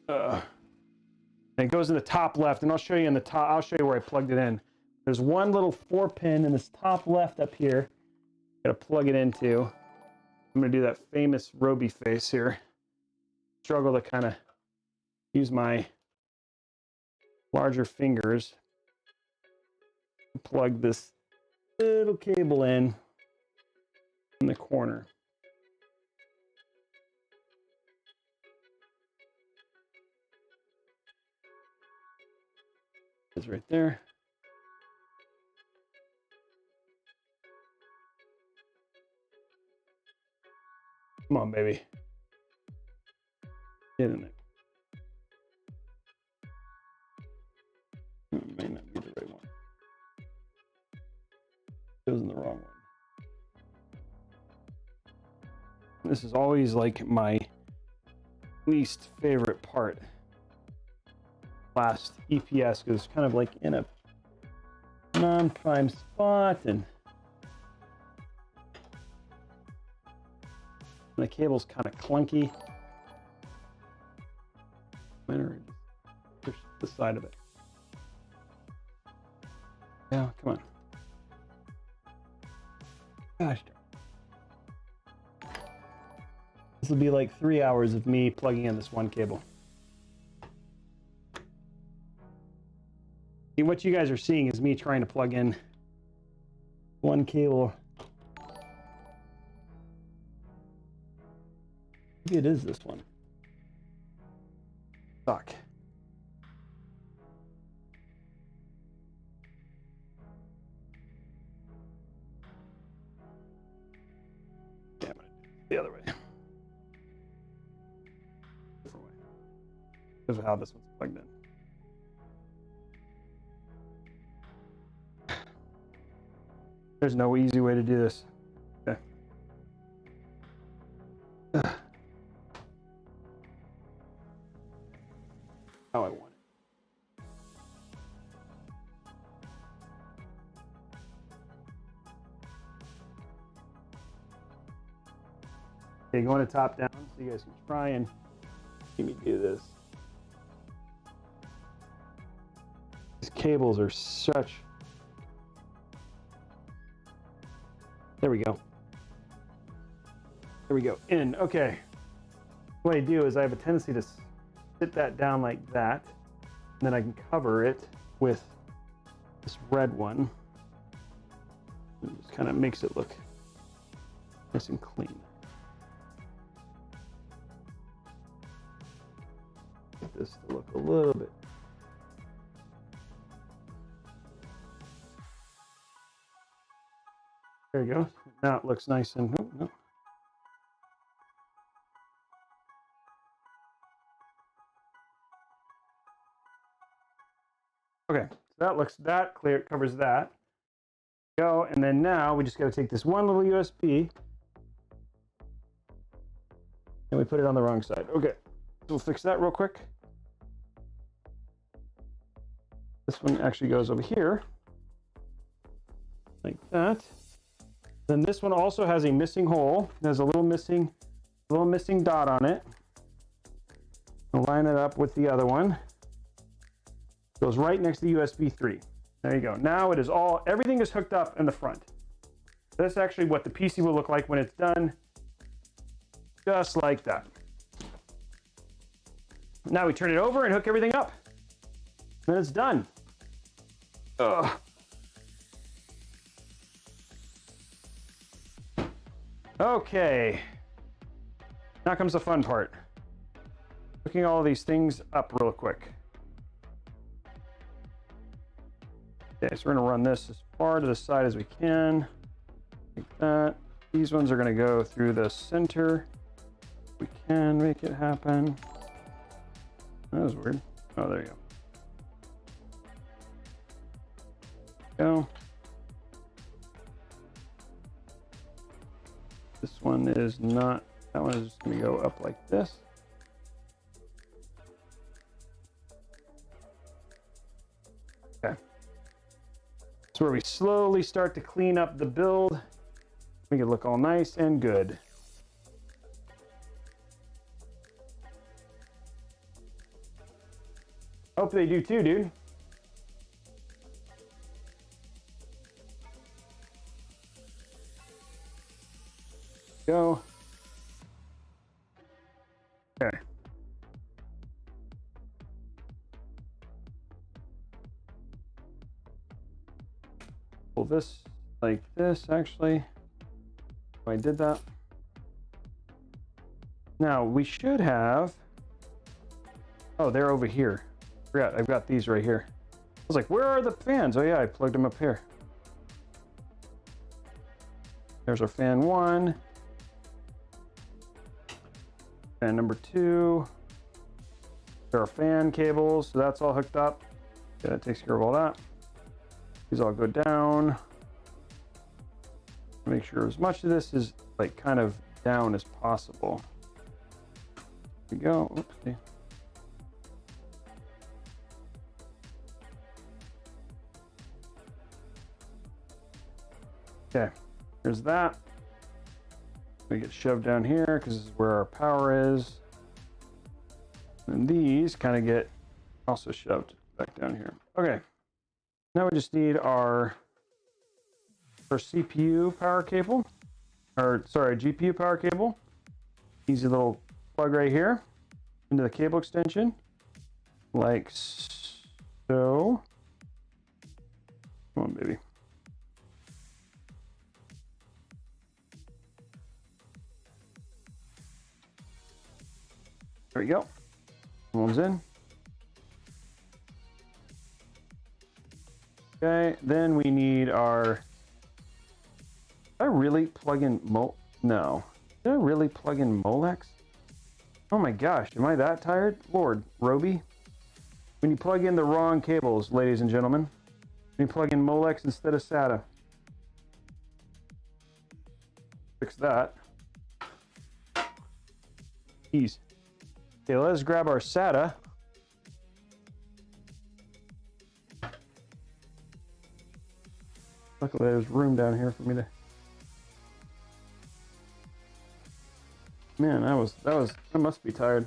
And it goes in the top left, and I'll show you in the top. I'll show you where I plugged it in. There's one little 4 pin in this top left up here. Got to plug it into. I'm gonna do that famous Robey face here. Struggle to kind of use my larger fingers to plug this little cable in the corner. It's right there. Come on, baby. Get in there. It may not be the right one. Chosen the wrong one. This is always like my least favorite part. Last EPS, because it's kind of like in a non-prime spot, and the cable's kind of clunky. Or push the side of it. Yeah, come on. Gosh darn. This will be like 3 hours of me plugging in this one cable. And what you guys are seeing is me trying to plug in one cable. Maybe it is this one. Suck. Yeah, I'm gonna do it the other way. Different way. Because of how this one's plugged in. There's no easy way to do this. Okay. How I want it. Okay, going to top down so you guys can try and see me do this. These cables are such... There we go. There we go. In. Okay. What I do is I have a tendency to sit that down like that, and then I can cover it with this red one. It just kind of makes it look nice and clean. Get this to look a little bit. There you go. Now it looks nice and... Oh, no. Okay, so that looks, that clear, covers that. Go, and then now we just got to take this one little USB and we put it on the wrong side. Okay, so we'll fix that real quick. This one actually goes over here like that. Then this one also has a missing hole. There's a little missing dot on it. I'll line it up with the other one. Goes right next to USB 3. There you go. Now it is all, everything is hooked up in the front. That's actually what the PC will look like when it's done. Just like that. Now we turn it over and hook everything up. Then it's done. Ugh. Okay. Now comes the fun part. Hooking all these things up real quick. Okay, so we're going to run this as far to the side as we can, like that. These ones are going to go through the center. We can make it happen. That was weird. Oh, there you go. This one is not, that one is just going to go up like this. Okay. It's where we slowly start to clean up the build. Make it look all nice and good. Hope they do too, dude. Go. Okay. Pull this like this, actually. Oh, I did that. Now we should have, oh, they're over here. Forgot, I've got these right here. I was like, where are the fans? Oh yeah, I plugged them up here. There's our fan 1. Fan number 2. There are fan cables, so that's all hooked up. Yeah, that takes care of all that. These all go down. Make sure as much of this is like kind of down as possible. There we go. Oopsie. Okay, here's that. We get shoved down here because this is where our power is. And these kind of get also shoved back down here. Okay, now we just need our CPU power cable, or sorry, GPU power cable. Easy little plug right here into the cable extension, like so. Come on, baby. There we go. One's in. Okay, then we need our... Did I really plug in No. Did I really plug in Molex? Oh my gosh, am I that tired? Lord, Robey. When you plug in the wrong cables, ladies and gentlemen. When you plug in Molex instead of SATA. Fix that. Ease. Okay, let's grab our SATA. Luckily there's room down here for me to... Man, I must be tired.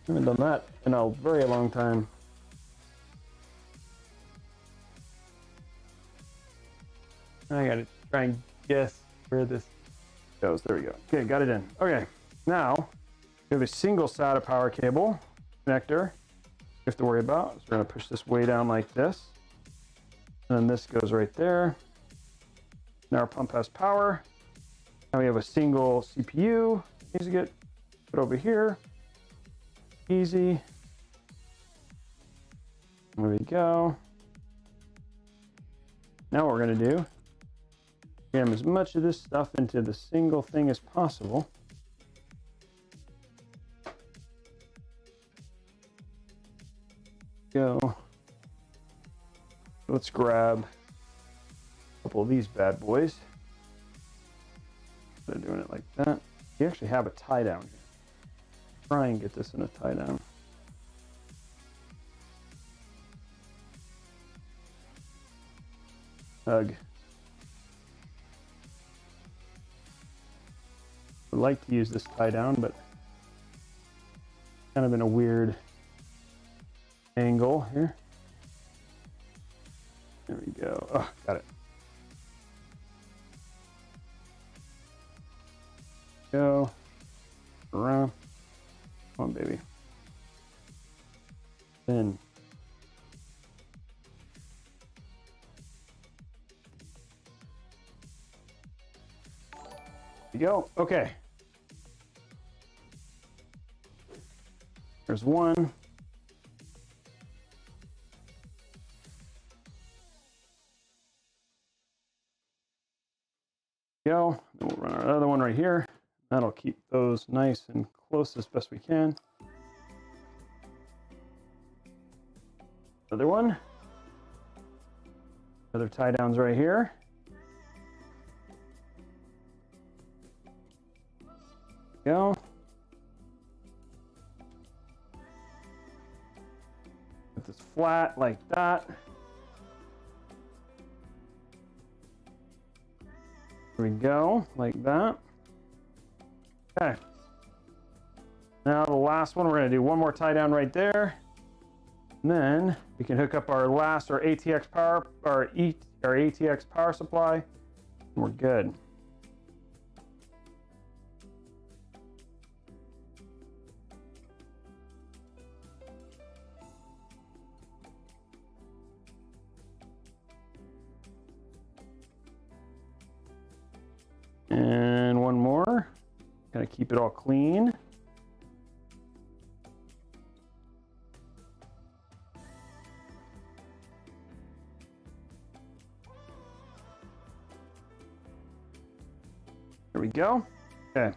I haven't done that in a very long time. I gotta try and guess where this goes. There we go. Okay, got it in. Okay, now we have a single SATA power cable connector we have to worry about. So we're gonna push this way down like this. And then this goes right there. Now our pump has power. Now we have a single CPU. Needs to get put over here. Easy. There we go. Now what we're gonna do, jam as much of this stuff into the single thing as possible. Go. Let's grab a couple of these bad boys. They're doing it like that. You actually have a tie down here. Try and get this in a tie down. Ugh. I'd like to use this tie down, but kind of in a weird angle here. There we go. Oh, got it. Go around. Come on, baby. Then there you go. Okay. There's one. Go. Then we'll run our other one right here. That'll keep those nice and close as best we can. Another one. Other tie downs right here. Go. Put this flat like that. There we go, like that. Okay. Now the last one, we're going to do one more tie down right there. And then we can hook up our ATX power, our ATX power supply, and we're good. And one more. Gotta keep it all clean. There we go. Okay.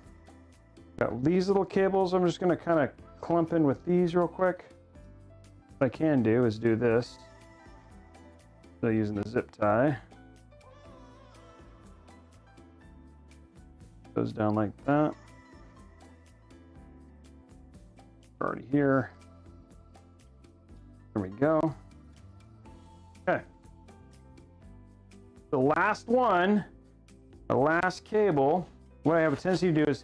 Got these little cables. I'm just gonna kind of clump in with these real quick. What I can do is do this. So using the zip tie. Goes down like that. Already here. There we go. Okay. The last one, the last cable, what I have a tendency to do is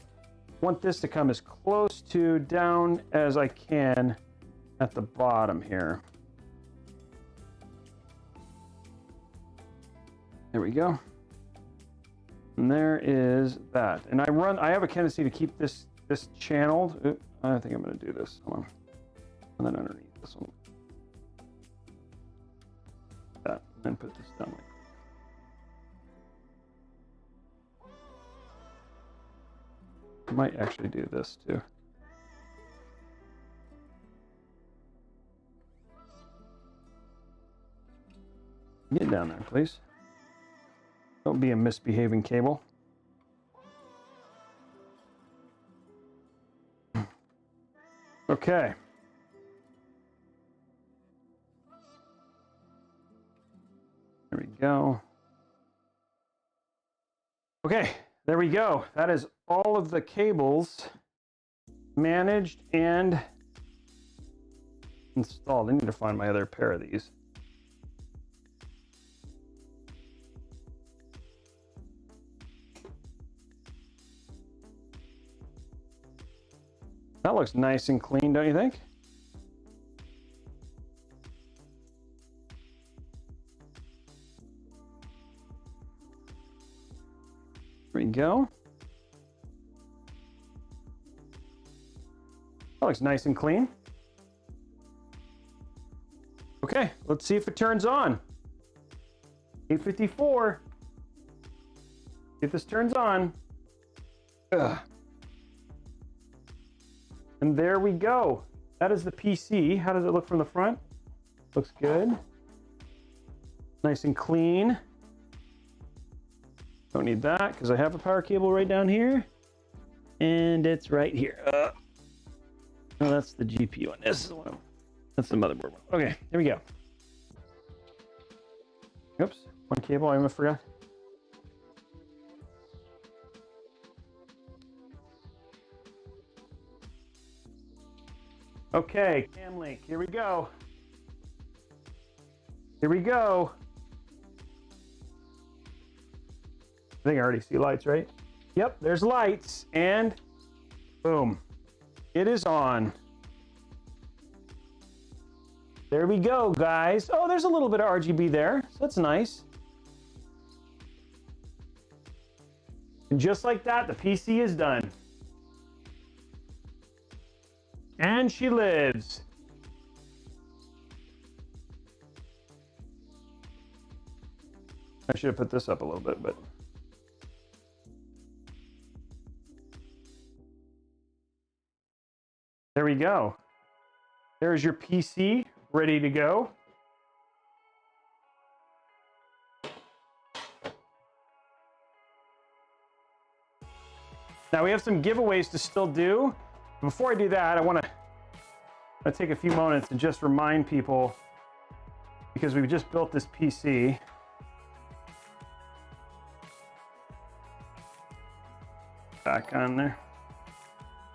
want this to come as close to down as I can at the bottom here. There we go. And there is that. And I have a tendency to keep this channeled. Oops, I think I'm going to do this. Hold on. And then underneath this one. That. And then put this down like that. I might actually do this too. Get down there, please. Don't be a misbehaving cable. Okay. There we go. Okay, there we go. That is all of the cables managed and installed. I need to find my other pair of these. That looks nice and clean, don't you think? There we go. That looks nice and clean. Okay, let's see if it turns on. 854. See if this turns on. Ugh. And there we go. That is the PC. How does it look from the front? Looks good. Nice and clean. Don't need that because I have a power cable right down here. And it's right here. Oh, that's the GPU one. This is the one. That's the motherboard one. Okay, here we go. Oops, one cable I almost forgot. Okay, cam link, here we go. Here we go. I think I already see lights, right? Yep, there's lights, and boom, it is on. There we go, guys. Oh, there's a little bit of RGB there, so that's nice. And just like that, the PC is done. And she lives. I should have put this up a little bit, but. There we go. There's your PC ready to go. Now we have some giveaways to still do. Before I do that, I want to take a few moments and just remind people, because we've just built this PC. Back on there.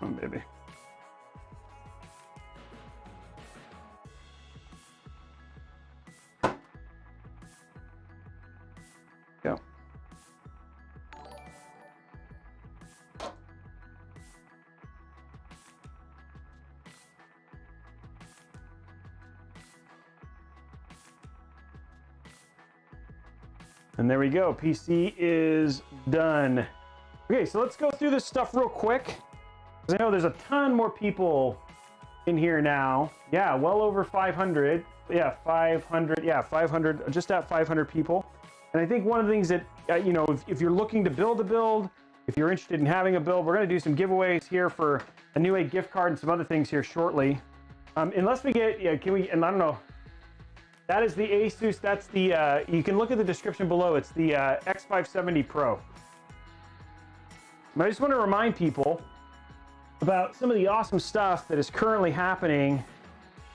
Oh, baby. Go. And there we go. PC is done. Okay, so let's go through this stuff real quick, because I know there's a ton more people in here now. Yeah, well over 500. Yeah, 500. Yeah, 500. Just at 500 people. And I think one of the things that, you know, if you're looking to build a build, if you're interested in having a build, we're going to do some giveaways here for a Newegg gift card and some other things here shortly. Unless we get, yeah, can we, and I don't know. That is the Asus. That's the, you can look at the description below. It's the X570 Pro. I just want to remind people about some of the awesome stuff that is currently happening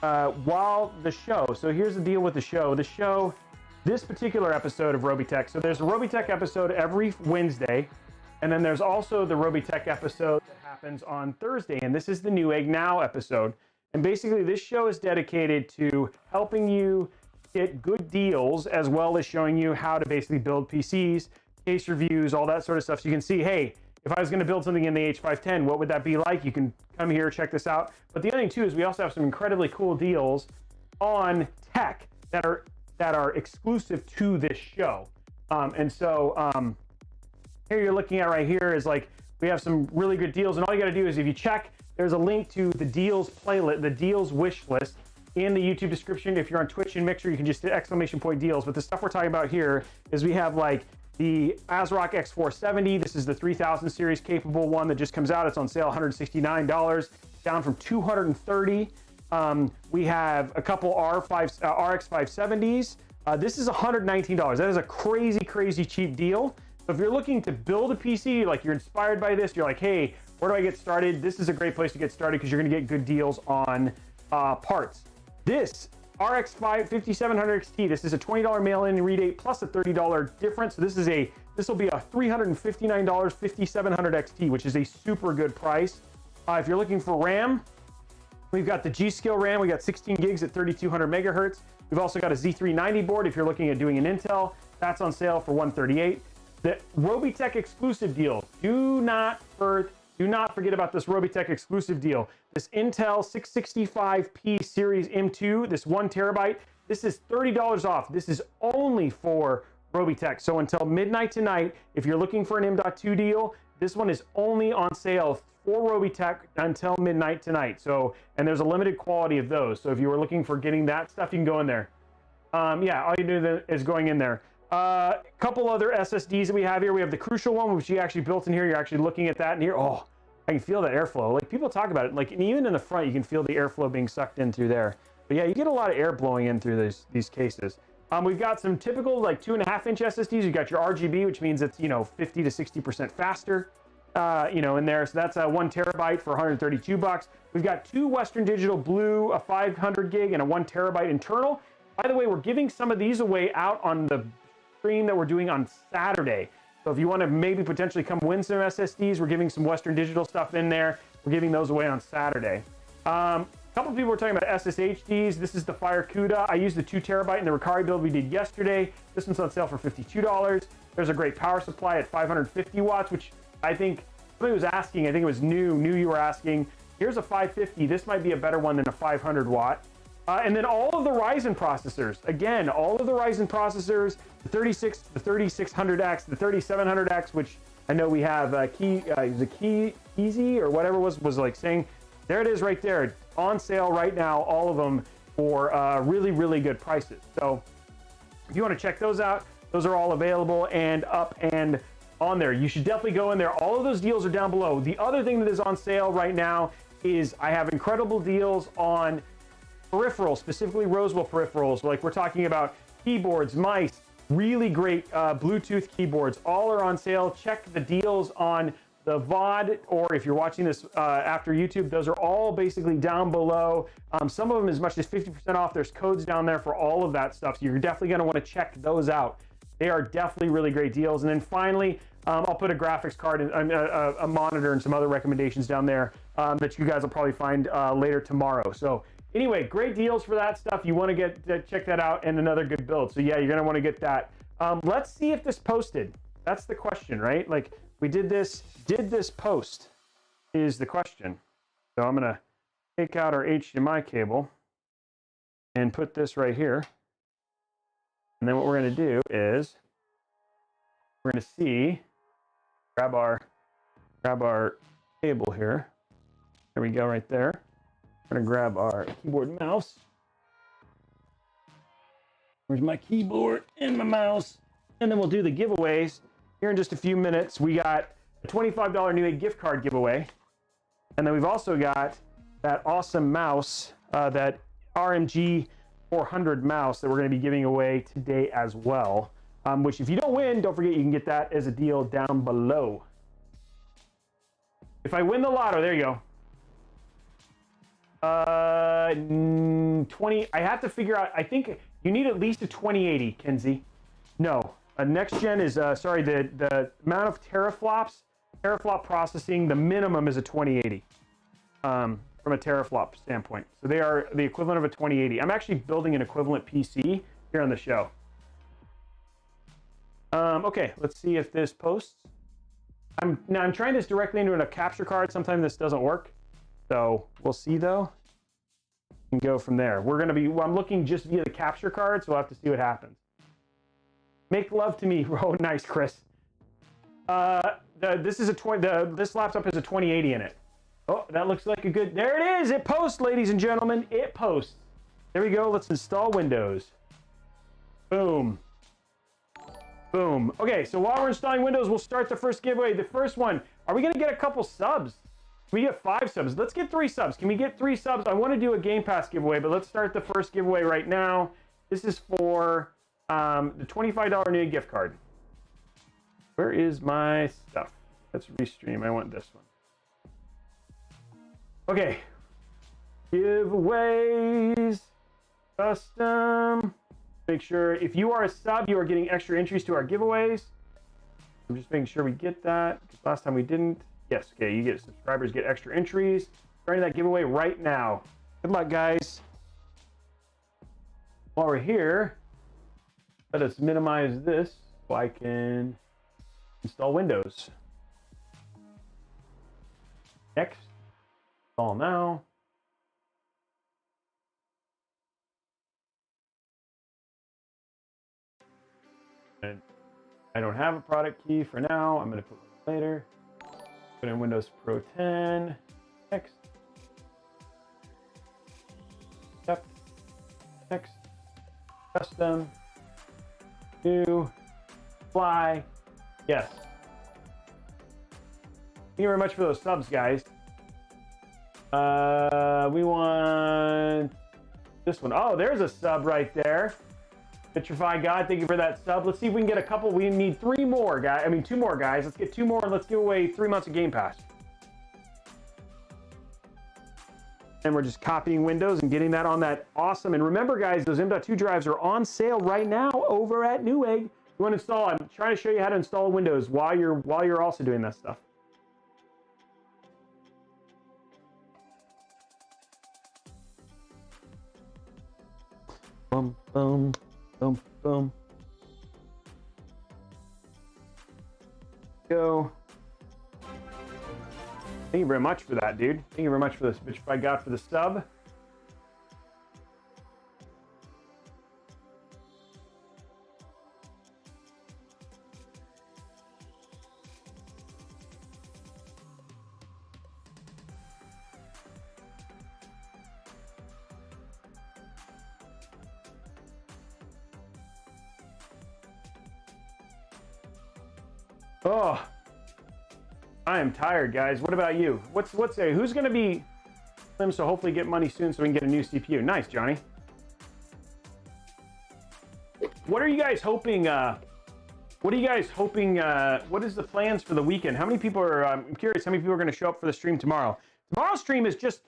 while the show. So here's the deal with the show. The show, this particular episode of Robeytech. So there's a Robeytech episode every Wednesday, and then there's also the Robeytech episode that happens on Thursday, and this is the Newegg Now episode. And basically, this show is dedicated to helping you get good deals, as well as showing you how to basically build PCs, case reviews, all that sort of stuff. So you can see, hey, if I was going to build something in the H510, what would that be like? You can come here, check this out. But the other thing too is we also have some incredibly cool deals on tech that are exclusive to this show. And so here you're looking at right here is like, we have some really good deals, and all you got to do is, if you check, there's a link to the deals playlist, the deals wish list in the YouTube description. If you're on Twitch and Mixer, you can just hit ! Deals. But the stuff we're talking about here is we have like the ASRock X470. This is the 3000 series capable one that just comes out. It's on sale, $169, down from $230. We have a couple RX 570s. This is $119. That is a crazy, crazy cheap deal. So if you're looking to build a PC, like you're inspired by this, you're like, hey, where do I get started? This is a great place to get started because you're going to get good deals on parts. This RX 5700 XT, this is a $20 mail-in rebate plus a $30 difference. So this will be a $359 5700 XT, which is a super good price. If you're looking for RAM, we've got the G-Skill RAM. We got 16 gigs at 3200 megahertz. We've also got a Z390 board. If you're looking at doing an Intel, that's on sale for $138. The Robeytech exclusive deal. Do not do not forget about this Robeytech exclusive deal. This Intel 665p Series M2, this 1 terabyte, this is $30 off. This is only for Robeytech. So until midnight tonight, if you're looking for an M.2 deal, this one is only on sale for Robeytech until midnight tonight. So, and there's a limited quality of those. So if you were looking for getting that stuff, you can go in there. Yeah, all you do is going in there. A couple other SSDs that we have here. We have the Crucial one, which you actually built in here. You're actually looking at that in here. Oh, I can feel that airflow. Like, people talk about it, like, and even in the front, you can feel the airflow being sucked in through there. But yeah, you get a lot of air blowing in through these cases. We've got some typical, like, 2.5-inch SSDs. You've got your RGB, which means it's, you know, 50 to 60% faster, you know, in there. So that's a 1 terabyte for $132. We've got 2 Western Digital Blue, a 500 gig and a 1 terabyte internal. By the way, we're giving some of these away out on the stream that we're doing on Saturday. So if you want to maybe potentially come win some SSDs, we're giving some Western Digital stuff in there. We're giving those away on Saturday. A couple of people were talking about SSHDs. This is the Fire CUDA. I used the 2 terabyte in the Ricari build we did yesterday. This one's on sale for $52. There's a great power supply at 550 watts, which I think somebody was asking. I think it was knew you were asking. Here's a 550. This might be a better one than a 500 watt. And then all of the Ryzen processors. Again, all of the Ryzen processors, the 3600X, the 3700X, which I know we have Keezy or whatever was like saying. There it is right there, on sale right now, all of them for really, really good prices. So if you want to check those out, those are all available and up and on there. You should definitely go in there. All of those deals are down below. The other thing that is on sale right now is I have incredible deals on peripherals, specifically Roswell peripherals. Like, we're talking about keyboards, mice, really great Bluetooth keyboards. All are on sale. Check the deals on the VOD, or if you're watching this after YouTube, those are all basically down below. Some of them as much as 50% off. There's codes down there for all of that stuff. So you're definitely going to want to check those out. They are definitely really great deals. And then finally, I'll put a graphics card, and a monitor, and some other recommendations down there that you guys will probably find later tomorrow. So anyway, great deals for that stuff. You want to get check that out, and another good build. So yeah, you're going to want to get that. Let's see if this posted. That's the question, right? Like, we did this post is the question. So I'm going to take out our HDMI cable and put this right here. And then what we're going to do is we're going to see, grab our cable here. There we go, right there. We're going to grab our keyboard and mouse. Where's my keyboard and my mouse? And then we'll do the giveaways here in just a few minutes. We got a $25 Newegg gift card giveaway. And then we've also got that awesome mouse, that RMG 400 mouse that we're going to be giving away today as well. Which, if you don't win, don't forget you can get that as a deal down below. If I win the lotto, there you go. 20. I have to figure out. I think you need at least a 2080, Kenzie. No, next gen is sorry. The amount of teraflop processing, the minimum is a 2080. From a teraflop standpoint, so they are the equivalent of a 2080. I'm actually building an equivalent PC here on the show. Okay, let's see if this posts. I'm trying this directly into a capture card. Sometimes this doesn't work. So we'll see though, and go from there. I'm looking just via the capture card, so we'll have to see what happens. Make love to me. Oh, nice, Chris. This laptop has a 2080 in it. Oh, that looks like a good, there it is. It posts, ladies and gentlemen, it posts. There we go. Let's install Windows. Boom. Boom. Okay, so while we're installing Windows, we'll start the first giveaway. The first one, are we gonna get a couple subs? Can we get 5 subs? Let's get 3 subs. Can we get 3 subs? I want to do a Game Pass giveaway, but let's start the first giveaway right now. This is for the $25 Newegg gift card. Where is my stuff? Let's restream. I want this one. Okay. Giveaways. Custom. Make sure if you are a sub, you are getting extra entries to our giveaways. I'm just making sure we get that. Last time we didn't. Yes, okay, you get subscribers get extra entries. Starting that giveaway right now. Good luck, guys. While we're here, let us minimize this so I can install Windows. Next. Install now. And I don't have a product key for now. I'm going to put one later. Put in Windows Pro 10. Next. Accept. Next. Custom. New. Fly. Yes. Thank you very much for those subs, guys. We want this one. Oh, there's a sub right there. Vitrify God, thank you for that sub. Let's see if we can get a couple. We need 3 more, guys. I mean, 2 more, guys. Let's get 2 more and let's give away 3 months of Game Pass. And we're just copying Windows and getting that on that awesome. And remember, guys, those M.2 drives are on sale right now over at Newegg. You want to install? I'm trying to show you how to install Windows while you're also doing that stuff. Boom, boom, boom, boom. Go. Thank you very much for that, dude. Thank you very much for this, bitch. I got for the sub. Oh, I am tired, guys. What about you? Who's going to be slim? So hopefully get money soon so we can get a new CPU. Nice, Johnny. What are you guys hoping? What is the plans for the weekend? How many people are? I'm curious. How many people are going to show up for the stream tomorrow? Tomorrow's stream is just.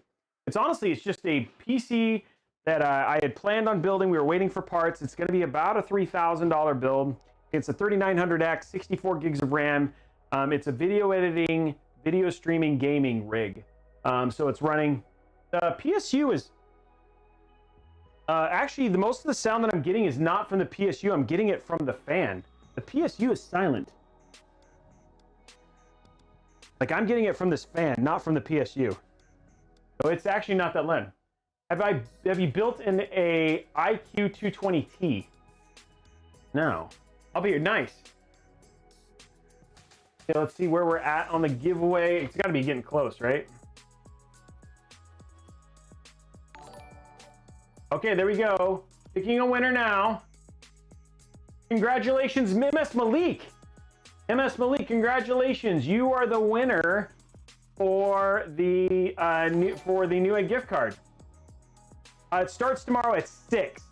It's just a PC that I had planned on building. We were waiting for parts. It's going to be about a $3,000 build. It's a 3900X, 64 gigs of RAM. It's a video editing, video streaming, gaming rig. So it's running. The PSU is actually the most of the sound that I'm getting is not from the PSU. I'm getting it from the fan. The PSU is silent. Like I'm getting it from this fan, not from the PSU. So it's actually not that loud. Have you built in a IQ 220T? No. I'll be here. Nice. Okay, let's see where we're at on the giveaway. It's got to be getting close, right? Okay, there we go. Picking a winner now. Congratulations, MS Malik. MS Malik, congratulations. You are the winner for the Newegg gift card. It starts tomorrow at 6.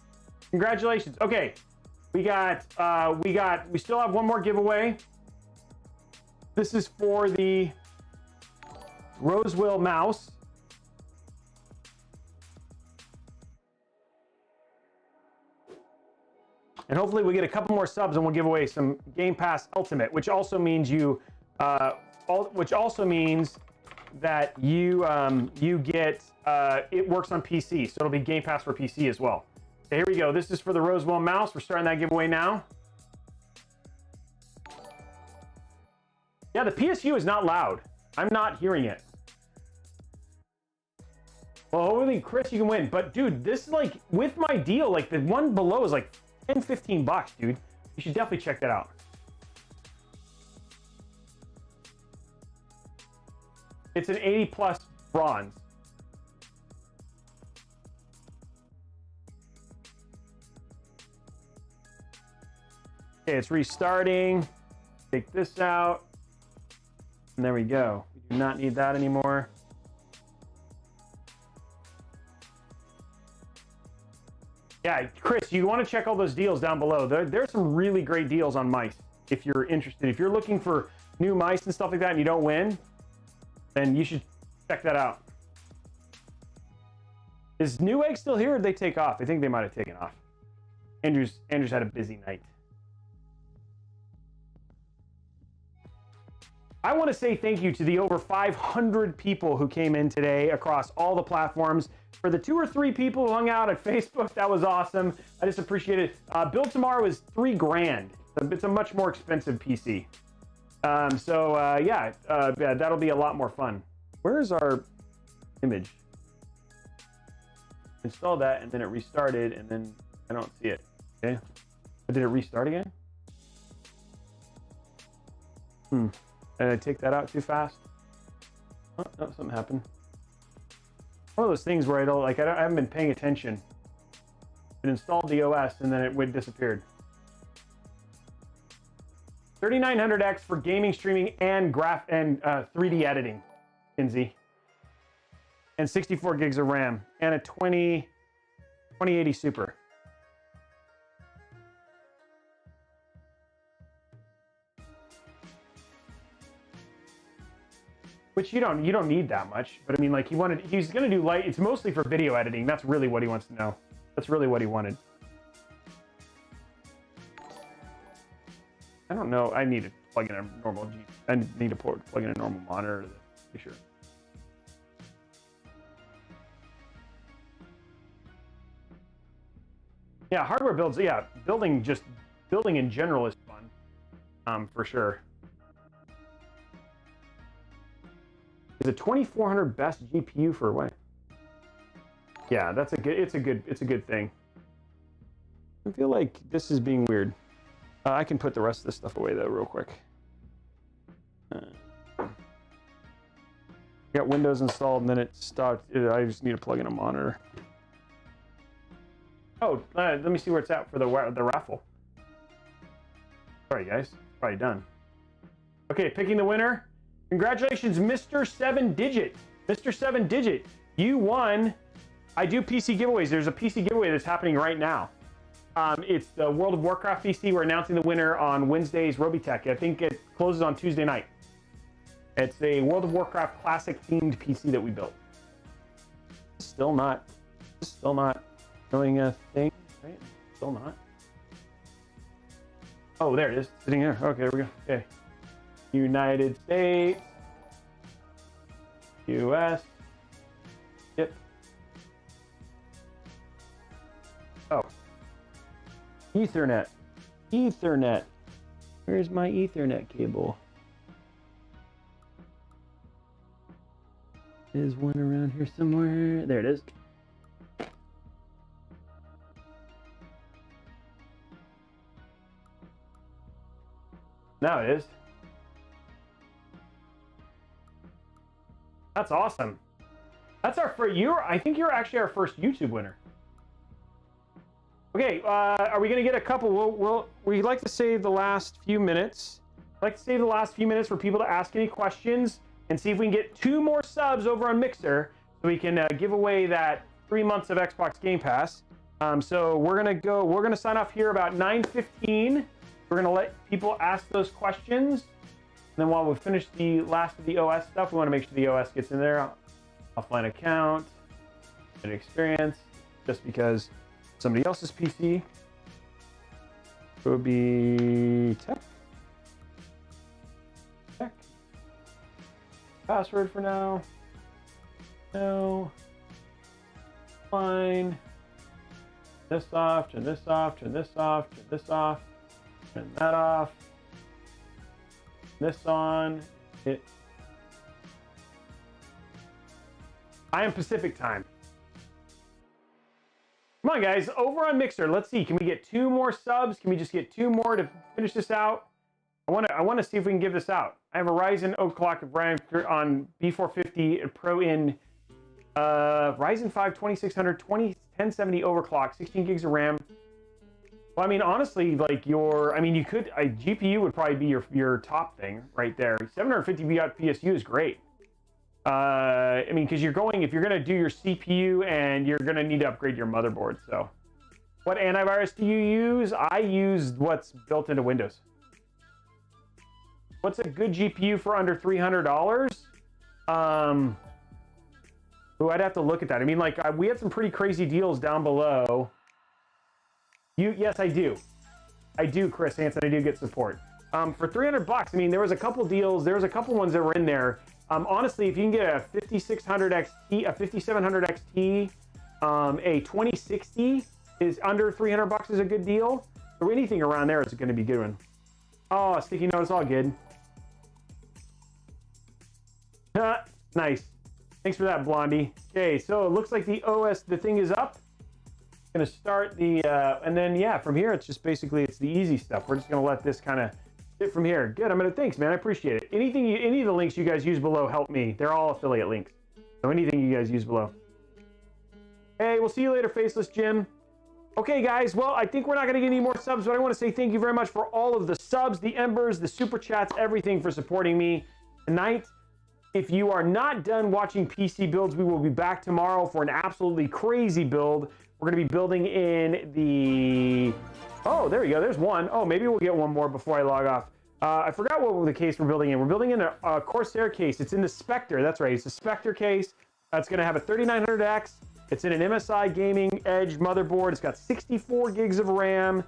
Congratulations. Okay. We still have one more giveaway. This is for the Rosewell mouse. And hopefully we get a couple more subs and we'll give away some Game Pass Ultimate, which also means that you get it works on PC, so it'll be Game Pass for PC as well. Okay, here we go. This is for the Rosewell mouse. We're starting that giveaway now. Yeah, the PSU is not loud. I'm not hearing it. Well, hopefully, Chris, you can win. But dude, this is like with my deal, like the one below is like 10-15 bucks, dude. You should definitely check that out. It's an 80 plus bronze. Okay, it's restarting. Take this out. And there we go. We do not need that anymore. Yeah, Chris, you want to check all those deals down below. There's some really great deals on mice if you're interested. If you're looking for new mice and stuff like that and you don't win, then you should check that out. Is Newegg still here or did they take off? I think they might have taken off. Andrew's had a busy night. I want to say thank you to the over 500 people who came in today across all the platforms. For the 2 or 3 people who hung out at Facebook, that was awesome. I just appreciate it. Build tomorrow is $3 grand. It's a much more expensive PC. Yeah, that'll be a lot more fun. Where's our image? Install that, and then it restarted, and then I don't see it. Okay. But did it restart again? Did I take that out too fast? Oh, no, something happened. One of those things where I haven't been paying attention. It installed the OS and then it disappeared. 3900X for gaming, streaming, and 3D editing, Kinsey. And 64 gigs of RAM and a 2080 Super. Which you don't need that much, but I mean, like he's gonna do light. It's mostly for video editing. That's really what he wants to know. That's really what he wanted. I don't know. I need to plug in a normal I need to plug in a normal monitor to be sure. Yeah, hardware builds. Yeah, building in general is fun, for sure. Is a 2400 best GPU for what? Yeah, that's a good. It's a good thing. I feel like this is being weird. I can put the rest of this stuff away though, real quick. Got Windows installed, and then it stopped. I just need to plug in a monitor. Oh, let me see where it's at for the raffle. Sorry, guys, probably done. Okay, picking the winner. Congratulations, Mr. 7-Digit. Mr. 7-Digit, you won. I do PC giveaways. There's a PC giveaway that's happening right now. It's the World of Warcraft PC. We're announcing the winner on Wednesday's Robeytech. I think it closes on Tuesday night. It's a World of Warcraft classic themed PC that we built. Still not showing a thing, right? Still not. Oh, there it is, sitting there. Okay, there we go. Okay. United States, US. Yep. Oh. Ethernet. Ethernet. Where's my Ethernet cable? There's one around here somewhere. There it is. Now it is. That's awesome. That's our first. I think you're actually our first YouTube winner. Okay, are we gonna get a couple? We like to save the last few minutes. I like to save the last few minutes for people to ask any questions and see if we can get 2 more subs over on Mixer so we can give away that 3 months of Xbox Game Pass. So we're gonna sign off here about 9:15. We're gonna let people ask those questions. And then while we finish the last of the OS stuff, we want to make sure the OS gets in there. Offline account and experience, just because somebody else's PC. It would be tech. Password for now. No. Fine. This off, turn this off, turn this off, turn this off, turn that off. This on. I am Pacific time. Come on, guys, over on Mixer. Let's see. Can we get 2 more subs? Can we just get 2 more to finish this out? I want to see if we can give this out. I have a Ryzen overclock on B450 Pro in Ryzen 5 2600 1070 overclock, 16 gigs of RAM. Well, I mean, honestly, like you could, a GPU would probably be your top thing right there. 750 watt PSU is great. I mean, because if you're going to do your CPU and you're going to need to upgrade your motherboard. So what antivirus do you use? I use what's built into Windows. What's a good GPU for under $300? I'd have to look at that. I mean, like we had some pretty crazy deals down below. Yes, I do. I do, Chris Hansen. I do get support. For $300, I mean, there was a couple deals. There was a couple ones that were in there. Honestly, if you can get a 5600 XT, a 5700 XT, a 2060 is under $300 is a good deal. Or anything around there is going to be a good one. Oh, sticky note, it's all good. Nice. Thanks for that, Blondie. Okay, so it looks like the thing is up. Gonna start the, and then yeah, from here it's just basically, it's the easy stuff. We're just gonna let this kind of sit from here. Good, thanks, man, I appreciate it. Any of the links you guys use below help me. They're all affiliate links. So anything you guys use below. Hey, we'll see you later, Faceless Jim. Okay, guys, well, I think we're not gonna get any more subs, but I wanna say thank you very much for all of the subs, the embers, the super chats, everything for supporting me tonight. If you are not done watching PC builds, we will be back tomorrow for an absolutely crazy build. We're going to be building in the... Oh, there we go. There's one. Oh, maybe we'll get one more before I log off. I forgot what the case we're building in. We're building in a Corsair case. It's in the Spectre. That's right. It's a Spectre case. It's going to have a 3900X. It's in an MSI Gaming Edge motherboard. It's got 64 gigs of RAM,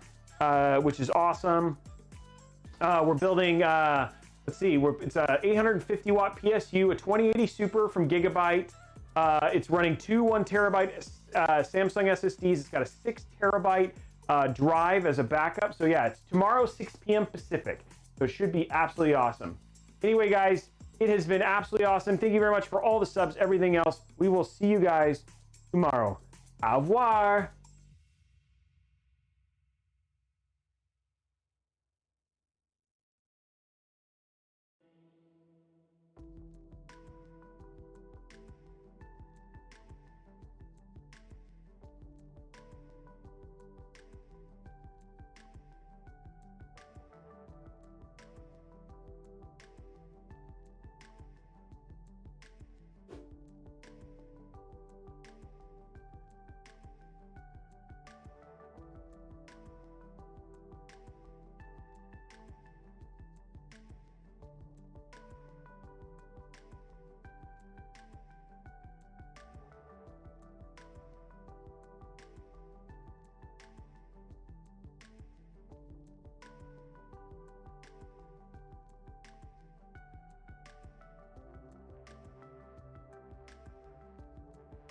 which is awesome. We're building... let's see. It's a 850 watt PSU, a 2080 Super from Gigabyte. It's running two 1 terabyte Samsung SSDs. It's got a 6 terabyte drive as a backup. So yeah, it's tomorrow 6 p.m. Pacific. So it should be absolutely awesome. Anyway, guys, it has been absolutely awesome. Thank you very much for all the subs, everything else. We will see you guys tomorrow. Au revoir.